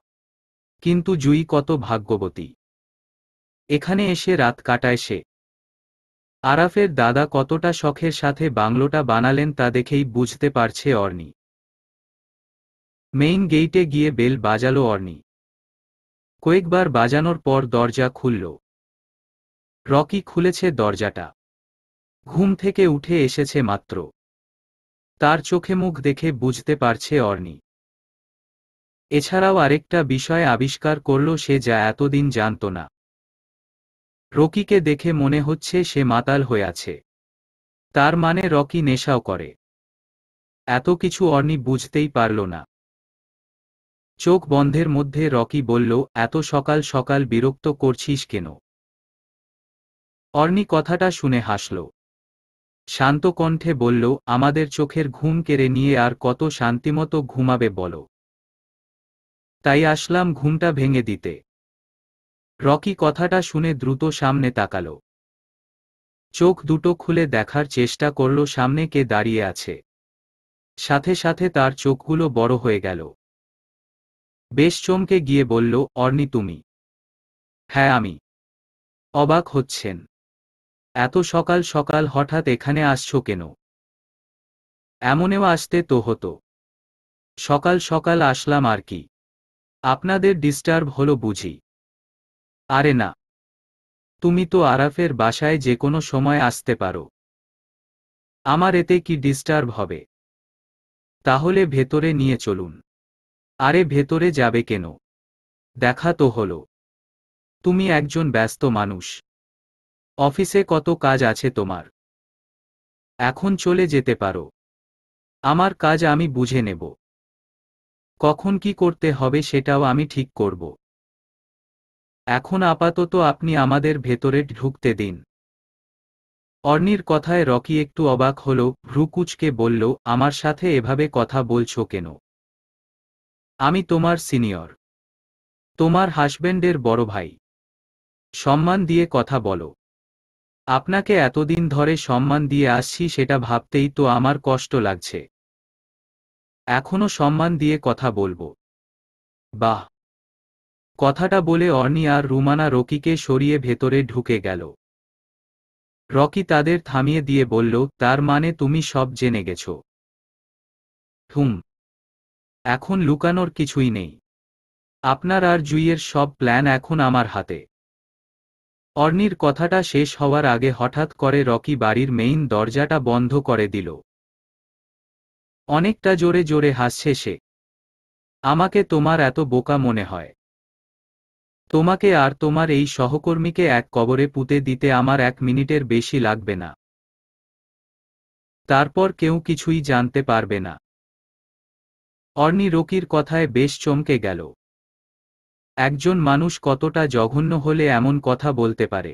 কিন্তু জুঁই কত ভাগ্যবতী। এখানে এসে রাত কাটায় সে। আরাফের দাদা কতটা শখের সাথে বাংলোটা বানালেন তা দেখেই বুঝতে পারছে অর্নি। মেইন গেইটে গিয়ে বেল বাজালো অর্নি। কয়েকবার বাজানোর পর দরজা খুলল। রকি খুলেছে দরজাটা। ঘুম থেকে উঠে এসেছে মাত্র। তার চোখে মুখ দেখে বুঝতে পারছে অর্নি। এছাড়াও আরেকটা বিষয় আবিষ্কার করল সে, যা এতদিন জানত না। রকিকে দেখে মনে হচ্ছে সে মাতাল হয়ে আছে। তার মানে রকি নেশাও করে। এত কিছু অর্নি বুঝতেই পারল না। চোখ বন্ধের মধ্যে রকি বলল, এত সকাল সকাল বিরক্ত করছিস কেন? অর্নি কথাটা শুনে হাসল। শান্ত কণ্ঠে বলল, আমাদের চোখের ঘুম কেড়ে নিয়ে আর কত শান্তিমতো ঘুমাবে বলো? তাই আসলাম ঘুমটা ভেঙে দিতে। রকি কথাটা শুনে দ্রুত সামনে তাকালো। চোখ দুটো খুলে দেখার চেষ্টা করল সামনে কে দাঁড়িয়ে আছে। সাথে সাথে তার চোখগুলো বড় হয়ে গেল। বেশ চমকে গিয়ে বলল, অর্নি তুমি? হ্যাঁ আমি। অবাক হচ্ছেন? এত সকাল সকাল হঠাৎ এখানে আসছো কেন? এমনেও আসতে তো হতো। সকাল সকাল আসলাম আর কি। আপনাদের ডিস্টার্ব হলো বুঝি? আরে না, তুমি তো আরাফের বাসায় যে কোনো সময় আসতে পারো। আমার এতে কি ডিস্টার্ব হবে? তাহলে ভেতরে নিয়ে চলুন। আরে ভেতরে যাবে কেন? দেখা তো হলো। তুমি একজন ব্যস্ত মানুষ। অফিসে কত কাজ আছে তোমার। এখন চলে যেতে পারো। আমার কাজ আমি বুঝে নেব। কখন কি করতে হবে সেটাও আমি ঠিক করব। এখন আপাতত আপনি আমাদের ভেতরে ঢুকতে দিন। অর্নির কথায় রকি একটু অবাক হল, ভ্রু কুঁচকে বলল, আমার সাথে এভাবে কথা বলছো কেন? আমি তোমার সিনিয়র। তোমার হাসব্যান্ডের বড় ভাই। সম্মান দিয়ে কথা বলো। আপনাকে এতদিন ধরে সম্মান দিয়ে আসছি সেটা ভাবতেই তো আমার কষ্ট লাগছে। এখনো সম্মান দিয়ে কথা বলবো? বাহ! কথাটা বলে অর্নি আর রুমানা রকিকে সরিয়ে ভেতরে ঢুকে গেল। রকি তাদের থামিয়ে দিয়ে বলল, তার মানে তুমি সব জেনে গেছো? হুম। এখন লুকানোর কিছুই নেই। আপনার আর জুইয়ের সব প্ল্যান এখন আমার হাতে। অর্নির কথাটা শেষ হওয়ার আগে হঠাৎ করে রকি বাড়ির মেইন দরজাটা বন্ধ করে দিল। অনেকটা জোরে জোরে হাসছে সে। আমাকে তোমার এত বোকা মনে হয়? তোমাকে আর তোমার এই সহকর্মীকে এক কবরে পুঁতে দিতে আমার 1 মিনিটের বেশি লাগবে না। তারপর কেউ কিছুই জানতে পারবে না। অর্নি রকির কথায় বেশ চমকে গেল। একজন মানুষ কতটা জঘন্য হলে এমন কথা বলতে পারে।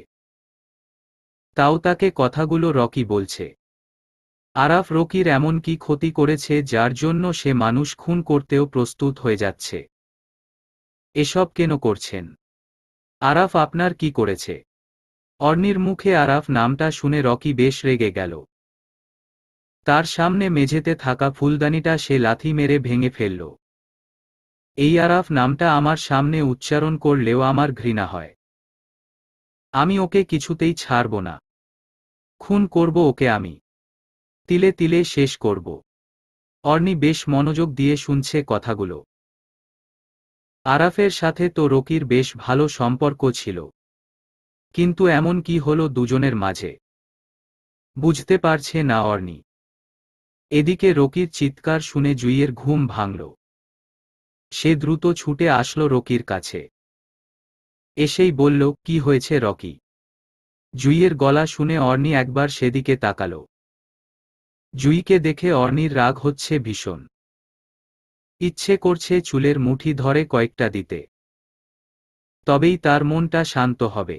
তাও তাকে কথাগুলো রকি বলছে। আরাফ রকির এমন কি ক্ষতি করেছে যার জন্য সে মানুষ খুন করতেও প্রস্তুত হয়ে যাচ্ছে? এসব কেন করছেন? আরাফ আপনার কি করেছে? অর্নির মুখে আরাফ নামটা শুনে রকি বেশ রেগে গেল। তার সামনে মেঝেতে থাকা ফুলদানিটা সে লাথি মেরে ভেঙে ফেলল। এই আরাফ নামটা আমার সামনে উচ্চারণ করলেও আমার ঘৃণা হয়। আমি ওকে কিছুতেই ছাড়ব না। খুন করব ওকে আমি। তিলে তিলে শেষ করব। অর্নি বেশ মনোযোগ দিয়ে শুনছে কথাগুলো। আরাফের সাথে তো রকির বেশ ভালো সম্পর্ক ছিল। কিন্তু এমন কি হলো দুজনের মাঝে? বুঝতে পারছে না অর্নি। এদিকে রকির চিৎকার শুনে জুইয়ের ঘুম ভাঙল। সে দ্রুত ছুটে আসলো রকির কাছে। এসেই বলল, কি হয়েছে রকি? জুইয়ের গলা শুনে অর্নি একবার সেদিকে তাকাল। জুইকে দেখে অর্নির রাগ হচ্ছে ভীষণ। ইচ্ছে করছে চুলের মুঠি ধরে কয়েকটা দিতে। তবেই তার মনটা শান্ত হবে।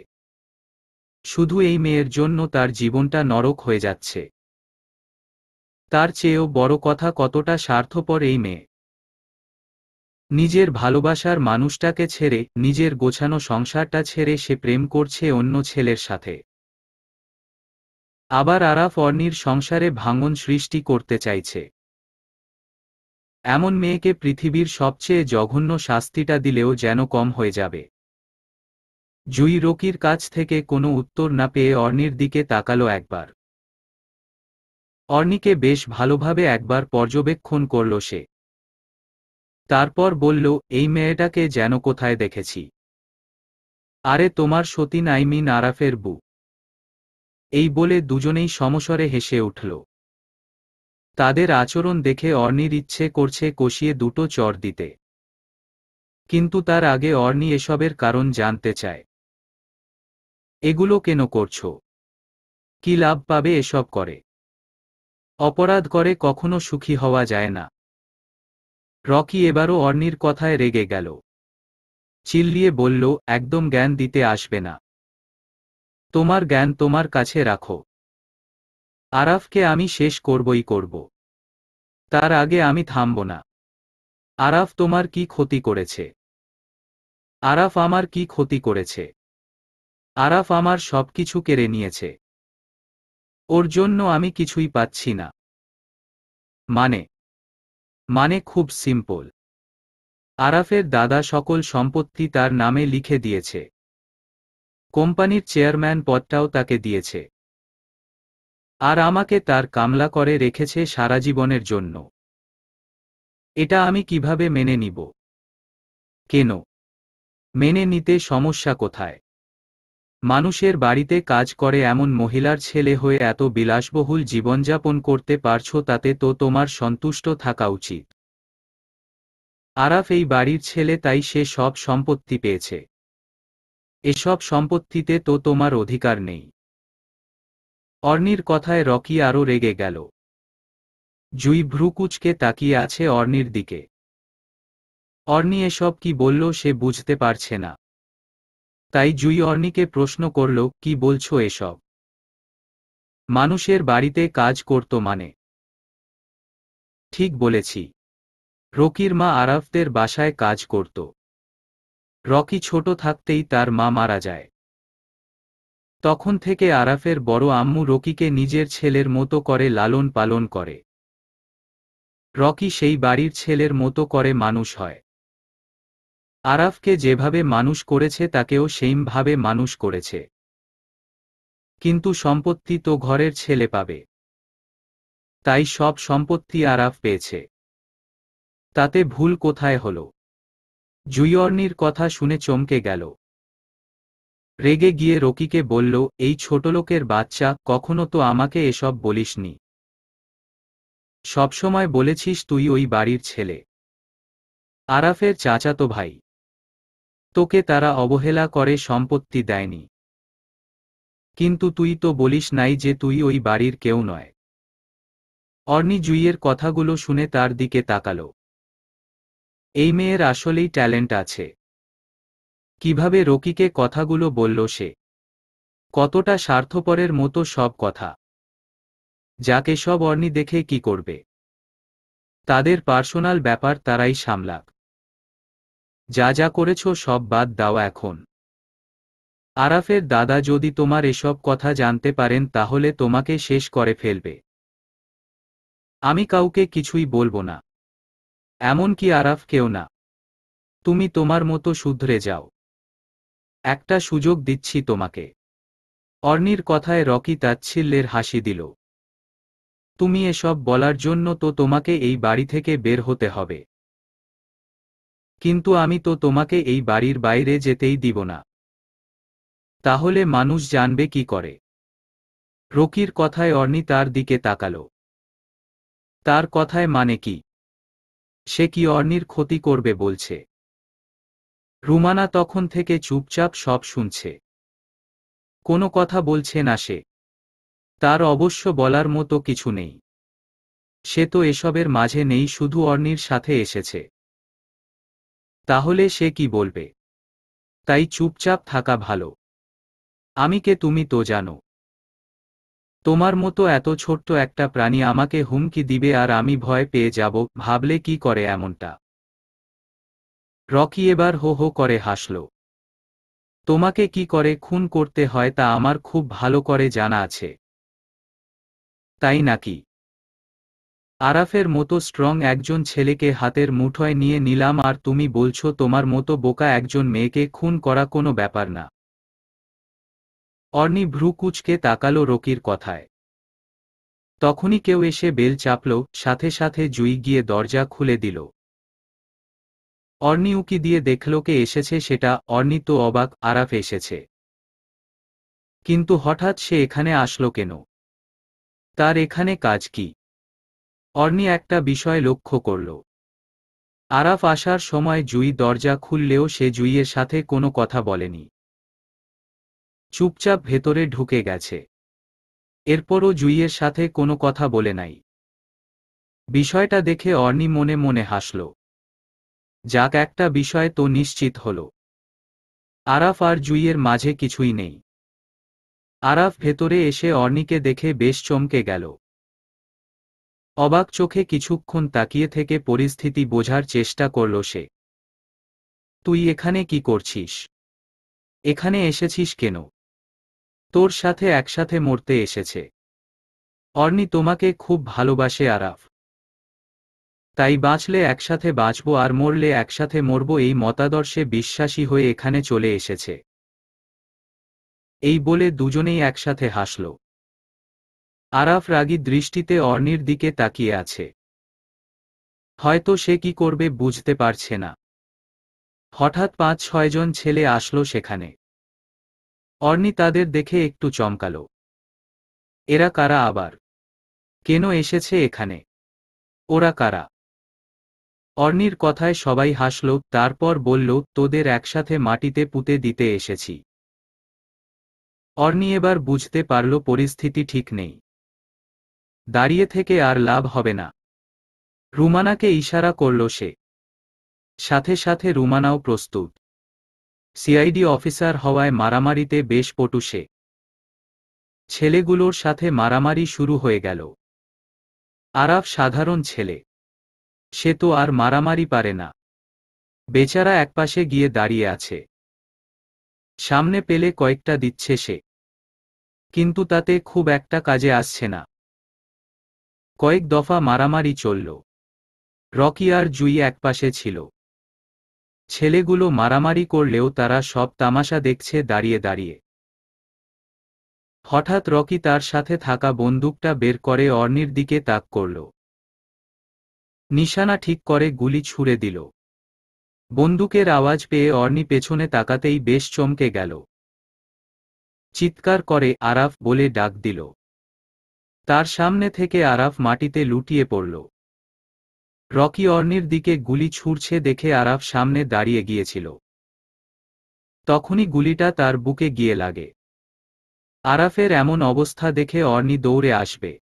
শুধু এই মেয়ের জন্য তার জীবনটা নরক হয়ে যাচ্ছে। তার চেয়েও বড় কথা কতটা স্বার্থপর এই মেয়ে। নিজের ভালোবাসার মানুষটাকে ছেড়ে, নিজের গোছানো সংসারটা ছেড়ে সে প্রেম করছে অন্য ছেলের সাথে। আবার আরাফ অর্নির সংসারে ভাঙন সৃষ্টি করতে চাইছে। এমন মেয়েকে পৃথিবীর সবচেয়ে জঘন্য শাস্তিটা দিলেও যেন কম হয়ে যাবে। জুই রকির কাছ থেকে কোনো উত্তর না পেয়ে অর্নির দিকে তাকালো একবার। অর্নিকে বেশ ভালোভাবে একবার পর্যবেক্ষণ করল সে। তারপর বলল, এই মেয়েটাকে যেন কোথায় দেখেছি। আরে তোমার সতীন, আরাফের বউ। এই বলে দুজনেই সমস্বরে হেসে উঠল। তাদের আচরণ দেখে অর্নির ইচ্ছে করছে কষিয়ে দুটো চড় দিতে। কিন্তু তার আগে অর্নি এসবের কারণ জানতে চায়। এগুলো কেন করছো? কি লাভ পাবে এসব করে? অপরাধ করে কখনো সুখী হওয়া যায় না। রকি এবারও অর্নির কথায় রেগে গেল। চিল্লিয়ে বলল, একদম জ্ঞান দিতে আসবে না। তোমার জ্ঞান তোমার কাছে রাখো। আরাফকে আমি শেষ করবই করব। তার আগে আমি থামব না। আরাফ তোমার কি ক্ষতি করেছে? আরাফ আমার কি ক্ষতি করেছে? আরাফ আমার সবকিছু কেড়ে নিয়েছে। ওর জন্য আমি কিছুই পাচ্ছি না। মানে? মানে খুব সিম্পল। আরাফের দাদা সকল সম্পত্তি তার নামে লিখে দিয়েছে। কোম্পানির চেয়ারম্যান পদটাও তাকে দিয়েছে। আর আমাকে তার কামলা করে রেখেছে সারা জীবনের জন্য। এটা আমি কিভাবে মেনে নিব? কেন? মেনে নিতে সমস্যা কোথায়? মানুষের বাড়িতে কাজ করে এমন মহিলার ছেলে হয়ে এত বিলাসবহুল জীবনযাপন করতে পারছো, তাতে তো তোমার সন্তুষ্ট থাকা উচিত। আরাফ এই বাড়ির ছেলে, তাই সে সব সম্পত্তি পেয়েছে। এসব সম্পত্তিতে তো তোমার অধিকার নেই। অর্নির কথায় রকি আরও রেগে গেল। জুই ভ্রুকুচকে তাকিয়ে আছে অর্নির দিকে। অর্নি এসব কি বলল সে বুঝতে পারছে না। তাই জুই অর্নিকে প্রশ্ন করল, কি বলছো এসব? মানুষের বাড়িতে কাজ করতো মানে? ঠিক বলেছি। রকির মা আরাফদের বাসায় কাজ করত। রকি ছোট থাকতেই তার মা মারা যায়। তখন থেকে আরাফের বড় আম্মু রকিকে নিজের ছেলের মতো করে লালন পালন করে। রকি সেই বাড়ির ছেলের মতো করে মানুষ হয়। আরাফকে যেভাবে মানুষ করেছে তাকেও সেইভাবে মানুষ করেছে। কিন্তু সম্পত্তি তো ঘরের ছেলে পাবে। তাই সব সম্পত্তি আরাফ পেয়েছে। তাতে ভুল কোথায় হলো? জুই অর্নির কথা শুনে চমকে গেল। রেগে গিয়ে রকিকে বলল, এই ছোটলোকের বাচ্চা, কখনো তো আমাকে এসব বলিসনি। সবসময় বলেছিস তুই ওই বাড়ির ছেলে। আরাফের চাচাতো ভাই। তোকে তারা অবহেলা করে সম্পত্তি দেয়নি। কিন্তু তুই তো বলিস নাই যে তুই ওই বাড়ির কেউ নয়। অর্নি জুইয়ের কথাগুলো শুনে তার দিকে তাকালো। এই মেয়ের আসলেই ট্যালেন্ট আছে। কিভাবে রকিকে কথাগুলো বলল সে? কতটা স্বার্থপরের মতো সব কথা। যাকে সব অর্নি দেখে কি করবে? তাদের পার্সোনাল ব্যাপার তারাই সামলাক। যা যা করেছ সব বাদ দাও এখন। আরাফের দাদা যদি তোমার এসব কথা জানতে পারেন তাহলে তোমাকে শেষ করে ফেলবে। আমি কাউকে কিছুই বলবো না, এমনকি আরাফকেও না। তুমি তোমার মতো শুধরে যাও। একটা সুযোগ দিচ্ছি তোমাকে। অর্নির কথায় রকি তাচ্ছিল্যের হাসি দিল। তুমি এসব বলার জন্য তো তোমাকে এই বাড়ি থেকে বের হতে হবে। কিন্তু আমি তো তোমাকে এই বাড়ির বাইরে যেতেই দিব না। তাহলে মানুষ জানবে কি করে? রকির কথায় অর্নি তার দিকে তাকালো। তার কথায় মানে কি? সে কি অর্নির ক্ষতি করবে বলছে? রুমানা তখন থেকে চুপচাপ সব শুনছে। কোনো কথা বলছে না সে। তার অবশ্য বলার মতো কিছু নেই। সে তো এসবের মাঝে নেই, শুধু অর্নির সাথে এসেছে। তাহলে সে কি বলবে? তাই চুপচাপ থাকা ভালো। আমি কে তুমি তো জানো। তোমার মতো এত ছোট্ট একটা প্রাণী আমাকে হুমকি দিবে আর আমি ভয় পেয়ে যাব, ভাবলে কি করে এমনটা? রকি এবার হো হো করে হাসল। তোমাকে কি করে খুন করতে হয় তা আমার খুব ভালো করে জানা আছে। তাই নাকি? আরাফের মতো স্ট্রং একজন ছেলেকে হাতের মুঠোয় নিয়ে নিলাম আর তুমি বলছো তোমার মতো বোকা একজন মেয়েকে খুন করা কোনো ব্যাপার না? অর্নি ভ্রু কুঁচকে তাকালো রকির কথায়। তখনই কেউ এসে বেল চাপল, সাথে সাথে জুই গিয়ে দরজা খুলে দিল। অর্নি উকি দিয়ে দেখল কে এসেছে সেটা। অর্নি তো অবাক, আরাফ এসেছে। কিন্তু হঠাৎ সে এখানে আসলো কেন? তার এখানে কাজ কি? অর্নি একটা বিষয় লক্ষ্য করল। আরাফ আসার সময় জুই দরজা খুললেও সে জুইয়ের সাথে কোনো কথা বলেনি। চুপচাপ ভেতরে ঢুকে গেছে। এরপরও জুইয়ের সাথে কোনো কথা বলে নাই। বিষয়টা দেখে অর্নি মনে মনে হাসল। যাক, একটা বিষয় তো নিশ্চিত হল। আরাফ আর জুইয়ের মাঝে কিছুই নেই। আরাফ ভেতরে এসে অর্নিকে দেখে বেশ চমকে গেল। অবাক চোখে কিছুক্ষণ তাকিয়ে থেকে পরিস্থিতি বোঝার চেষ্টা করল সে। তুই এখানে কি করছিস? এখানে এসেছিস কেন? তোর সাথে একসাথে মরতে এসেছে। অর্নি তোমাকে খুব ভালোবাসে আরাফ। তাই বাঁচলে একসাথে বাঁচব আর মরলে একসাথে মরব, এই মতাদর্শে বিশ্বাসী হয়ে এখানে চলে এসেছে। এই বলে দুজনেই একসাথে হাসল। আরাফ রাগী দৃষ্টিতে অর্নির দিকে তাকিয়ে আছে। হয়তো সে কি করবে বুঝতে পারছে না। হঠাৎ ৫-৬ জন ছেলে আসলো সেখানে। অর্নি তাদের দেখে একটু চমকাল। এরা কারা আবার? কেন এসেছে এখানে? ওরা কারা? অর্নির কথায় সবাই হাসল, তারপর বলল, তোদের একসাথে মাটিতে পুঁতে দিতে এসেছি। অর্নি এবার বুঝতে পারল পরিস্থিতি ঠিক নেই। দাঁড়িয়ে থেকে আর লাভ হবে না। রুমানাকে ইশারা করল সে। সাথে সাথে রুমানাও প্রস্তুত। সিআইডি অফিসার হওয়ায় মারামারিতে বেশ পটু সে। ছেলেগুলোর সাথে মারামারি শুরু হয়ে গেল। আরাফ সাধারণ ছেলে। সে তো আর মারামারি পারে না। বেচারা একপাশে গিয়ে দাঁড়িয়ে আছে। সামনে পেলে কয়েকটা দিচ্ছে সে। কিন্তু তাতে খুব একটা কাজে আসছে না। কয়েক দফা মারামারি চলল। রকি আর জুই একপাশে ছিল। ছেলেগুলো মারামারি করলেও তারা সব তামাশা দেখছে দাঁড়িয়ে দাঁড়িয়ে। হঠাৎ রকি তার সাথে থাকা বন্দুকটা বের করে অর্নির দিকে তাক করল। নিশানা ঠিক করে গুলি ছুড়ে দিল। বন্দুকের আওয়াজ পেয়ে অর্নি পেছনে তাকাতেই বেশ চমকে গেল। চিৎকার করে আরাফ বলে ডাক দিল। তার সামনে থেকে আরাফ মাটিতে লুটিয়ে পড়ল। রকি অর্নির দিকে গুলি ছুড়ছে দেখে আরাফ সামনে দাঁড়িয়ে গিয়েছিল। তখনই গুলিটা তার বুকে গিয়ে লাগে। আরাফের এমন অবস্থা দেখে অর্নি দৌড়ে আসবে।